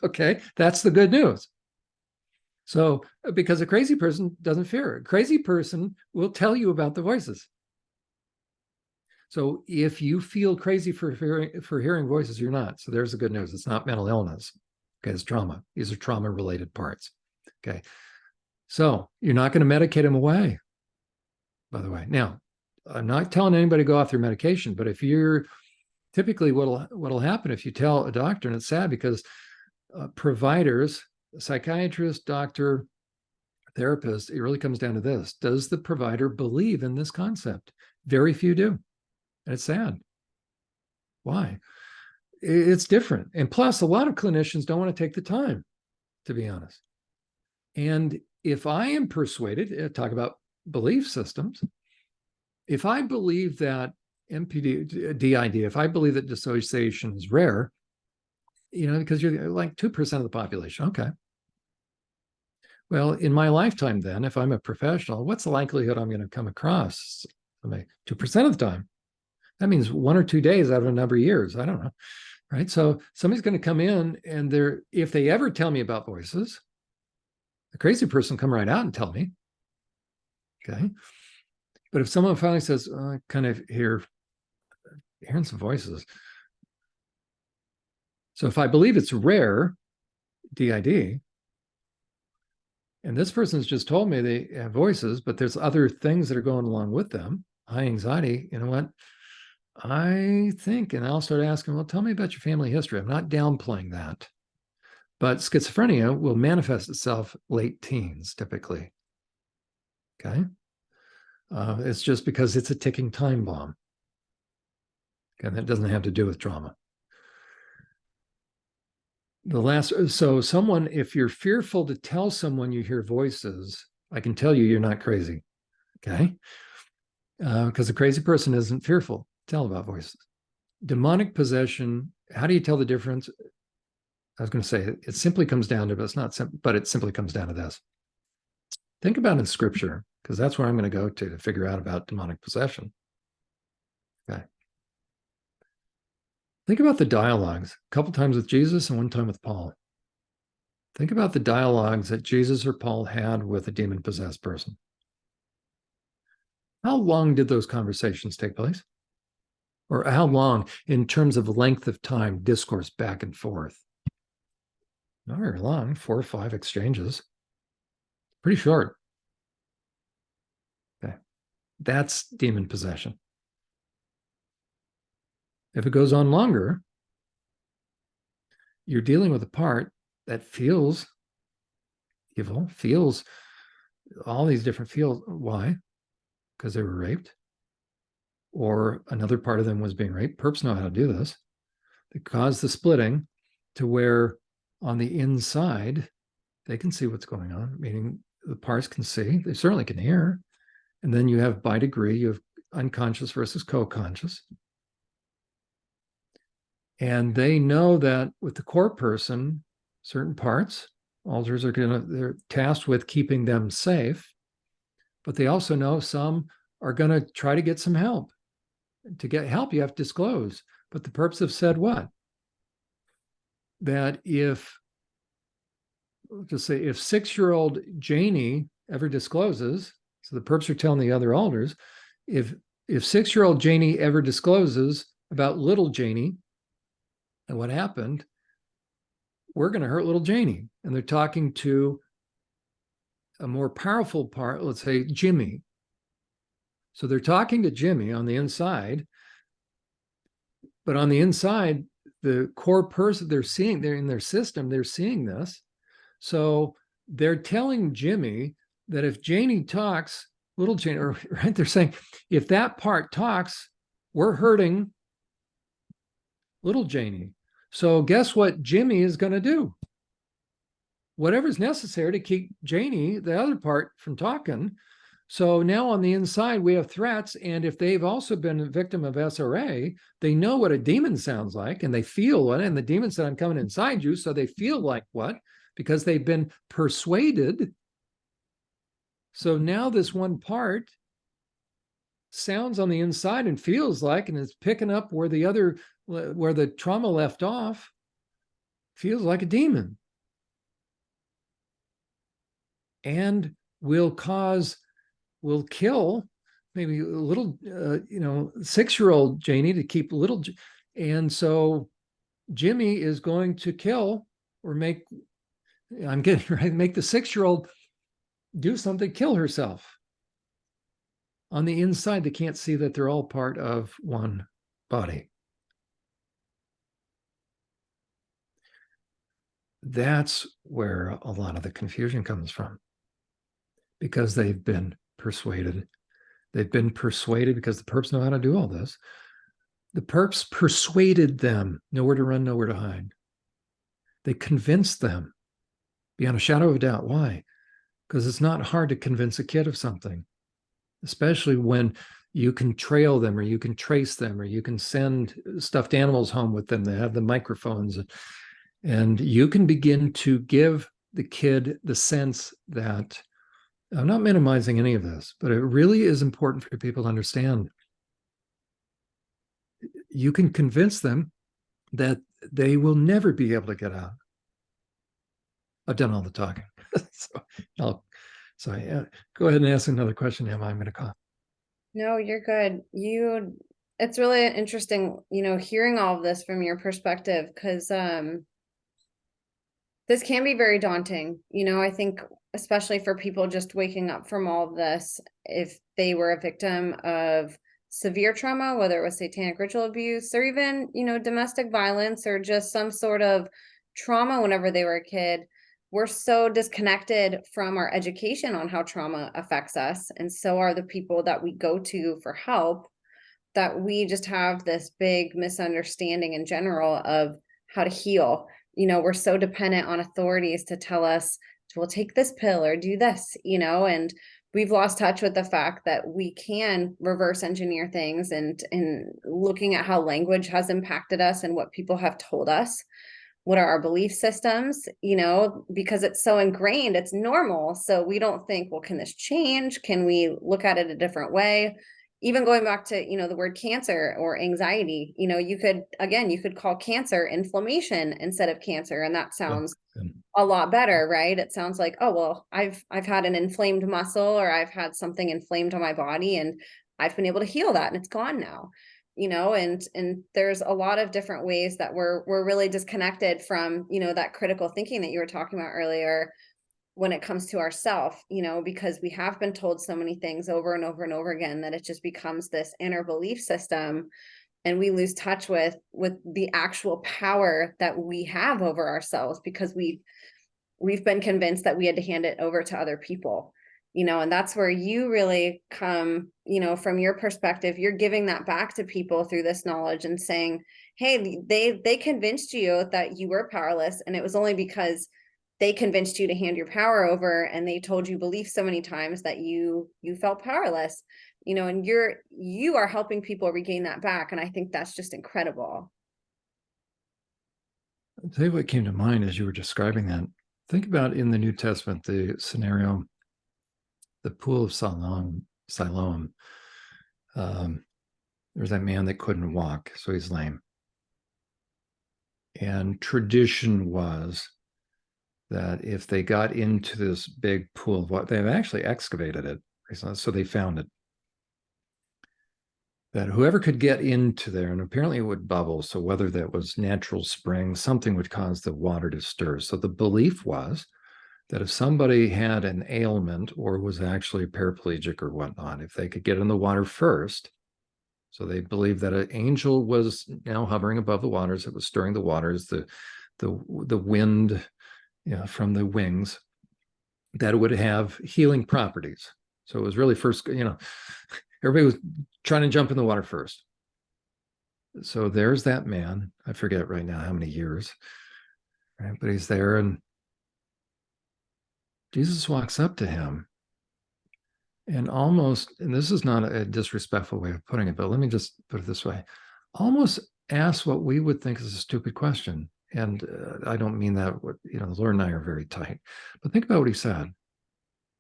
S3: Okay. That's the good news. So because a crazy person doesn't fear, a crazy person will tell you about the voices. So if you feel crazy for hearing voices, you're not. So there's the good news. It's not mental illness. Okay, it's trauma. These are trauma-related parts. Okay. So you're not going to medicate them away, by the way. Now, I'm not telling anybody to go off their medication, but if you're typically what'll happen if you tell a doctor, and it's sad because providers, psychiatrist, doctor, therapist, it really comes down to this. Does the provider believe in this concept? Very few do. And it's sad. Why? It's different. And plus, a lot of clinicians don't want to take the time, to be honest. And if I am persuaded, talk about belief systems, if I believe that DID, if I believe that dissociation is rare, because you're like 2% of the population, okay. Well, in my lifetime then, if I'm a professional, what's the likelihood I'm going to come across? 2% of the time. That means 1 or 2 days out of a number of years. I don't know. Right. So somebody's going to come in and if they ever tell me about voices, the crazy person come right out and tell me. Okay. But if someone finally says, I kind of hearing some voices. So if I believe it's rare, DID, and this person's just told me they have voices, but there's other things that are going along with them, high anxiety, you know what? I think, and I'll start asking, well, tell me about your family history. I'm not downplaying that. But schizophrenia will manifest itself late teens, typically. Okay. It's just because it's a ticking time bomb. Okay, that doesn't have to do with trauma. So someone, if you're fearful to tell someone you hear voices, I can tell you're not crazy. Okay. Because a crazy person isn't fearful. Tell about voices. Demonic possession, how do you tell the difference? I was going to say it simply comes down to, but it's not simple, but it simply comes down to this. Think about in scripture, because that's where I'm going to go to figure out about demonic possession. Okay. Think about the dialogues, a couple times with Jesus and one time with Paul. Think about the dialogues that Jesus or Paul had with a demon-possessed person. How long did those conversations take place? Or how long, in terms of length of time, discourse back and forth? Not very long, 4 or 5 exchanges. Pretty short. Okay. That's demon possession. If it goes on longer, you're dealing with a part that feels evil, feels all these different feels. Why? Because they were raped. Or another part of them was being raped. Perps know how to do this. They cause the splitting to where on the inside, they can see what's going on, meaning the parts can see. They certainly can hear. And then you have, by degree, you have unconscious versus co-conscious. And they know that with the core person, certain parts, alters they're tasked with keeping them safe. But they also know some are going to try to get some help. To get help, you have to disclose. But the perps have said what? That if 6-year-old Janie ever discloses, so the perps are telling the other alders, if 6-year-old Janie ever discloses about little Janie and what happened, we're going to hurt little Janie. And they're talking to a more powerful part, let's say Jimmy. So they're talking to Jimmy on the inside, but on the inside, the core person they're in their system, they're seeing this. So they're telling Jimmy that if Janie talks, little Janie, right? They're saying if that part talks, we're hurting little Janie. So guess what Jimmy is going to do? Whatever's necessary to keep Janie, the other part, from talking. So now on the inside, we have threats. And if they've also been a victim of SRA, they know what a demon sounds like and they feel what, and the demon said, I'm coming inside you. So they feel like what? Because they've been persuaded. So now this one part sounds on the inside and feels like, and it's picking up where the trauma left off, feels like a demon. And will kill maybe a little, 6-year-old Janie to keep little. And so Jimmy is going to kill or make the 6-year-old do something, kill herself. On the inside, they can't see that they're all part of one body. That's where a lot of the confusion comes from, because they've been persuaded. They've been persuaded because the perps know how to do all this. The perps persuaded them, nowhere to run, nowhere to hide. They convinced them beyond a shadow of a doubt. Why? Because it's not hard to convince a kid of something, especially when you can trail them or you can trace them or you can send stuffed animals home with them. They have the microphones, and you can begin to give the kid the sense that, I'm not minimizing any of this, but it really is important for people to understand. You can convince them that they will never be able to get out. I've done all the talking. Go ahead and ask another question, Emma. I'm going to cough.
S1: No, you're good. It's really interesting, hearing all of this from your perspective, because this can be very daunting. I think especially for people just waking up from all of this, if they were a victim of severe trauma, whether it was satanic ritual abuse or even, domestic violence or just some sort of trauma whenever they were a kid, we're so disconnected from our education on how trauma affects us. And so are the people that we go to for help, that we just have this big misunderstanding in general of how to heal. We're so dependent on authorities to tell us, well, take this pill or do this, and we've lost touch with the fact that we can reverse engineer things, and looking at how language has impacted us and what people have told us. What are our belief systems, because it's so ingrained, it's normal. So we don't think, well, can this change? Can we look at it a different way? Even going back to, the word cancer or anxiety, you could call cancer inflammation instead of cancer. And that sounds a lot better, right? It sounds like, oh, well, I've had an inflamed muscle, or I've had something inflamed on my body, and I've been able to heal that, and it's gone now. And there's a lot of different ways that we're really disconnected from, that critical thinking that you were talking about earlier when it comes to ourself, because we have been told so many things over and over and over again that it just becomes this inner belief system, and we lose touch with the actual power that we have over ourselves, because we've been convinced that we had to hand it over to other people. And that's where you really come, from your perspective, you're giving that back to people through this knowledge and saying, hey, they convinced you that you were powerless. And it was only because they convinced you to hand your power over, and they told you belief so many times that you felt powerless, and you are helping people regain that back. And I think that's just incredible.
S2: I'll tell you what came to mind as you were describing that. Think about in the New Testament, the scenario, the pool of Siloam. There's that man that couldn't walk, so he's lame. And tradition was that if they got into this big pool of water, they've actually excavated it, so they found it, that whoever could get into there, and apparently it would bubble, so whether that was natural spring, something would cause the water to stir. So the belief was that if somebody had an ailment or was actually paraplegic or whatnot, if they could get in the water first, so they believed that an angel was now hovering above the waters, it was stirring the waters, the wind, from the wings, that it would have healing properties. So it was really first, everybody was trying to jump in the water first. So there's that man. I forget right now how many years, right? But he's there, and Jesus walks up to him and almost, and this is not a disrespectful way of putting it, but let me just put it this way, almost asks what we would think is a stupid question. And I don't mean that, the Lord and I are very tight, but think about what he said.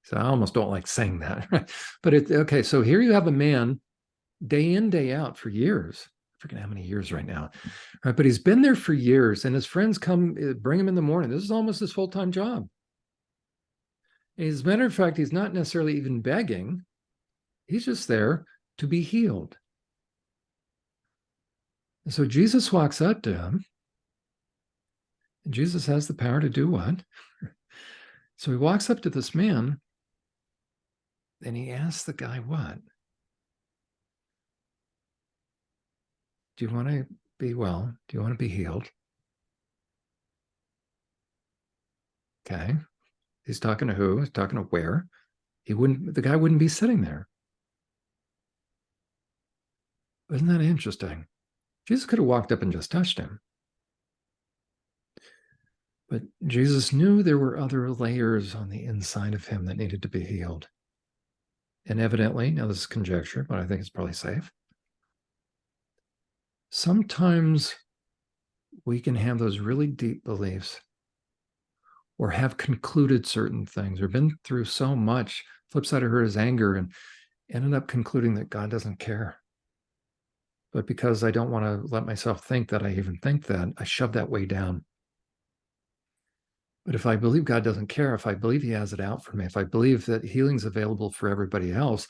S2: So I almost don't like saying that, right? But okay, so here you have a man day in, day out for years. I forget how many years right now, right? But he's been there for years, and his friends come bring him in the morning. This is almost his full-time job. As a matter of fact, he's not necessarily even begging. He's just there to be healed. And so Jesus walks up to him, and Jesus has the power to do what? So he walks up to this man, and he asks the guy what? Do you want to be well? Do you want to be healed? Okay. He's talking to who? He's talking to where? The guy wouldn't be sitting there. Isn't that interesting? Jesus could have walked up and just touched him. But Jesus knew there were other layers on the inside of him that needed to be healed. And evidently, now this is conjecture, but I think it's probably safe. Sometimes we can have those really deep beliefs or have concluded certain things or been through so much. Flip side of her is anger, and ended up concluding that God doesn't care. But because I don't want to let myself think that I even think that, I shove that way down. But if I believe God doesn't care, if I believe he has it out for me, if I believe that healing's available for everybody else,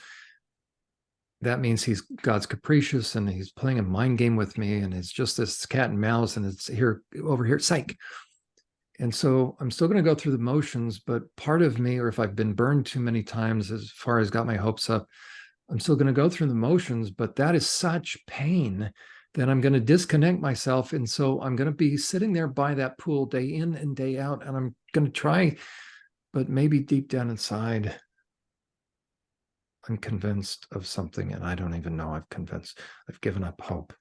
S2: that means God's capricious and he's playing a mind game with me, and it's just this cat and mouse, and it's over here, psych. And so I'm still going to go through the motions, but part of me, or if I've been burned too many times as far as got my hopes up, I'm still going to go through the motions, but that is such pain that I'm going to disconnect myself. And so I'm going to be sitting there by that pool day in and day out, and I'm going to try, but maybe deep down inside, I'm convinced of something, and I don't even know I've given up hope.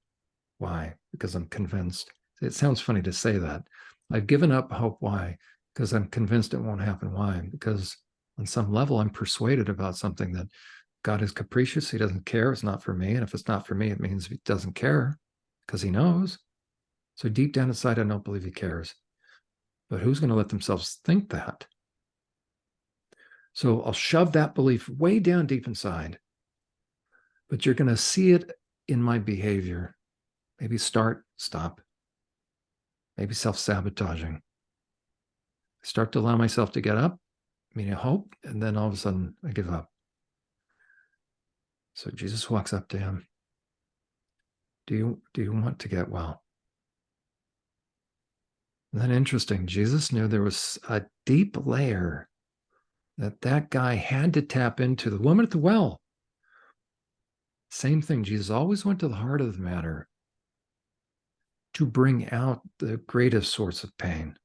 S2: Why? Because I'm convinced. It sounds funny to say that. I've given up hope. Why? Because I'm convinced it won't happen. Why? Because on some level, I'm persuaded about something, that God is capricious. He doesn't care. It's not for me. And if it's not for me, it means he doesn't care, because he knows. So deep down inside, I don't believe he cares. But who's going to let themselves think that? So I'll shove that belief way down deep inside. But you're going to see it in my behavior. Maybe start, stop. Maybe self-sabotaging. I start to allow myself to get up, meaning hope, and then all of a sudden I give up. So Jesus walks up to him. Do you want to get well? And then interesting, Jesus knew there was a deep layer that guy had to tap into. The woman at the well. Same thing. Jesus always went to the heart of the matter to bring out the greatest source of pain.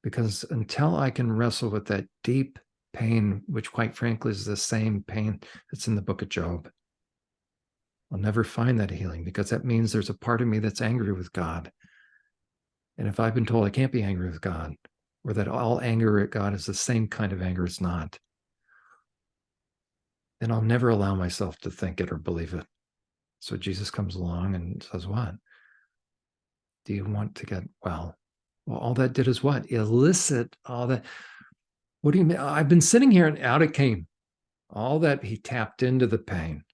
S2: Because until I can wrestle with that deep pain, which quite frankly is the same pain that's in the book of Job, I'll never find that healing, because that means there's a part of me that's angry with God. And if I've been told I can't be angry with God, or that all anger at God is the same kind of anger, it's not, then I'll never allow myself to think it or believe it. So Jesus comes along and says, what? Do you want to get well? Well, all that did is what? Elicit all that. What do you mean? I've been sitting here and out it came. All that, he tapped into the pain.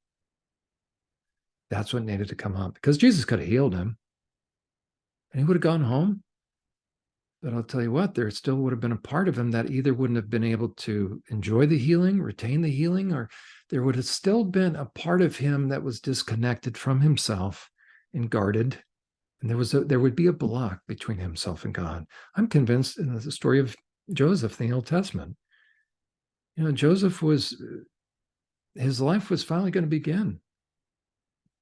S2: That's what needed to come up, because Jesus could have healed him and he would have gone home. But I'll tell you what, there still would have been a part of him that either wouldn't have been able to enjoy the healing, retain the healing, or there would have still been a part of him that was disconnected from himself and guarded
S3: And there would be a block between himself and God. I'm convinced in the story of Joseph in the Old Testament, Joseph his life was finally going to begin.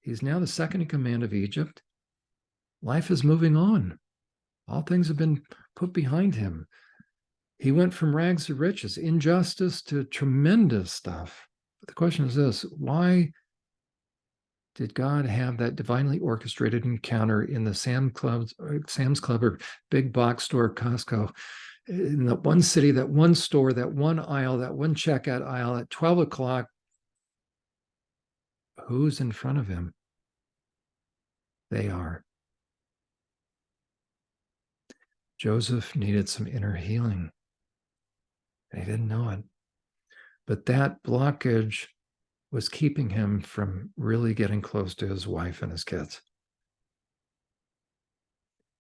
S3: He's now the second in command of Egypt. Life is moving on. All things have been put behind him. He went from rags to riches, injustice to tremendous stuff. But the question is this: why did God have that divinely orchestrated encounter in the Sam's Club or big box store, Costco, in that one city, that one store, that one aisle, that one checkout aisle at 12 o'clock? Who's in front of him? They are. Joseph needed some inner healing. And he didn't know it. But that blockage was keeping him from really getting close to his wife and his kids.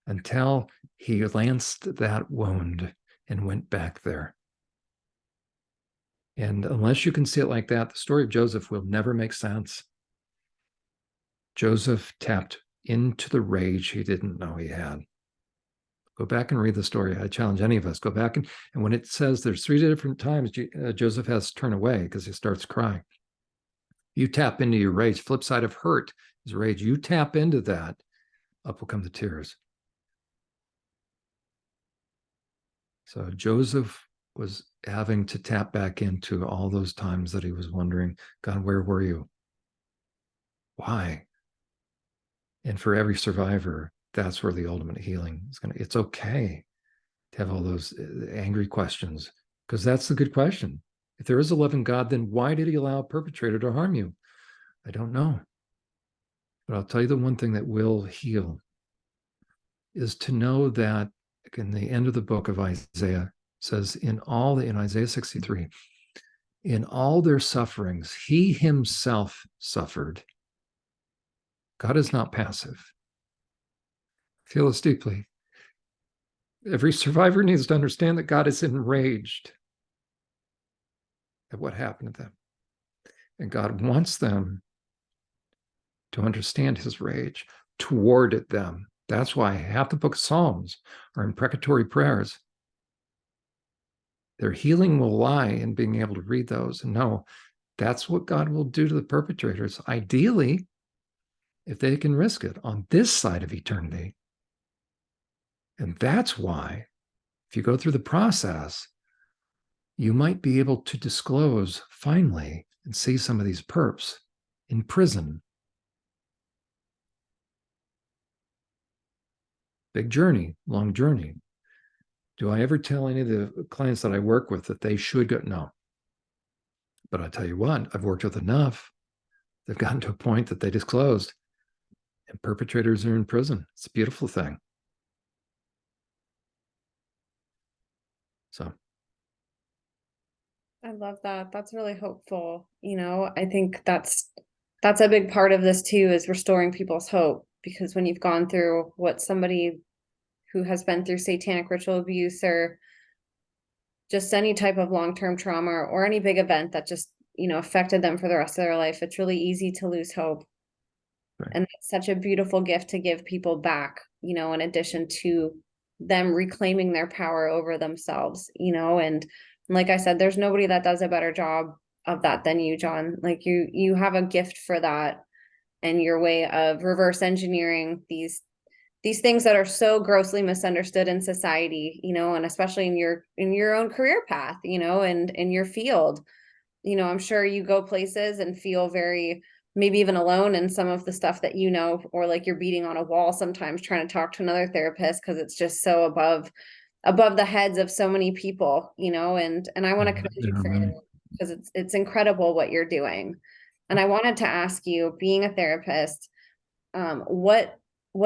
S3: Until he lanced that wound and went back there. And unless you can see it like that, the story of Joseph will never make sense. Joseph tapped into the rage he didn't know he had. Go back and read the story. I challenge any of us. Go back and when it says there's 3 different times Joseph has to turn away because he starts crying. You tap into your rage. Flip side of hurt is rage. You tap into that, up will come the tears. So Joseph was having to tap back into all those times that he was wondering, God, where were you? Why? And for every survivor, that's where the ultimate healing is going to. It's okay to have all those angry questions, because that's the good question. If there is a loving God, then why did he allow a perpetrator to harm you? I don't know. But I'll tell you the one thing that will heal is to know that in the end of the book of Isaiah says, in Isaiah 63, in all their sufferings, he himself suffered. God is not passive. Feel this deeply. Every survivor needs to understand that God is enraged at what happened to them. And God wants them to understand his rage toward them. That's why half the book of Psalms are imprecatory prayers. Their healing will lie in being able to read those and know that's what God will do to the perpetrators. Ideally, if they can risk it on this side of eternity. And that's why, if you go through the process, you might be able to disclose finally and see some of these perps in prison. Big journey, long journey. Do I ever tell any of the clients that I work with that they should go? No. But I tell you what, I've worked with enough. They've gotten to a point that they disclosed, and perpetrators are in prison. It's a beautiful thing. So.
S1: I love that. That's really hopeful. I think that's a big part of this too, is restoring people's hope, because when you've gone through what somebody who has been through satanic ritual abuse or just any type of long-term trauma or any big event that just, affected them for the rest of their life, it's really easy to lose hope. Right. And it's such a beautiful gift to give people back, in addition to them reclaiming their power over themselves, and like I said, there's nobody that does a better job of that than you, John. Like you have a gift for that, and your way of reverse engineering these things that are so grossly misunderstood in society, and especially in your own career path, and in your field. I'm sure you go places and feel very, maybe even alone in some of the stuff that or like you're beating on a wall sometimes trying to talk to another therapist because it's just so above the heads of so many people, and I want to commend you for it, because it's incredible what you're doing. And I wanted to ask you, being a therapist, what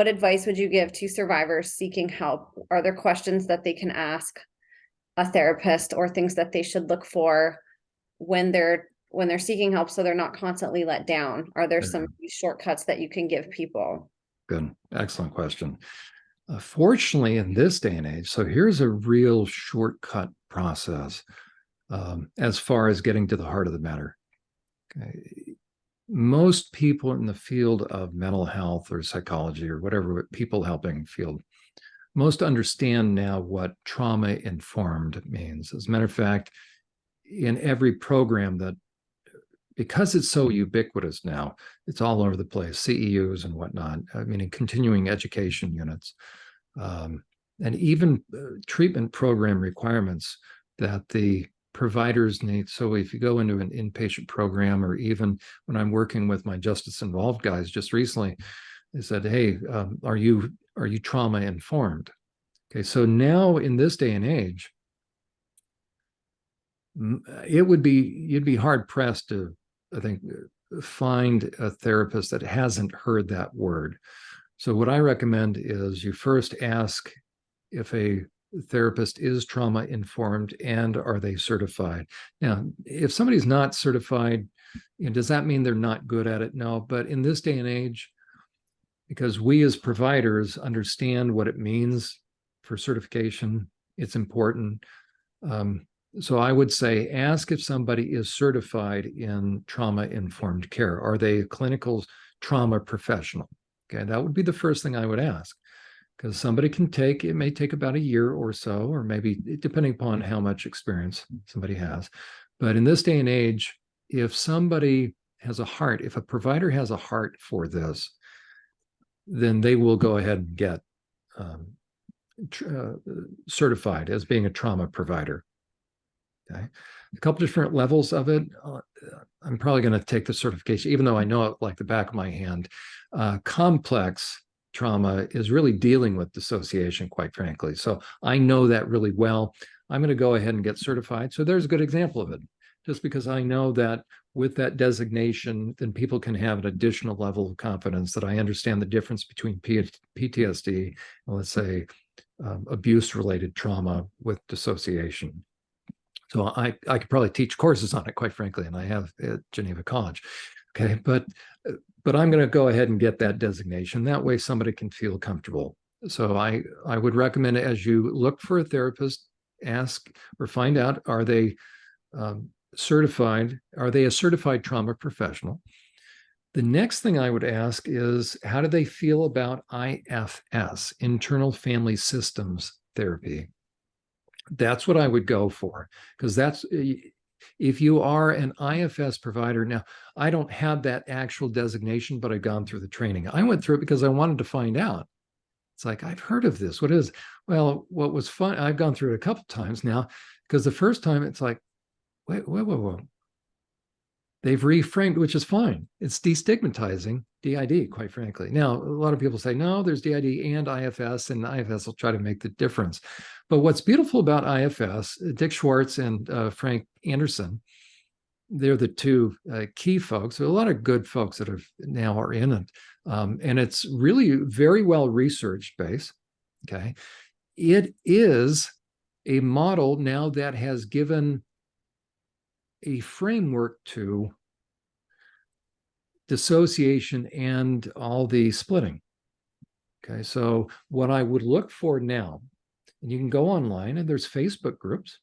S1: advice would you give to survivors seeking help? Are there questions that they can ask a therapist, or things that they should look for when they're seeking help so they're not constantly let down? Are there some shortcuts that you can give people?
S2: Good. Excellent question. Fortunately, in this day and age, so here's a real shortcut process as far as getting to the heart of the matter. Okay. most people in the field of mental health or psychology or whatever people helping field, most understand now what trauma-informed means. As a matter of fact, in every program that, because it's so ubiquitous now, it's all over the place, CEUs and whatnot, I mean, in continuing education units, and even treatment program requirements that the providers need. So if you go into an inpatient program, or even when I'm working with my justice involved guys just recently, they said, hey, are you trauma informed? Okay, so now in this day and age, you'd be hard pressed to, I think, find a therapist that hasn't heard that word. So what I recommend is you first ask if a therapist is trauma informed and are they certified. Now, if somebody's not certified, does that mean they're not good at it? No, but in this day and age, because we as providers understand what it means for certification, it's important. So I would say ask if somebody is certified in trauma-informed care. Are they a clinical trauma professional? Okay, that would be the first thing I would ask, because somebody it may take about a year or so, or maybe depending upon how much experience somebody has. But in this day and age, if somebody has a heart, if a provider has a heart for this, then they will go ahead and get certified as being a trauma provider. Okay, a couple different levels of it. I'm probably going to take the certification, even though I know it like the back of my hand. Complex trauma is really dealing with dissociation, quite frankly. So I know that really well. I'm going to go ahead and get certified. So there's a good example of it. Just because I know that with that designation, then people can have an additional level of confidence that I understand the difference between PTSD and, let's say, abuse-related trauma with dissociation. So I could probably teach courses on it, quite frankly, and I have at Geneva College. Okay, but I'm going to go ahead and get that designation. That way somebody can feel comfortable. So I would recommend, as you look for a therapist, ask or find out, are they certified? Are they a certified trauma professional? The next thing I would ask is, how do they feel about IFS, internal family systems therapy? That's what I would go for, because that's, if you are an IFS provider. Now, I don't have that actual designation, but I've gone through the training. I went through it because I wanted to find out. It's like, I've heard of this. What is? Well, what was fun, I've gone through it a couple of times now, because the first time it's like, wait. They've reframed, which is fine. It's destigmatizing DID, quite frankly. Now, a lot of people say, no, there's DID and IFS, and IFS will try to make the difference. But what's beautiful about IFS, Dick Schwartz and Frank Anderson, they're the two key folks. There are a lot of good folks that now are in it. And it's really very well researched based. Okay. It is a model now that has given a framework to dissociation and all the splitting. Okay, so what I would look for now, and you can go online and there's Facebook groups.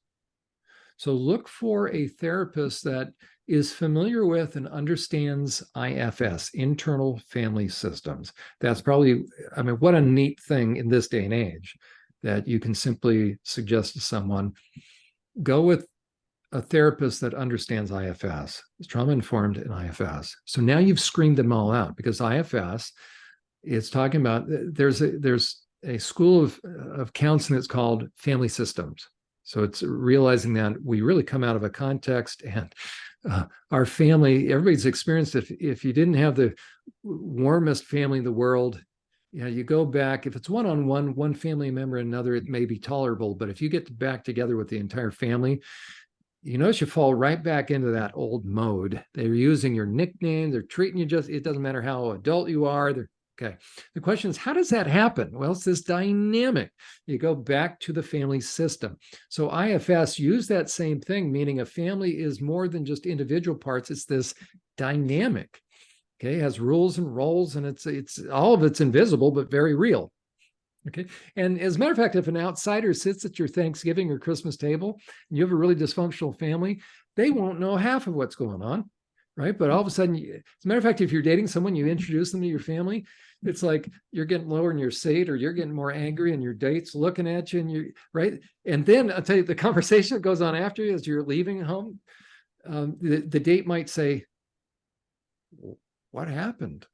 S2: So look for a therapist that is familiar with and understands IFS, internal family systems. That's probably, I mean, what a neat thing in this day and age that you can simply suggest to someone, go with a therapist that understands IFS, is trauma-informed in IFS. So now you've screened them all out, because IFS is talking about, there's a school of counseling that's called family systems. So it's realizing that we really come out of a context, and our family, everybody's experienced it. If you didn't have the warmest family in the world, you go back, if it's one-on-one, one family member and another, it may be tolerable. But if you get back together with the entire family, you notice you fall right back into that old mode. They're using your nickname. They're treating you it doesn't matter how adult you are. Okay. The question is, how does that happen? Well, it's this dynamic. You go back to the family system. So IFS use that same thing, meaning a family is more than just individual parts. It's this dynamic. Okay. It has rules and roles, and it's all of it's invisible, but very real. Okay. And as a matter of fact, if an outsider sits at your Thanksgiving or Christmas table and you have a really dysfunctional family, they won't know half of what's going on.
S3: right? But all of a sudden, as a matter of fact, if you're dating someone, you introduce them to your family, it's like you're getting lower in your seat, or you're getting more angry, and your date's looking at you, and you're right. And then I'll tell you, the conversation that goes on after you as you're leaving home, the date might say, "What happened?"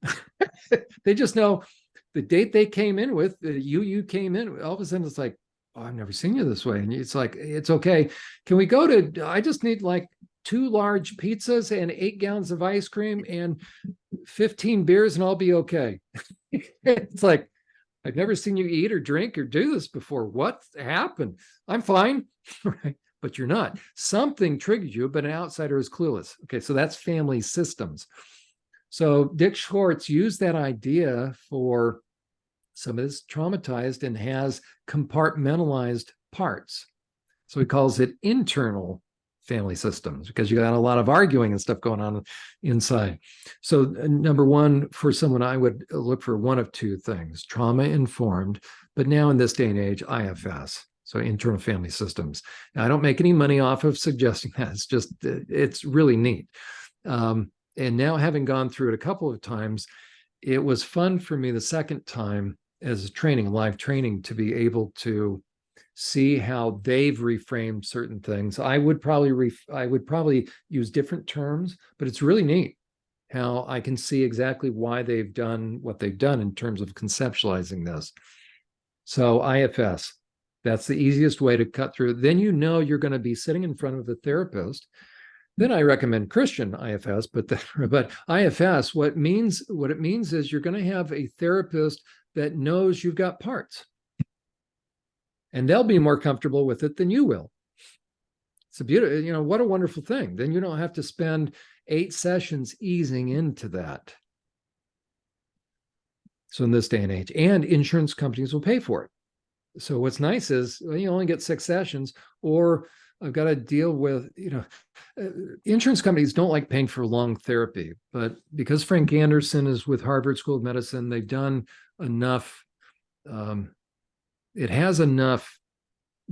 S3: They just know the date they came in with, you came in. All of a sudden, it's like, "Oh, I've never seen you this way," and it's like, "It's okay. Can we go to? I just need like 2 large pizzas and 8 gallons of ice cream and 15 beers, and I'll be okay." It's like, "I've never seen you eat or drink or do this before. What happened? I'm fine." Right? But you're not. Something triggered you, but an outsider is clueless. Okay, so that's family systems. So Dick Schwartz used that idea for somebody that's traumatized and has compartmentalized parts. So he calls it internal family systems, because you got a lot of arguing and stuff going on inside. So number one, for someone, I would look for one of 2 things: trauma informed, but now in this day and age, IFS. So internal family systems. Now, I don't make any money off of suggesting that. It's just, it's really neat. And now, having gone through it a couple of times, it was fun for me the second time as training, live training, to be able to see how they've reframed certain things. I would probably use different terms, but it's really neat how I can see exactly why they've done what they've done in terms of conceptualizing this. So IFS, that's the easiest way to cut through. Then you're going to be sitting in front of a therapist. Then I recommend Christian IFS, but IFS, what it means is you're going to have a therapist that knows you've got parts, and they'll be more comfortable with it than you will. It's a beautiful, what a wonderful thing. Then you don't have to spend 8 sessions easing into that. So in this day and age, and insurance companies will pay for it. So what's nice is, well, you only get 6 sessions, or I've got to deal with, insurance companies don't like paying for long therapy, but because Frank Anderson is with Harvard School of Medicine, they've done enough. It has enough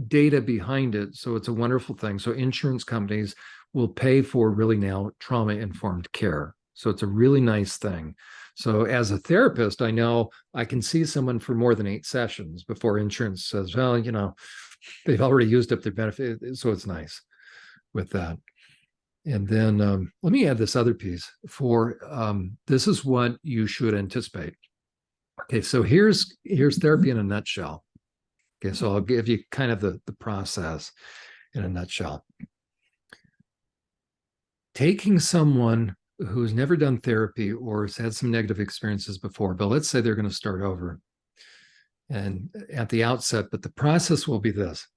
S3: data behind it, so it's a wonderful thing. So insurance companies will pay for really now trauma-informed care. So it's a really nice thing. So as a therapist, I know I can see someone for more than 8 sessions before insurance says, well, they've already used up their benefit. So it's nice with that. And then let me add this other piece for this is what you should anticipate. Okay, so here's therapy in a nutshell. Okay, so I'll give you kind of the process in a nutshell. Taking someone who's never done therapy or has had some negative experiences before, but let's say they're going to start over and at the outset, but the process will be this.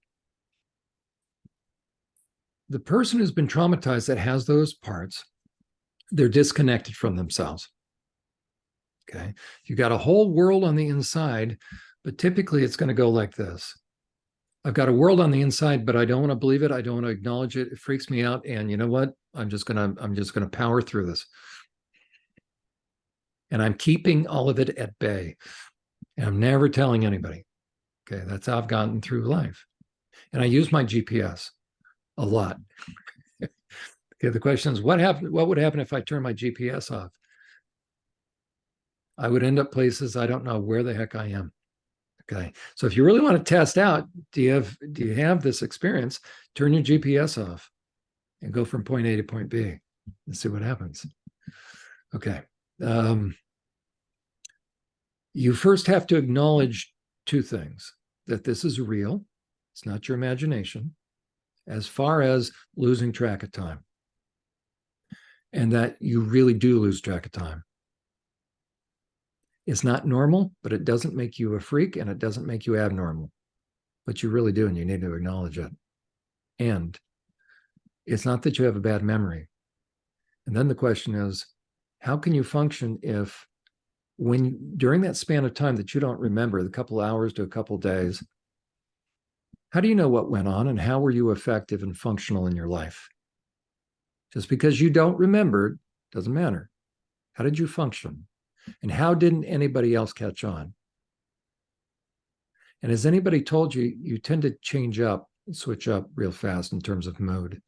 S3: The person who's been traumatized that has those parts, they're disconnected from themselves. Okay, you got a whole world on the inside, but typically it's going to go like this. I've got a world on the inside, but I don't want to believe it. I don't want to acknowledge it. It freaks me out. And you know what? I'm just gonna power through this. And I'm keeping all of it at bay. And I'm never telling anybody. Okay, that's how I've gotten through life. And I use my GPS a lot. Okay, the question is, what would happen if I turn my GPS off? I would end up places I don't know where the heck I am. Okay, so if you really want to test out, do you have this experience, turn your GPS off and go from point A to point B and see what happens. Okay. You first have to acknowledge 2 things: that this is real, it's not your imagination, as far as losing track of time, and that you really do lose track of time. It's not normal, but it doesn't make you a freak, and it doesn't make you abnormal, but you really do, and you need to acknowledge it. And it's not that you have a bad memory. And then the question is, how can you function if during that span of time that you don't remember, the couple hours to a couple days, how do you know what went on, and how were you effective and functional in your life? Just because you don't remember doesn't matter. How did you function? And how didn't anybody else catch on? And has anybody told you you tend to change up, switch up real fast in terms of mood?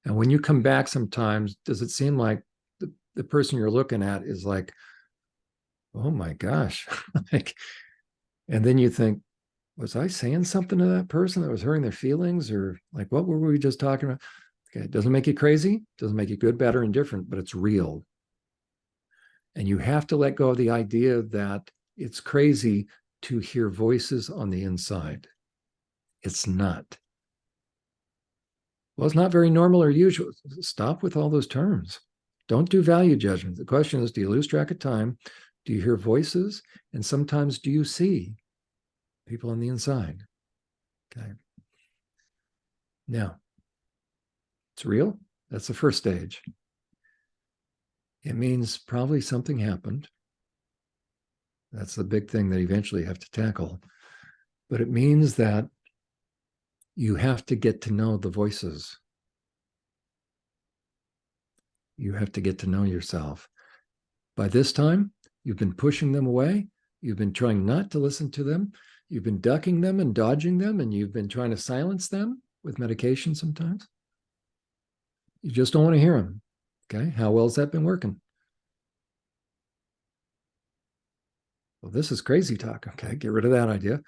S3: And when you come back sometimes, does it seem like the person you're looking at is like, oh my gosh. Like, and then you think, was I saying something to that person that was hurting their feelings? Or like, what were we just talking about? Okay, it doesn't make you crazy, doesn't make you good, bad, or indifferent, but it's real. And you have to let go of the idea that it's crazy to hear voices on the inside. It's not. Well, it's not very normal or usual. Stop with all those terms. Don't do value judgment. The question is, do you lose track of time? Do you hear voices? And sometimes do you see people on the inside? Okay. Now, it's real. That's the first stage. It means probably something happened. That's the big thing that eventually you have to tackle. But it means that you have to get to know the voices. You have to get to know yourself. By this time, you've been pushing them away. You've been trying not to listen to them. You've been ducking them and dodging them, and you've been trying to silence them with medication sometimes. You just don't want to hear them. Okay, how well has that been working? Well, this is crazy talk. Okay, get rid of that idea.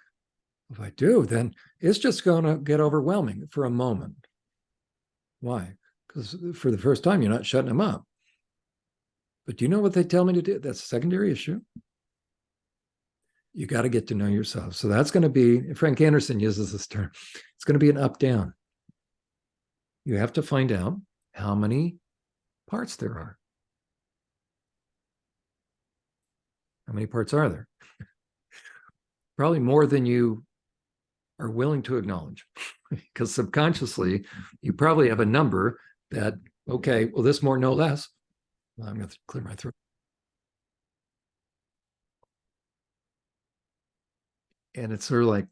S3: If I do, then it's just going to get overwhelming for a moment. Why? Because for the first time, you're not shutting them up. But do you know what they tell me to do? That's a secondary issue. You got to get to know yourself. So that's going to be, Frank Anderson uses this term, it's going to be an up-down. You have to find out how many parts there are. How many parts are there? Probably more than you are willing to acknowledge, because subconsciously, you probably have a number that, okay, well, this more, no less. Well, I'm going to clear my throat. And it's sort of like,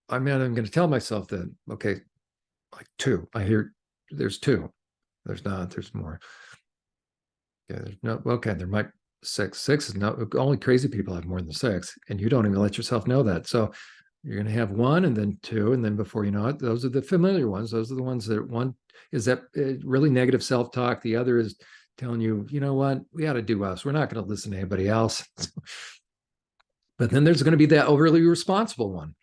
S3: I'm going to tell myself that, okay, like 2. I hear there's 2. There's not, there's more. Yeah, there's no, okay, there might 6. 6 is not, only crazy people have more than 6, and you don't even let yourself know that. So you're going to have 1 and then 2, and then before you know it, those are the familiar ones. Those are the ones that one is that really negative self-talk. The other is telling you, you know what, we ought to do us. We're not going to listen to anybody else. But then there's going to be that overly responsible one.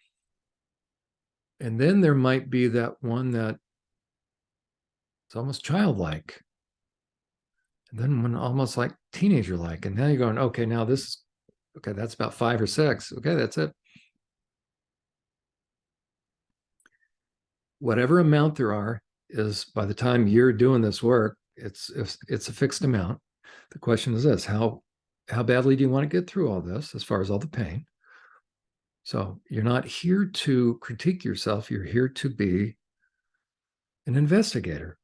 S3: And then there might be that one that it's almost childlike. And then one almost like teenager-like. And now you're going, okay, now this is, okay, that's about 5 or 6. Okay, that's it. Whatever amount there are is, by the time you're doing this work, it's a fixed amount. The question is this, how badly do you want to get through all this as far as all the pain? So you're not here to critique yourself. You're here to be an investigator.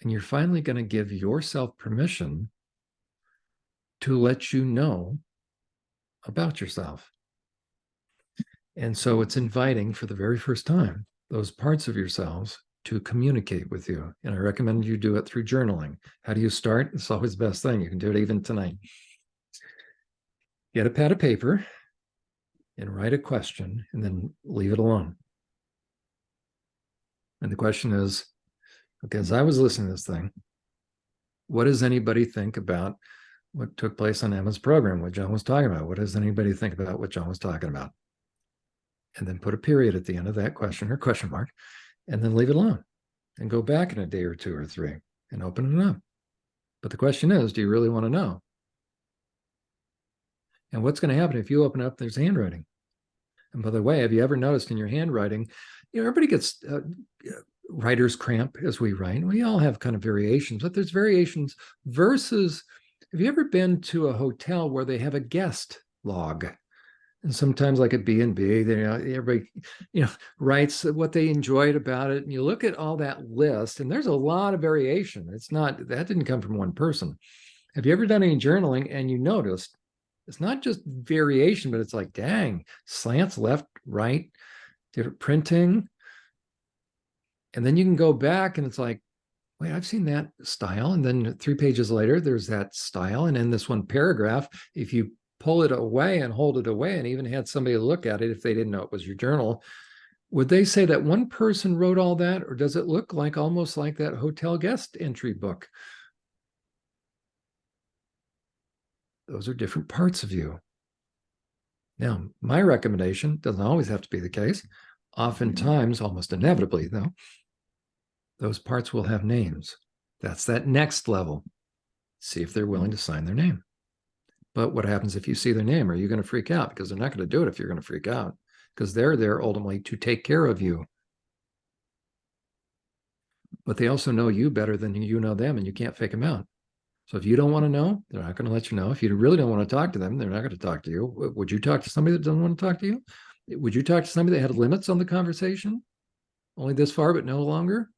S3: And you're finally going to give yourself permission to let you know about yourself. And so it's inviting for the very first time those parts of yourselves to communicate with you. And I recommend you do it through journaling. How do you start? It's always the best thing. You can do it even tonight. Get a pad of paper and write a question and then leave it alone. And the question is, okay, as I was listening to this thing, what does anybody think about what took place on Emma's program, what John was talking about? What does anybody think about what John was talking about? And then put a period at the end of that question or question mark, and then leave it alone and go back in a day or 2 or 3 and open it up. But the question is, do you really want to know? And what's going to happen if you open up, there's handwriting. And by the way, have you ever noticed in your handwriting, you know, everybody gets writer's cramp as we write. We all have kind of variations, but there's variations versus, have you ever been to a hotel where they have a guest log? And sometimes like at B&B, everybody, writes what they enjoyed about it. And you look at all that list and there's a lot of variation. It's not, that didn't come from one person. Have you ever done any journaling and you noticed it's not just variation, but it's like, dang, slants left, right, different printing. And then you can go back and it's like, wait, I've seen that style. And then 3 pages later, there's that style. And in this one paragraph, if you pull it away and hold it away and even had somebody look at it if they didn't know it was your journal, Would they say that one person wrote all that, or does it look like almost like that hotel guest entry book? Those are different parts of you. Now, my recommendation doesn't always have to be the case. Oftentimes, almost inevitably, though, those parts will have names. That's that next level. See if they're willing to sign their name. But what happens if you see their name? Are you going to freak out? Because they're not going to do it if you're going to freak out, because they're there ultimately to take care of you. But they also know you better than you know them, and you can't fake them out. So if you don't want to know, they're not going to let you know. If you really don't want to talk to them, they're not going to talk to you. Would you talk to somebody that doesn't want to talk to you? Would you talk to somebody that had limits on the conversation? Only this far, but no longer?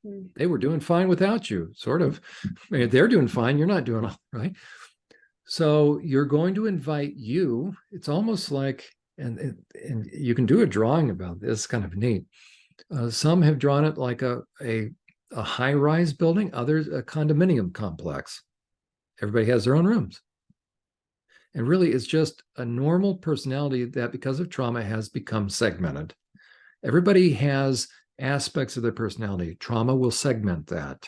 S3: Mm-hmm. They were doing fine without you, sort of. I mean, they're doing fine. You're not doing all right. So you're going to invite you. It's almost like, and you can do a drawing about this, kind of neat. Some have drawn it like a high-rise building, others a condominium complex. Everybody has their own rooms. And really, it's just a normal personality that, because of trauma, has become segmented. Everybody has aspects of their personality. Trauma will segment that.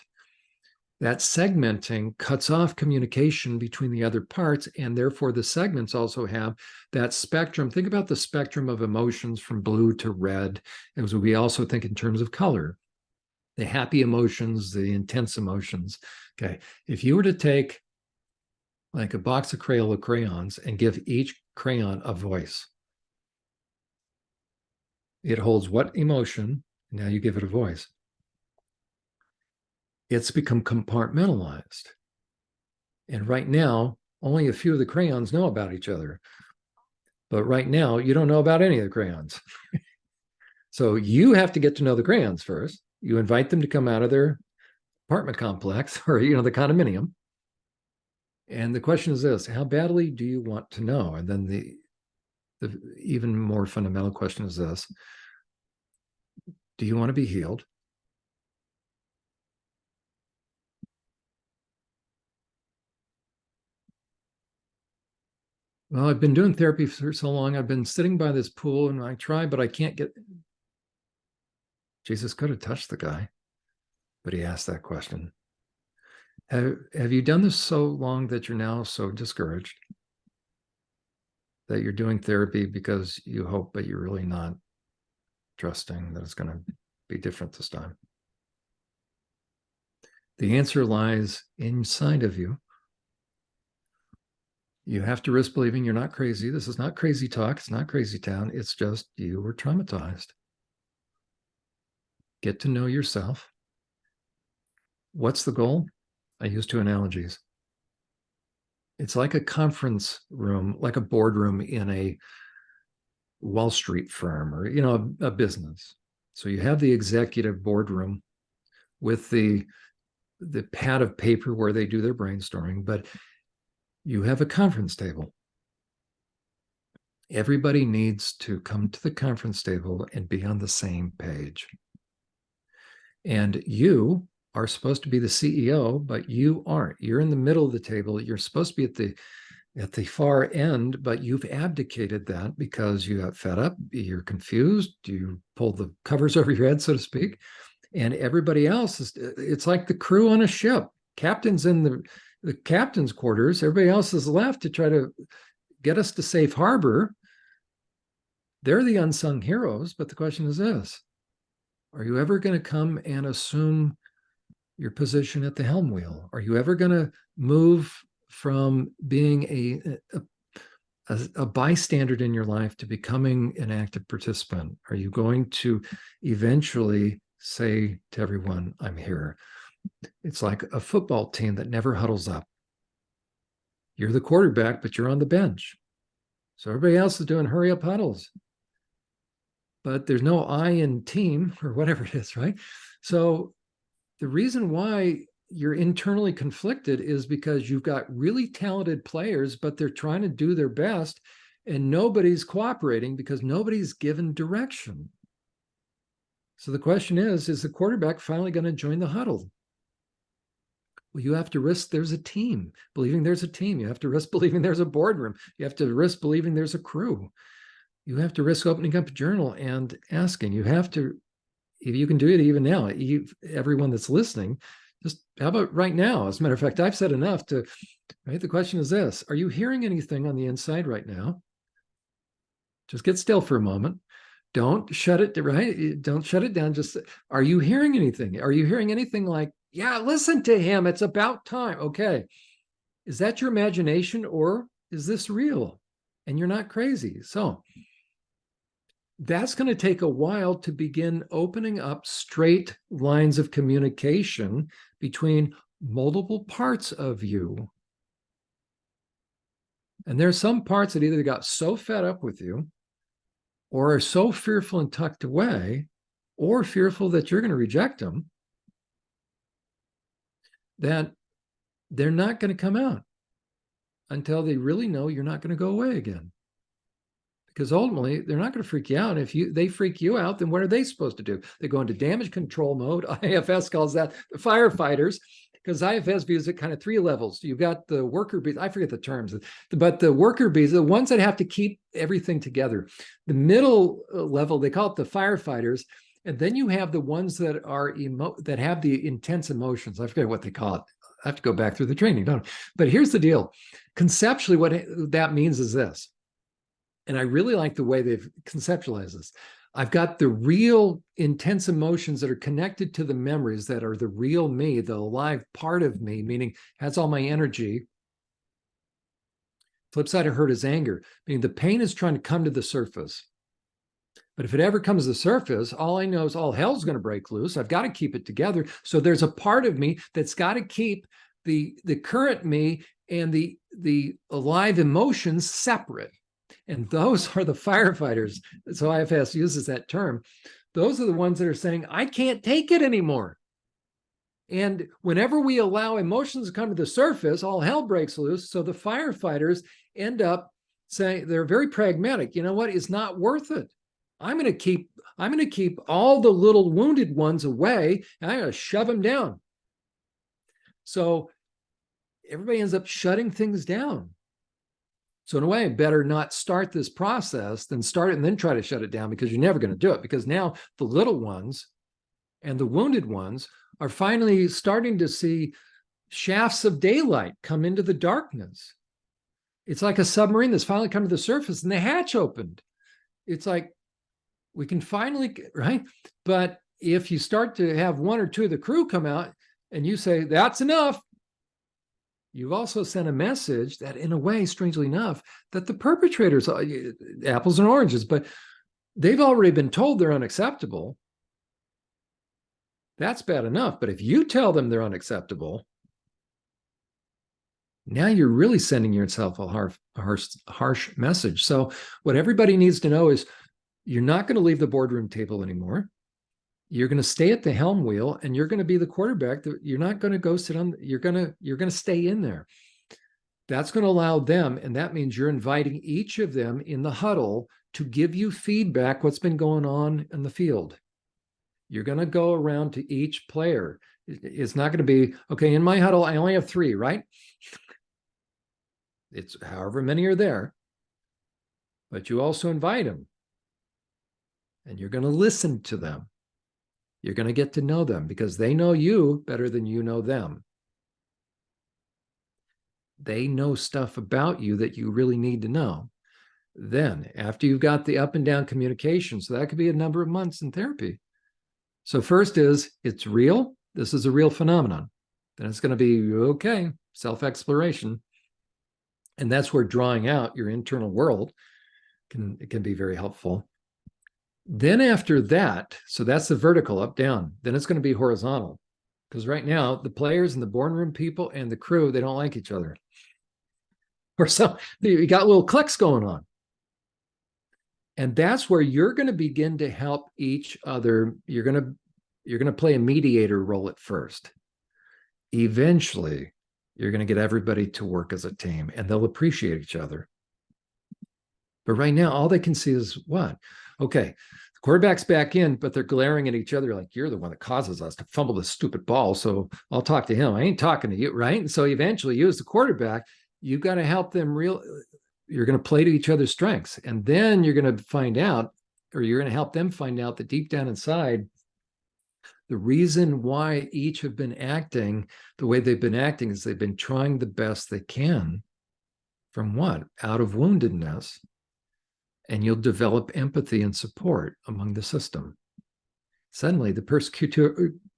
S3: That segmenting cuts off communication between the other parts, and therefore the segments also have that spectrum. Think about the spectrum of emotions from blue to red, as we also think in terms of color. The happy emotions, the intense emotions. Okay, if you were to take like a box of Crayola crayons and give each crayon a voice, it holds what emotion? Now you give it a voice. It's become compartmentalized. And right now, only a few of the crayons know about each other. But right now, you don't know about any of the crayons. So you have to get to know the crayons first. You invite them to come out of their apartment complex or, the condominium. And the question is this: how badly do you want to know? And then the even more fundamental question is this: do you want to be healed? Well, I've been doing therapy for so long. I've been sitting by this pool and I try, but I can't get. Jesus could have touched the guy, but he asked that question. Have you done this so long that you're now so discouraged that you're doing therapy because you hope, but you're really not trusting that it's going to be different this time? The answer lies inside of you. You have to risk believing you're not crazy. This is not crazy talk. It's not crazy town. It's just you were traumatized. Get to know yourself. What's the goal? I use two analogies. It's like a conference room, like a boardroom in a Wall Street firm or, a business. So you have the executive boardroom with the pad of paper where they do their brainstorming, but you have a conference table. Everybody needs to come to the conference table and be on the same page. And you are supposed to be the CEO, but you aren't. You're in the middle of the table. You're supposed to be at the far end, but you've abdicated that because you got fed up, you're confused, you pulled the covers over your head, so to speak. And everybody else it's like the crew on a ship. Captain's in the captain's quarters. Everybody else is left to try to get us to safe harbor. They're the unsung heroes, but the question is this: are you ever going to come and assume your position at the helm wheel? Are you ever going to move from being a bystander in your life to becoming an active participant? Are you going to eventually say to everyone, I'm here? It's like a football team that never huddles up. You're the quarterback, but you're on the bench. So everybody else is doing hurry up huddles. But there's no I in team or whatever it is, right? So the reason why you're internally conflicted is because you've got really talented players, but they're trying to do their best and nobody's cooperating because nobody's given direction. So the question is the quarterback finally going to join the huddle? Well, you have to risk there's a team, believing there's a team. You have to risk believing there's a boardroom. You have to risk believing there's a crew. you have to risk opening up a journal and asking. You have to, if you can do it even now, everyone that's listening, just how about right now? As a matter of fact, I've said enough to, right? The question is this: are you hearing anything on the inside right now? Just get still for a moment. Don't shut it, right? Don't shut it down. Just, are you hearing anything? Are you hearing anything like, yeah, listen to him, it's about time? Okay. Is that your imagination or is this real? And you're not crazy. So that's going to take a while to begin opening up straight lines of communication between multiple parts of you. And there's some parts that either got so fed up with you or are so fearful and tucked away, or fearful that you're going to reject them, that they're not going to come out until they really know you're not going to go away again. Because ultimately, they're not going to freak you out. If they freak you out, then what are they supposed to do? They go into damage control mode. IFS calls that the firefighters, because IFS views it kind of three levels. You've got the worker bees, I forget the terms, but the worker bees, the ones that have to keep everything together. The middle level, they call it the firefighters. And then you have the ones that are that have the intense emotions. I forget what they call it. I have to go back through the training, don't I? But here's the deal. Conceptually, what that means is this. And I really like the way they've conceptualized this. I've got the real intense emotions that are connected to the memories that are the real me, the alive part of me, meaning has all my energy. Flip side of hurt is anger, meaning the pain is trying to come to the surface. But if it ever comes to the surface, all I know is all hell's going to break loose. I've got to keep it together. So there's a part of me that's got to keep the current me and the alive emotions separate. And those are the firefighters. So IFS uses that term. Those are the ones that are saying, I can't take it anymore. And whenever we allow emotions to come to the surface, all hell breaks loose. So the firefighters end up saying, they're very pragmatic. You know what? It's not worth it. I'm going to keep all the little wounded ones away, and I'm going to shove them down. So everybody ends up shutting things down. So in a way, better not start this process than start it and then try to shut it down, because you're never going to do it. Because now the little ones and the wounded ones are finally starting to see shafts of daylight come into the darkness. It's like a submarine that's finally come to the surface and the hatch opened. It's like, we can finally, right? But if you start to have one or two of the crew come out and you say, that's enough, you've also sent a message that, in a way, strangely enough, that the perpetrators, apples and oranges, but they've already been told they're unacceptable. That's bad enough. But if you tell them they're unacceptable, now you're really sending yourself a harsh message. So what everybody needs to know is, you're not going to leave the boardroom table anymore. You're going to stay at the helm wheel, and you're going to be the quarterback. You're not going to go sit on, you're going to stay in there. That's going to allow them, and that means you're inviting each of them in the huddle to give you feedback what's been going on in the field. You're going to go around to each player. It's not going to be, okay, in my huddle, I only have 3, right? It's however many are there. But you also invite them. And you're going to listen to them. You're going to get to know them because they know you better than you know them. They know stuff about you that you really need to know. Then, after you've got the up and down communication, so that could be a number of months in therapy. So first is, it's real. This is a real phenomenon. Then it's going to be, okay, self-exploration. And that's where drawing out your internal world can be very helpful. Then after that, so that's the vertical, up, down. Then it's going to be horizontal. Because right now, the players and the boardroom people and the crew, they don't like each other. Or some, you got little cliques going on. And that's where you're going to begin to help each other. You're going to play a mediator role at first. Eventually, you're going to get everybody to work as a team, and they'll appreciate each other. But right now, all they can see is what? Okay, the quarterback's back in, but they're glaring at each other like, you're the one that causes us to fumble this stupid ball, so I'll talk to him. I ain't talking to you, right? And so eventually, you as the quarterback, you've got to help them you're going to play to each other's strengths. And then you're going to find out, or you're going to help them find out that deep down inside, the reason why each have been acting the way they've been acting is they've been trying the best they can. From what? Out of woundedness. And you'll develop empathy and support among the system. Suddenly, the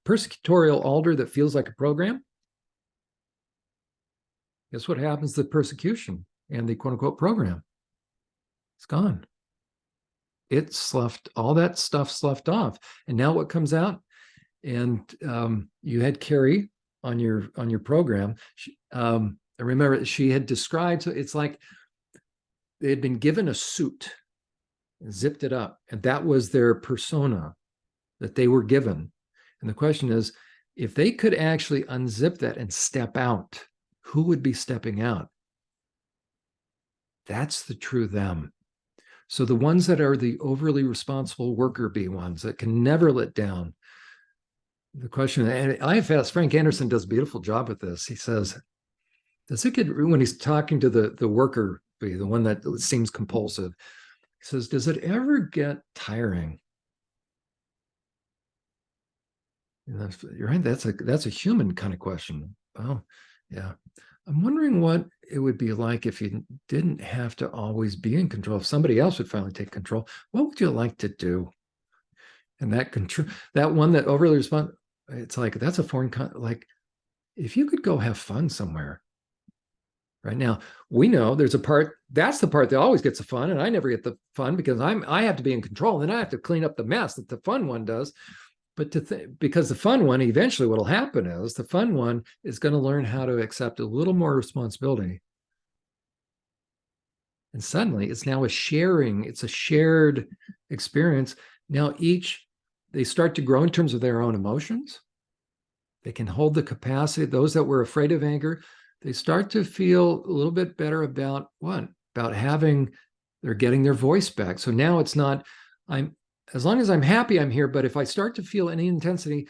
S3: persecutorial alder that feels like a program, guess what happens to the persecution and the quote-unquote program? It's gone. It's sloughed, all that stuff sloughed off. And now what comes out? And you had Carrie on your program. I remember she had described, so it's like they had been given a suit, zipped it up, and that was their persona that they were given. And the question is, if they could actually unzip that and step out, who would be stepping out? That's the true them. So the ones that are the overly responsible worker bee ones that can never let down. The question, and IFS, Frank Anderson does a beautiful job with this. He says, does it get, when he's talking to the worker bee, the one that seems compulsive, he says, does it ever get tiring? You're right, that's a human kind of question. Oh, yeah. I'm wondering what it would be like if you didn't have to always be in control. If somebody else would finally take control, what would you like to do? And that one that overly responds, it's like, that's a foreign, like, if you could go have fun somewhere. Right now, we know there's a part, that's the part that always gets the fun, and I never get the fun because I have to be in control, and then I have to clean up the mess that the fun one does. But because the fun one, eventually what'll happen is the fun one is going to learn how to accept a little more responsibility. And suddenly it's now it's a shared experience. Now they start to grow in terms of their own emotions. They can hold the capacity. Those that were afraid of anger, they start to feel a little bit better about what? About they're getting their voice back. So now it's not, as long as I'm happy, I'm here. But if I start to feel any intensity,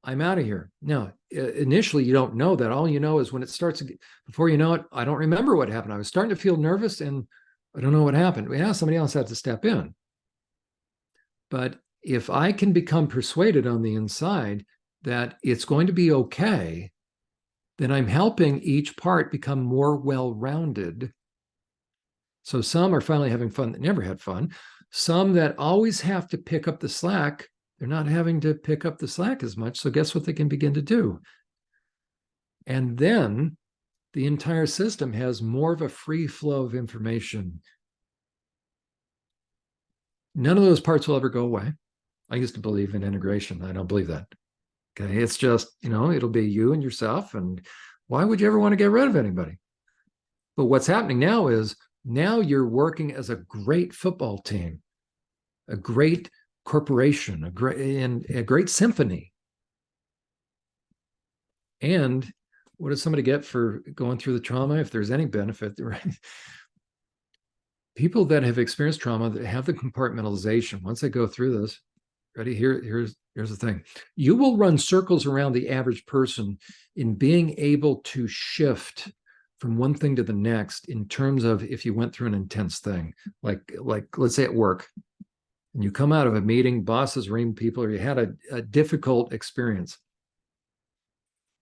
S3: I'm out of here. No, initially you don't know that. All you know is when it starts, before you know it, I don't remember what happened. I was starting to feel nervous and I don't know what happened. Yeah, somebody else had to step in. But if I can become persuaded on the inside that it's going to be okay, then I'm helping each part become more well-rounded. So some are finally having fun that never had fun. Some that always have to pick up the slack, they're not having to pick up the slack as much. So guess what they can begin to do? And then the entire system has more of a free flow of information. None of those parts will ever go away. I used to believe in integration. I don't believe that. Okay, it's just, it'll be you and yourself. And why would you ever want to get rid of anybody? But what's happening now is, now you're working as a great football team, a great corporation, a great symphony. And what does somebody get for going through the trauma? If there's any benefit, right? People that have experienced trauma, that have the compartmentalization, once they go through this, ready, here's the thing. You will run circles around the average person in being able to shift from one thing to the next in terms of if you went through an intense thing, like let's say at work, and you come out of a meeting, bosses ream people, or you had a difficult experience.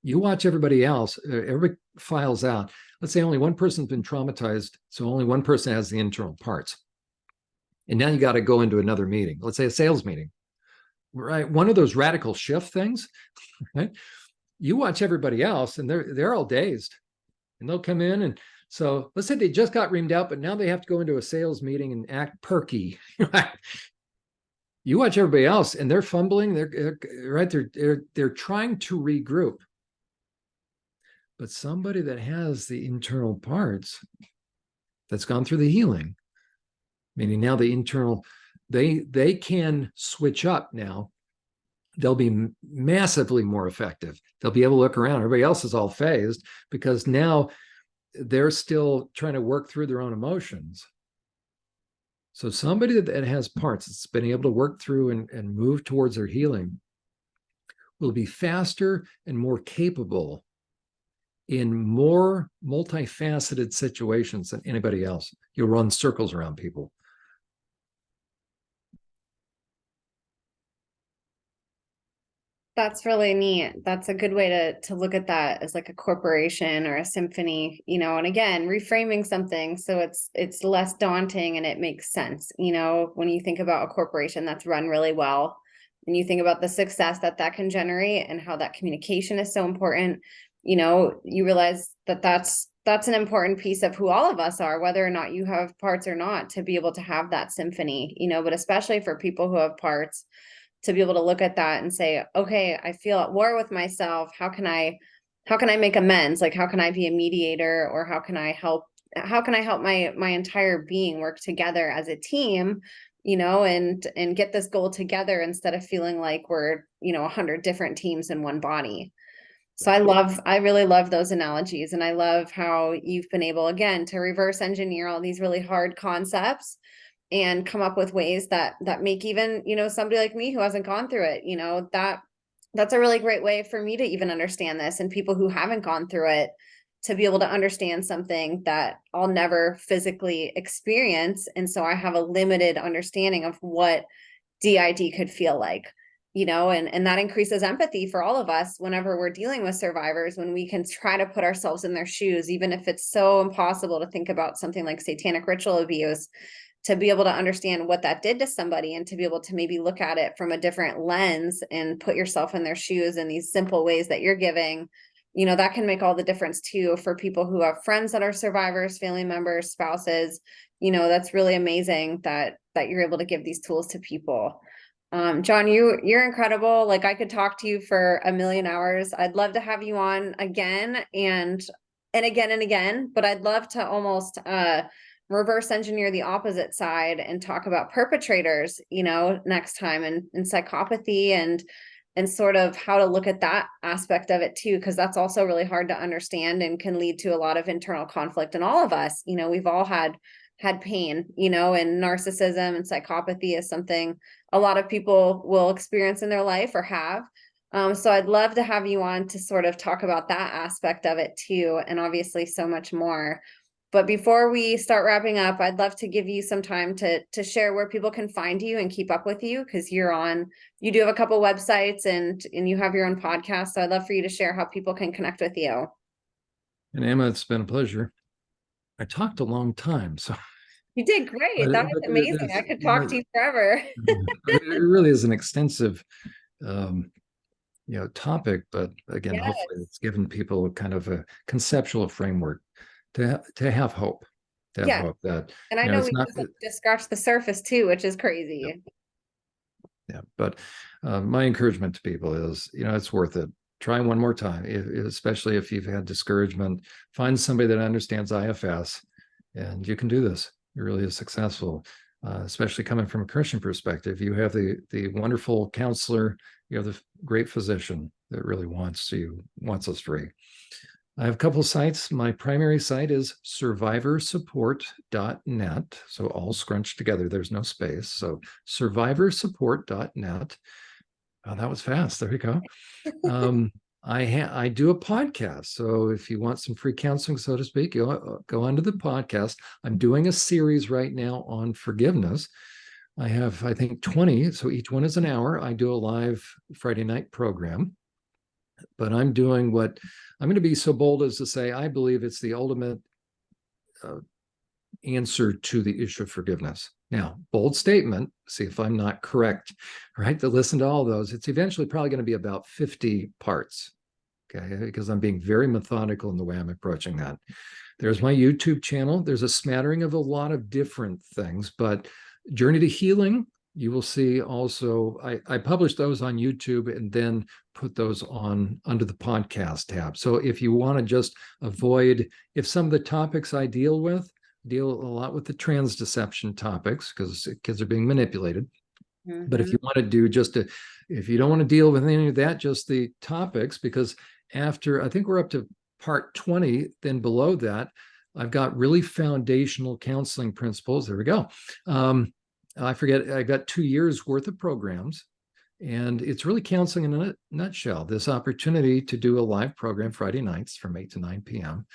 S3: You watch everybody else, everybody files out. Let's say only one person's been traumatized, so only one person has the internal parts. And now you got to go into another meeting, let's say a sales meeting, right? One of those radical shift things, right? You watch everybody else and they're all dazed, and they'll come in. And so let's say they just got reamed out, but now they have to go into a sales meeting and act perky. You watch everybody else and they're fumbling, they're trying to regroup. But somebody that has the internal parts, that's gone through the healing, meaning now the internal, they can switch up now. They'll be massively more effective. They'll be able to look around. Everybody else is all phased because now they're still trying to work through their own emotions. So somebody that has parts that's been able to work through and move towards their healing will be faster and more capable in more multifaceted situations than anybody else. You'll run circles around people.
S1: That's really neat. That's a good way to look at that as like a corporation or a symphony, and again, reframing something so it's less daunting and it makes sense. When you think about a corporation that's run really well and you think about the success that can generate and how that communication is so important, you realize that that's an important piece of who all of us are, whether or not you have parts or not, to be able to have that symphony, but especially for people who have parts, to be able to look at that and say, okay, I feel at war with myself. How can I make amends? Like, how can I be a mediator, or how can I help my entire being work together as a team, and get this goal together instead of feeling like we're, 100 different teams in one body. So I really love those analogies, and I love how you've been able, again, to reverse engineer all these really hard concepts and come up with ways that make even, somebody like me who hasn't gone through it, that's a really great way for me to even understand this, and people who haven't gone through it to be able to understand something that I'll never physically experience. And so I have a limited understanding of what DID could feel like, and that increases empathy for all of us whenever we're dealing with survivors, when we can try to put ourselves in their shoes, even if it's so impossible to think about something like satanic ritual abuse, to be able to understand what that did to somebody, and to be able to maybe look at it from a different lens and put yourself in their shoes in these simple ways that you're giving, that can make all the difference too, for people who have friends that are survivors, family members, spouses. That's really amazing that you're able to give these tools to people. John, you're incredible. Like, I could talk to you for a million hours. I'd love to have you on again and again and again, but I'd love to almost reverse engineer the opposite side and talk about perpetrators, next time, and psychopathy, and sort of how to look at that aspect of it too, because that's also really hard to understand and can lead to a lot of internal conflict in all of us. We've all had pain, and narcissism and psychopathy is something a lot of people will experience in their life or have. So I'd love to have you on to sort of talk about that aspect of it too, and obviously so much more. But before we start wrapping up, I'd love to give you some time to share where people can find you and keep up with you, because you do have a couple websites and you have your own podcast. So I'd love for you to share how people can connect with you.
S3: And Emma, it's been a pleasure. I talked a long time, so.
S1: You did great. That was amazing. I could talk to you forever.
S3: It really is an extensive, topic, but again,
S1: Yes.
S3: hopefully it's given people kind of a conceptual framework to have hope. To have hope that,
S1: and I know we just scratched the surface too, which is crazy.
S3: Yeah, but my encouragement to people is, it's worth it. Try one more time, especially if you've had discouragement. Find somebody that understands IFS, and you can do this. It really is successful, especially coming from a Christian perspective. You have the wonderful counselor, you have the great physician that really wants us free. I have a couple of sites. My primary site is survivorsupport.net. So all scrunched together. There's no space. So survivorsupport.net. Oh, that was fast. There you go. I do a podcast. So if you want some free counseling, so to speak, you'll go onto the podcast. I'm doing a series right now on forgiveness. I have, I think, 20. So each one is an hour. I do a live Friday night program. But I'm doing what I'm going to be so bold as to say, I believe it's the ultimate answer to the issue of forgiveness. Now, bold statement, see if I'm not correct, right? To listen to all those, it's eventually probably going to be about 50 parts, okay? Because I'm being very methodical in the way I'm approaching that. There's my YouTube channel. There's a smattering of a lot of different things, but Journey to Healing, you will see also, I publish those on YouTube and then put those under the podcast tab. So if you want to just avoid, if some of the topics I deal a lot with the trans deception topics, because kids are being manipulated. Mm-hmm. But if you want to do if you don't want to deal with any of that, just the topics, because after, I think we're up to part 20, then below that, I've got really foundational counseling principles. There we go. I forget, I got 2 years worth of programs. And it's really counseling in a nutshell. This opportunity to do a live program Friday nights from 8 to 9 p.m.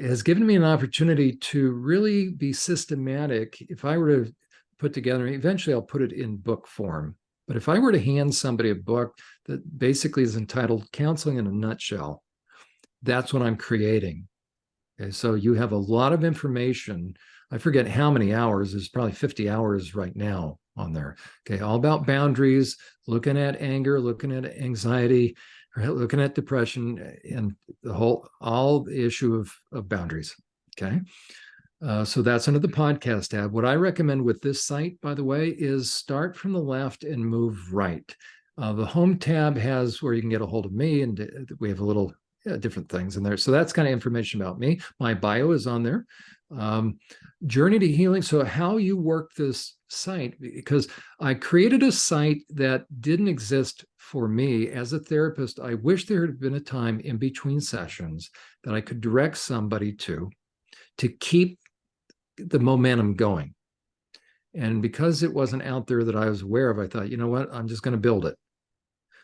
S3: Has given me an opportunity to really be systematic. If I were to put together, eventually I'll put it in book form, but if I were to hand somebody a book that basically is entitled Counseling in a Nutshell, that's what I'm creating. Okay, so you have a lot of information. I forget how many hours, there's probably 50 hours right now on there. Okay, all about boundaries, looking at anger, looking at anxiety, looking at depression, and all the issue of boundaries. Okay. So that's under the podcast tab. What I recommend with this site, by the way, is start from the left and move right. The home tab has where you can get a hold of me, and we have a little different things in there. So that's kind of information about me. My bio is on there. Journey to healing. So how you work this site, because I created a site that didn't exist for me as a therapist. I wish there had been a time in between sessions that I could direct somebody to keep the momentum going. And because it wasn't out there that I was aware of, I thought, you know what, I'm just going to build it.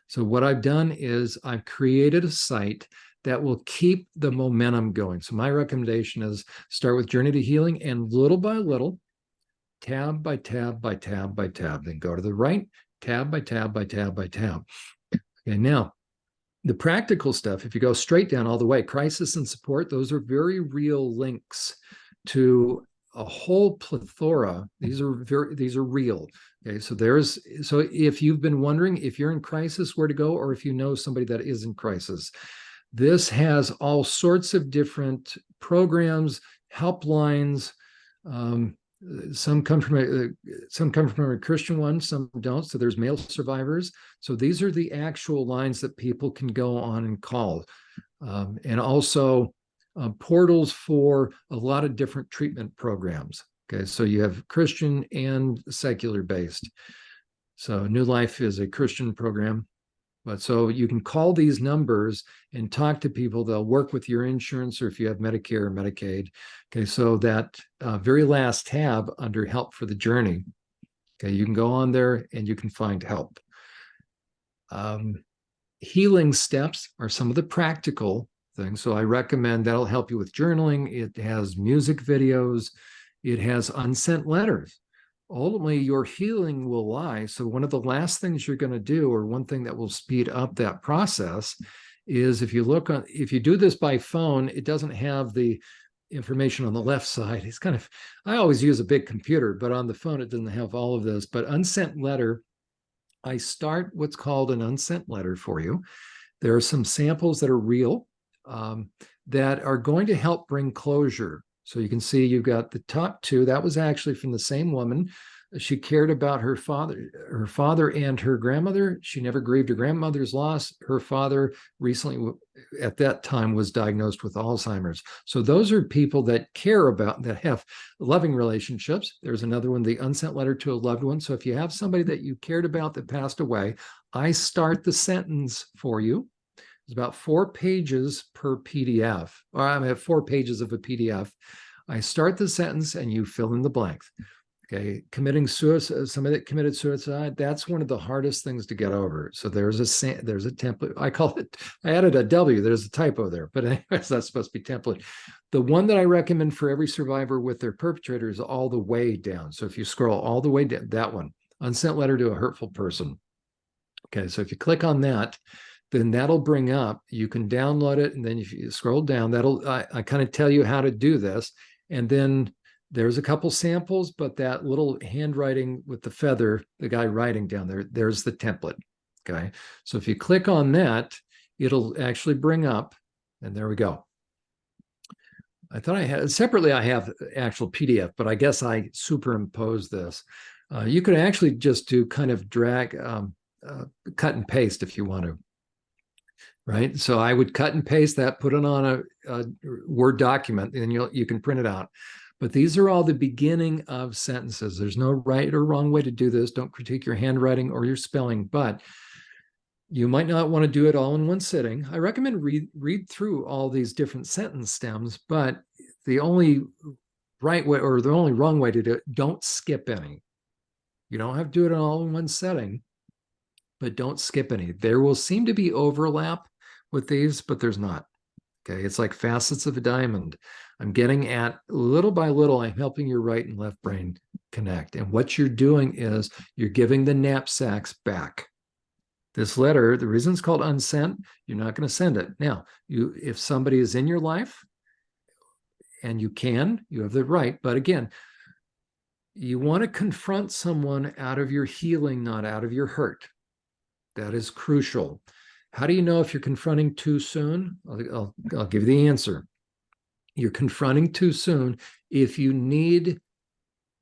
S3: So what I've done is I've created a site that will keep the momentum going. So my recommendation is start with Journey to Healing, and little by little, tab by tab by tab by tab, then go to the right, tab by tab by tab by tab. Okay, now the practical stuff, if you go straight down all the way, crisis and support, those are very real links to a whole plethora. These are real. Okay, so if you've been wondering if you're in crisis, where to go, or if you know somebody that is in crisis, this has all sorts of different programs, helplines. Some come from a Christian one, some don't. So there's male survivors. So these are the actual lines that people can go on and call, and also portals for a lot of different treatment programs. Okay, so you have Christian and secular based. So New Life is a Christian program. But so you can call these numbers and talk to people. They'll work with your insurance, or if you have Medicare or Medicaid. Okay, so that very last tab under Help for the Journey, okay, you can go on there and you can find help. Healing steps are some of the practical things. So I recommend that'll help you with journaling. It has music videos. It has unsent letters. Ultimately, your healing will lie. So one of the last things you're going to do, or one thing that will speed up that process, is if you do this by phone, it doesn't have the information on the left side. It's kind of, I always use a big computer, but on the phone, it doesn't have all of this. But unsent letter, I start what's called an unsent letter for you. There are some samples that are real, that are going to help bring closure. So you can see you've got the top two. That was actually from the same woman. She cared about her father and her grandmother. She never grieved her grandmother's loss. Her father recently, at that time, was diagnosed with Alzheimer's. So those are people that care about, that have loving relationships. There's another one, the unsent letter to a loved one. So if you have somebody that you cared about that passed away, I start the sentence for you. It's about 4 pages per PDF, or I have 4 pages of a PDF. I start the sentence and you fill in the blanks. Okay, committing suicide, somebody that committed suicide, that's one of the hardest things to get over. So there's a template. I call it, I added a W, there's a typo there, but anyways, that's supposed to be template. The one that I recommend for every survivor with their perpetrator is all the way down. So if you scroll all the way down, that one, unsent letter to a hurtful person. Okay, so if you click on that, then that'll bring up, you can download it. And then if you scroll down, I kind of tell you how to do this. And then there's a couple samples, but that little handwriting with the feather, the guy writing down there, there's the template. Okay. So if you click on that, it'll actually bring up, and there we go. I thought I had separately, I have actual PDF, but I guess I superimpose this. You could actually just do kind of drag, cut and paste if you want to. Right. So I would cut and paste that, put it on a Word document, and you can print it out. But these are all the beginning of sentences. There's no right or wrong way to do this. Don't critique your handwriting or your spelling, but you might not want to do it all in one sitting. I recommend read through all these different sentence stems, but the only right way or the only wrong way to do it, don't skip any. You don't have to do it all in one setting. but don't skip any. There will seem to be overlap with these, but there's not. Okay, it's like facets of a diamond. I'm getting at little by little, I'm helping your right and left brain connect. And what you're doing is you're giving the knapsacks back. This letter, the reason it's called unsent, you're not going to send it. Now, if somebody is in your life, and you have the right, but again, you want to confront someone out of your healing, not out of your hurt. That is crucial. How do you know if you're confronting too soon? I'll give you the answer. You're confronting too soon if you need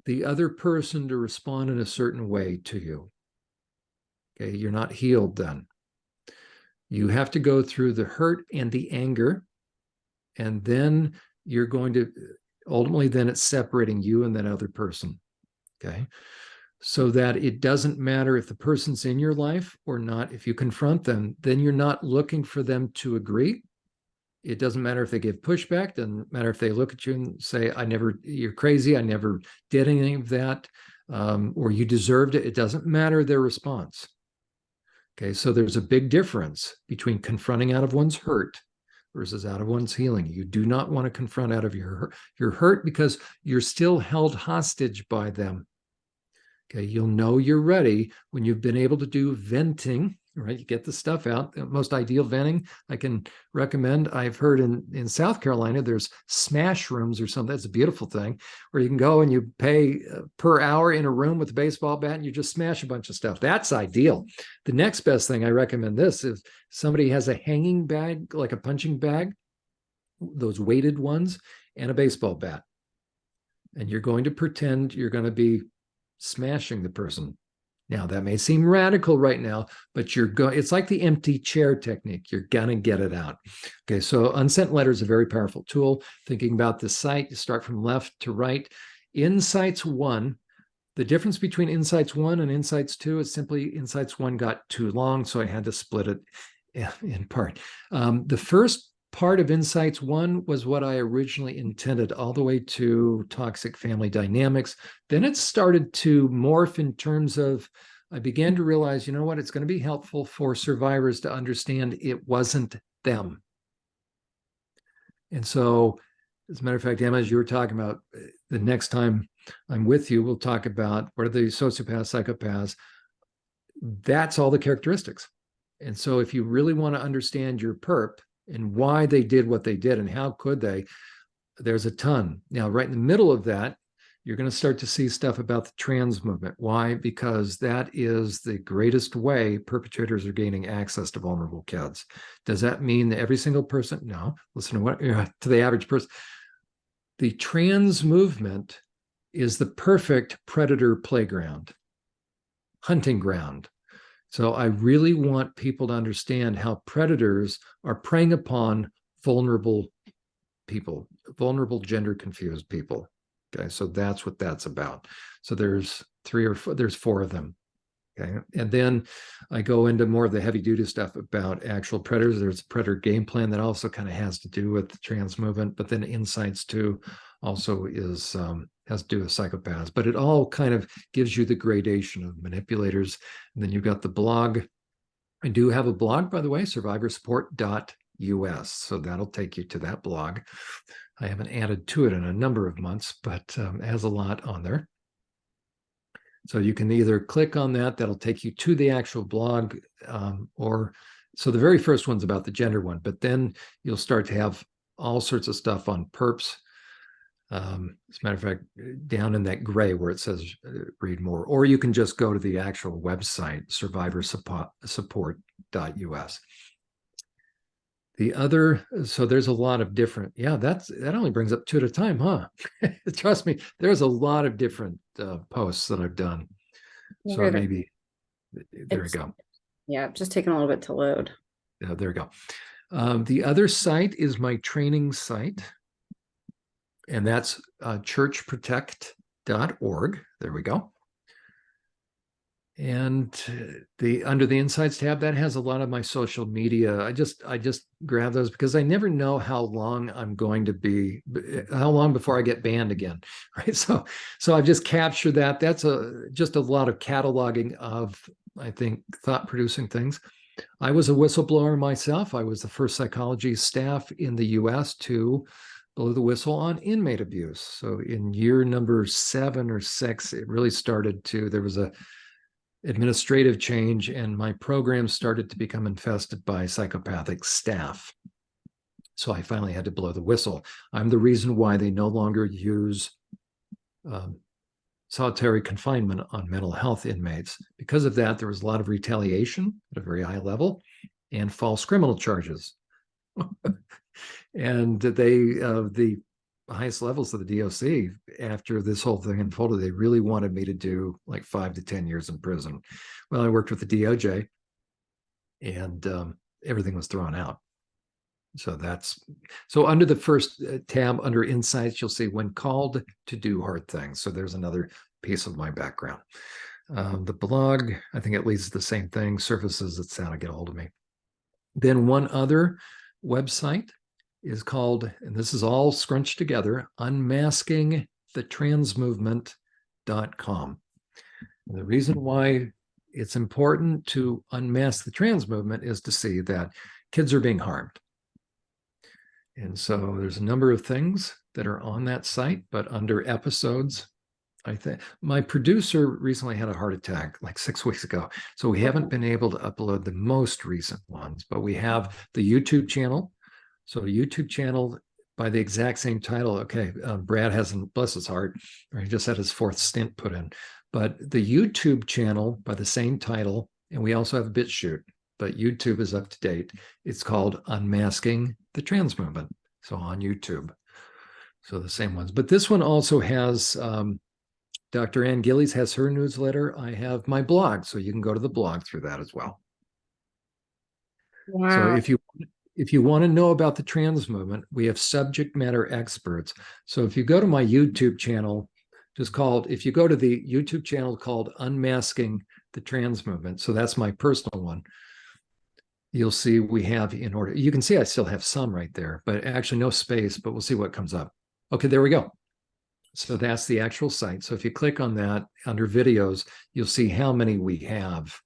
S3: the other person to respond in a certain way to you. Okay, you're not healed then. You have to go through the hurt and the anger, and then you're going to, ultimately, then it's separating you and that other person. Okay, so that it doesn't matter if the person's in your life or not. If you confront them, then you're not looking for them to agree. It doesn't matter if they give pushback. Doesn't matter if they look at you and say, you're crazy, I never did any of that, or you deserved it. It doesn't matter their response. Okay, so there's a big difference between confronting out of one's hurt versus out of one's healing. You do not want to confront out of your hurt because you're still held hostage by them. Okay, you'll know you're ready when you've been able to do venting, right? You get the stuff out. The most ideal venting I can recommend, I've heard in South Carolina, there's smash rooms or something. That's a beautiful thing where you can go and you pay per hour in a room with a baseball bat and you just smash a bunch of stuff. That's ideal. The next best thing I recommend this is somebody has a hanging bag, like a punching bag, those weighted ones, and a baseball bat. And you're going to pretend you're going to be smashing the person. Now, that may seem radical right now, but it's like the empty chair technique. You're going to get it out. Okay, so unsent letter is a very powerful tool. Thinking about the site, you start from left to right. Insights 1, the difference between Insights 1 and Insights 2 is simply Insights 1 got too long, so I had to split it in part. The first part of Insights 1 was what I originally intended, all the way to toxic family dynamics. Then it started to morph in terms of, I began to realize, you know what, it's going to be helpful for survivors to understand it wasn't them. And so, as a matter of fact, Emma, as you were talking about, the next time I'm with you, we'll talk about what are the sociopaths, psychopaths. That's all the characteristics. And so if you really want to understand your perp, and why they did what they did and how could they, there's a ton. Now, right in the middle of that, you're going to start to see stuff about the trans movement. Why? Because that is the greatest way perpetrators are gaining access to vulnerable kids. Does that mean that every single person? No. Listen to the average person. The trans movement is the perfect predator playground, hunting ground. So I really want people to understand how predators are preying upon vulnerable people, vulnerable gender confused people. Okay, so that's what that's about. So there's 4 of them. Okay, and then I go into more of the heavy duty stuff about actual predators. There's a predator game plan that also kind of has to do with the trans movement, but then Insights 2 also has to do with psychopaths, but it all kind of gives you the gradation of manipulators. And then you've got the blog. I do have a blog, by the way, survivorsupport.us. So that'll take you to that blog. I haven't added to it in a number of months, but it has a lot on there. So you can either click on that, that'll take you to the actual blog, so the very first one's about the gender one, but then you'll start to have all sorts of stuff on perps. As a matter of fact, down in that gray where it says read more, or you can just go to the actual website, survivorsupport.us. The other, so there's a lot of different, that only brings up 2 at a time, huh? Trust me, there's a lot of different posts that I've done. So maybe, there we go.
S1: Yeah, just taking a little bit to load.
S3: Yeah, there we go. The other site is my training site. And that's churchprotect.org. There we go. And under the Insights tab, that has a lot of my social media. I just grab those because I never know how long how long before I get banned again, right? So I've just captured that. That's just a lot of cataloging of I think, thought-producing things. I was a whistleblower myself. I was the first psychology staff in the US to blow the whistle on inmate abuse. So in year number 7 or 6, it really started to, there was a administrative change, and my program started to become infested by psychopathic staff. So I finally had to blow the whistle. I'm the reason why they no longer use solitary confinement on mental health inmates. Because of that, there was a lot of retaliation at a very high level and false criminal charges. And the highest levels of the DOC, after this whole thing unfolded, they really wanted me to do like 5 to 10 years in prison. Well, I worked with the DOJ, and everything was thrown out. So under the first tab under insights, you'll see when called to do hard things. So there's another piece of my background. The blog, I think it leads to the same thing, services that's how to get a hold of me. Then one other website is called, and this is all scrunched together, unmaskingthetransmovement.com. And the reason why it's important to unmask the trans movement is to see that kids are being harmed. And so there's a number of things that are on that site, but under episodes, I think my producer recently had a heart attack like 6 weeks ago. So we haven't been able to upload the most recent ones, but we have the YouTube channel. So the YouTube channel by the exact same title. Okay, Brad hasn't, bless his heart, or he just had his 4th stint put in. But the YouTube channel by the same title, and we also have a BitChute, but YouTube is up to date. It's called Unmasking the Trans Movement. So on YouTube. So the same ones. But this one also has, Dr. Ann Gillies has her newsletter. I have my blog, so you can go to the blog through that as well.
S1: Wow.
S3: So if you want to know about the trans movement, we have subject matter experts. So if you go to my YouTube channel, if you go to the YouTube channel called Unmasking the Trans Movement, so that's my personal one, you'll see we have in order. You can see I still have some right there, but actually no space, but we'll see what comes up. Okay, there we go. So that's the actual site. So if you click on that under videos, you'll see how many we have.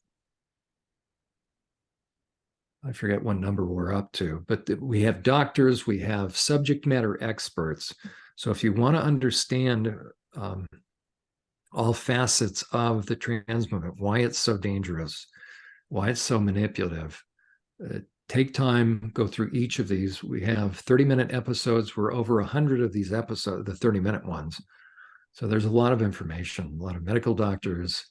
S3: I forget what number we're up to, but we have doctors, we have subject matter experts. So if you want to understand all facets of the trans movement, why it's so dangerous, why it's so manipulative, take time, go through each of these. We have 30-minute episodes. We're over 100 of these episodes, the 30-minute ones. So there's a lot of information, a lot of medical doctors,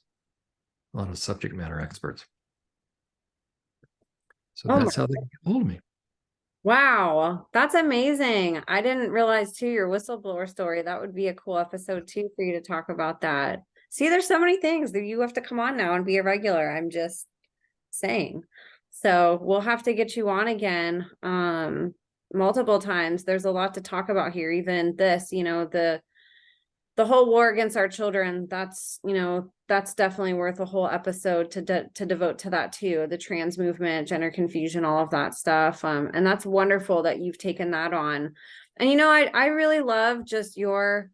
S3: a lot of subject matter experts. So that's how they get hold of me.
S1: Wow, that's amazing. I didn't realize too your whistleblower story. That would be a cool episode too for you to talk about that. See, there's so many things that you have to come on now and be a regular. I'm just saying. So we'll have to get you on again multiple times. There's a lot to talk about here. Even this, the whole war against our children, that's definitely worth a whole episode to devote to that too. The trans movement, gender confusion, all of that stuff. And that's wonderful that you've taken that on. And I really love just your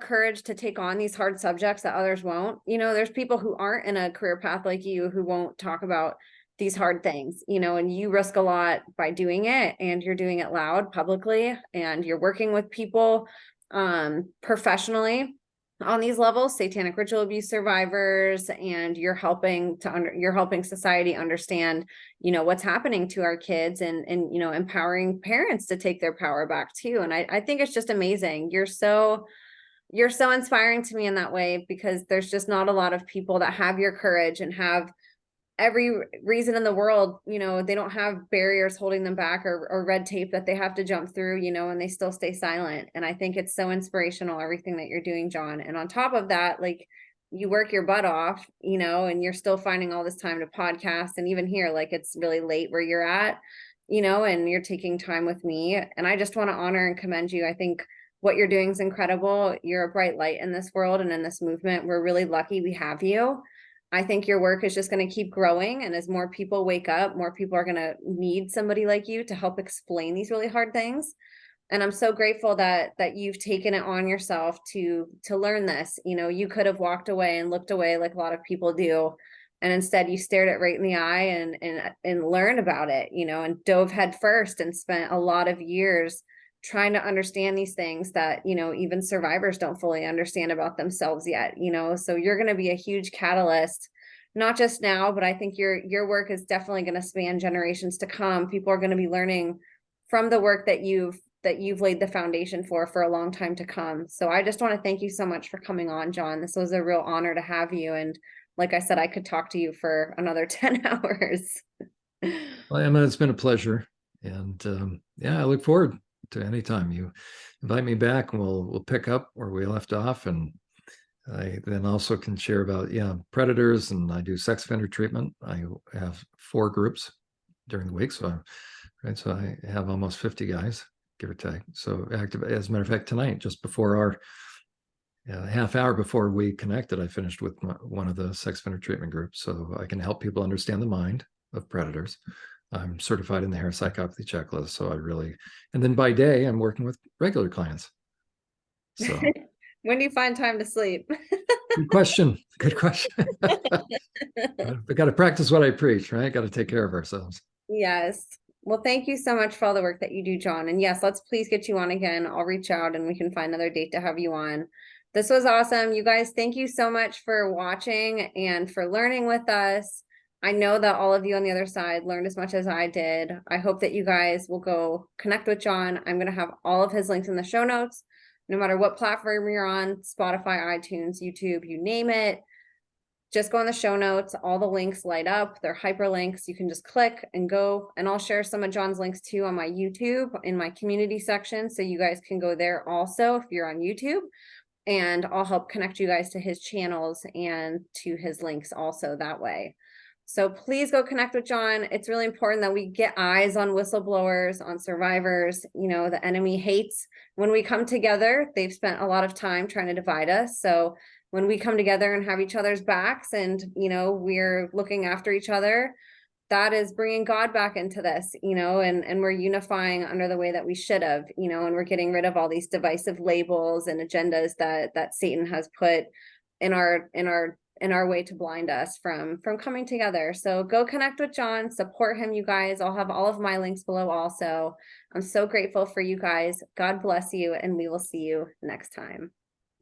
S1: courage to take on these hard subjects that others won't. There's people who aren't in a career path like you who won't talk about these hard things, and you risk a lot by doing it, and you're doing it loud publicly, and you're working with people professionally on these levels, satanic ritual abuse survivors, and you're helping society understand, what's happening to our kids, and empowering parents to take their power back too. And I think it's just amazing. You're so inspiring to me in that way, because there's just not a lot of people that have your courage and have every reason in the world. They don't have barriers holding them back or red tape that they have to jump through, and they still stay silent. And I think it's so inspirational, everything that you're doing, John. And on top of that, like, you work your butt off, and you're still finding all this time to podcast. And even here, like, it's really late where you're at, and you're taking time with me. And I just want to honor and commend you. I think what you're doing is incredible. You're a bright light in this world and in this movement. We're really lucky we have you. I think your work is just going to keep growing. And as more people wake up, more people are going to need somebody like you to help explain these really hard things. And I'm so grateful that you've taken it on yourself to learn this. You could have walked away and looked away like a lot of people do, And instead you stared it right in the eye and learned about it, and dove head first and spent a lot of years trying to understand these things that, even survivors don't fully understand about themselves yet, so you're going to be a huge catalyst, not just now, but I think your work is definitely going to span generations to come. People are going to be learning from the work that you've laid the foundation for a long time to come. So I just want to thank you so much for coming on, John. This was a real honor to have you. And like I said, I could talk to you for another 10 hours.
S3: Well, Emma, it's been a pleasure. And yeah, I look forward to any time you invite me back, and we'll pick up where we left off. And I then also can share about, predators, and I do sex offender treatment. I have 4 groups during the week. So I have almost 50 guys, give or take. So active. As a matter of fact, tonight, just before our half hour before we connected, I finished with one of the sex offender treatment groups. So I can help people understand the mind of predators. I'm certified in the Harris psychopathy checklist. So and then by day, I'm working with regular clients. So
S1: when do you find time to sleep?
S3: Good question. Good question. We got to practice what I preach, right? Got to take care of ourselves.
S1: Yes. Well, thank you so much for all the work that you do, John. And yes, let's please get you on again. I'll reach out and we can find another date to have you on. This was awesome. You guys, thank you so much for watching and for learning with us. I know that all of you on the other side learned as much as I did. I hope that you guys will go connect with John. I'm going to have all of his links in the show notes, no matter what platform you're on, Spotify, iTunes, YouTube, you name it. Just go in the show notes. All the links light up. They're hyperlinks. You can just click and go. And I'll share some of John's links too on my YouTube in my community section. So you guys can go there also if you're on YouTube. And I'll help connect you guys to his channels and to his links also that way. So please go connect with John. It's really important that we get eyes on whistleblowers, on survivors. The enemy hates when we come together. They've spent a lot of time trying to divide us. So when we come together and have each other's backs and, we're looking after each other, that is bringing God back into this, and we're unifying under the way that we should have, and we're getting rid of all these divisive labels and agendas that Satan has put in our way to blind us from coming together. So go connect with John, support him, you guys. I'll have all of my links below also. I'm so grateful for you guys. God bless you, and we will see you next time.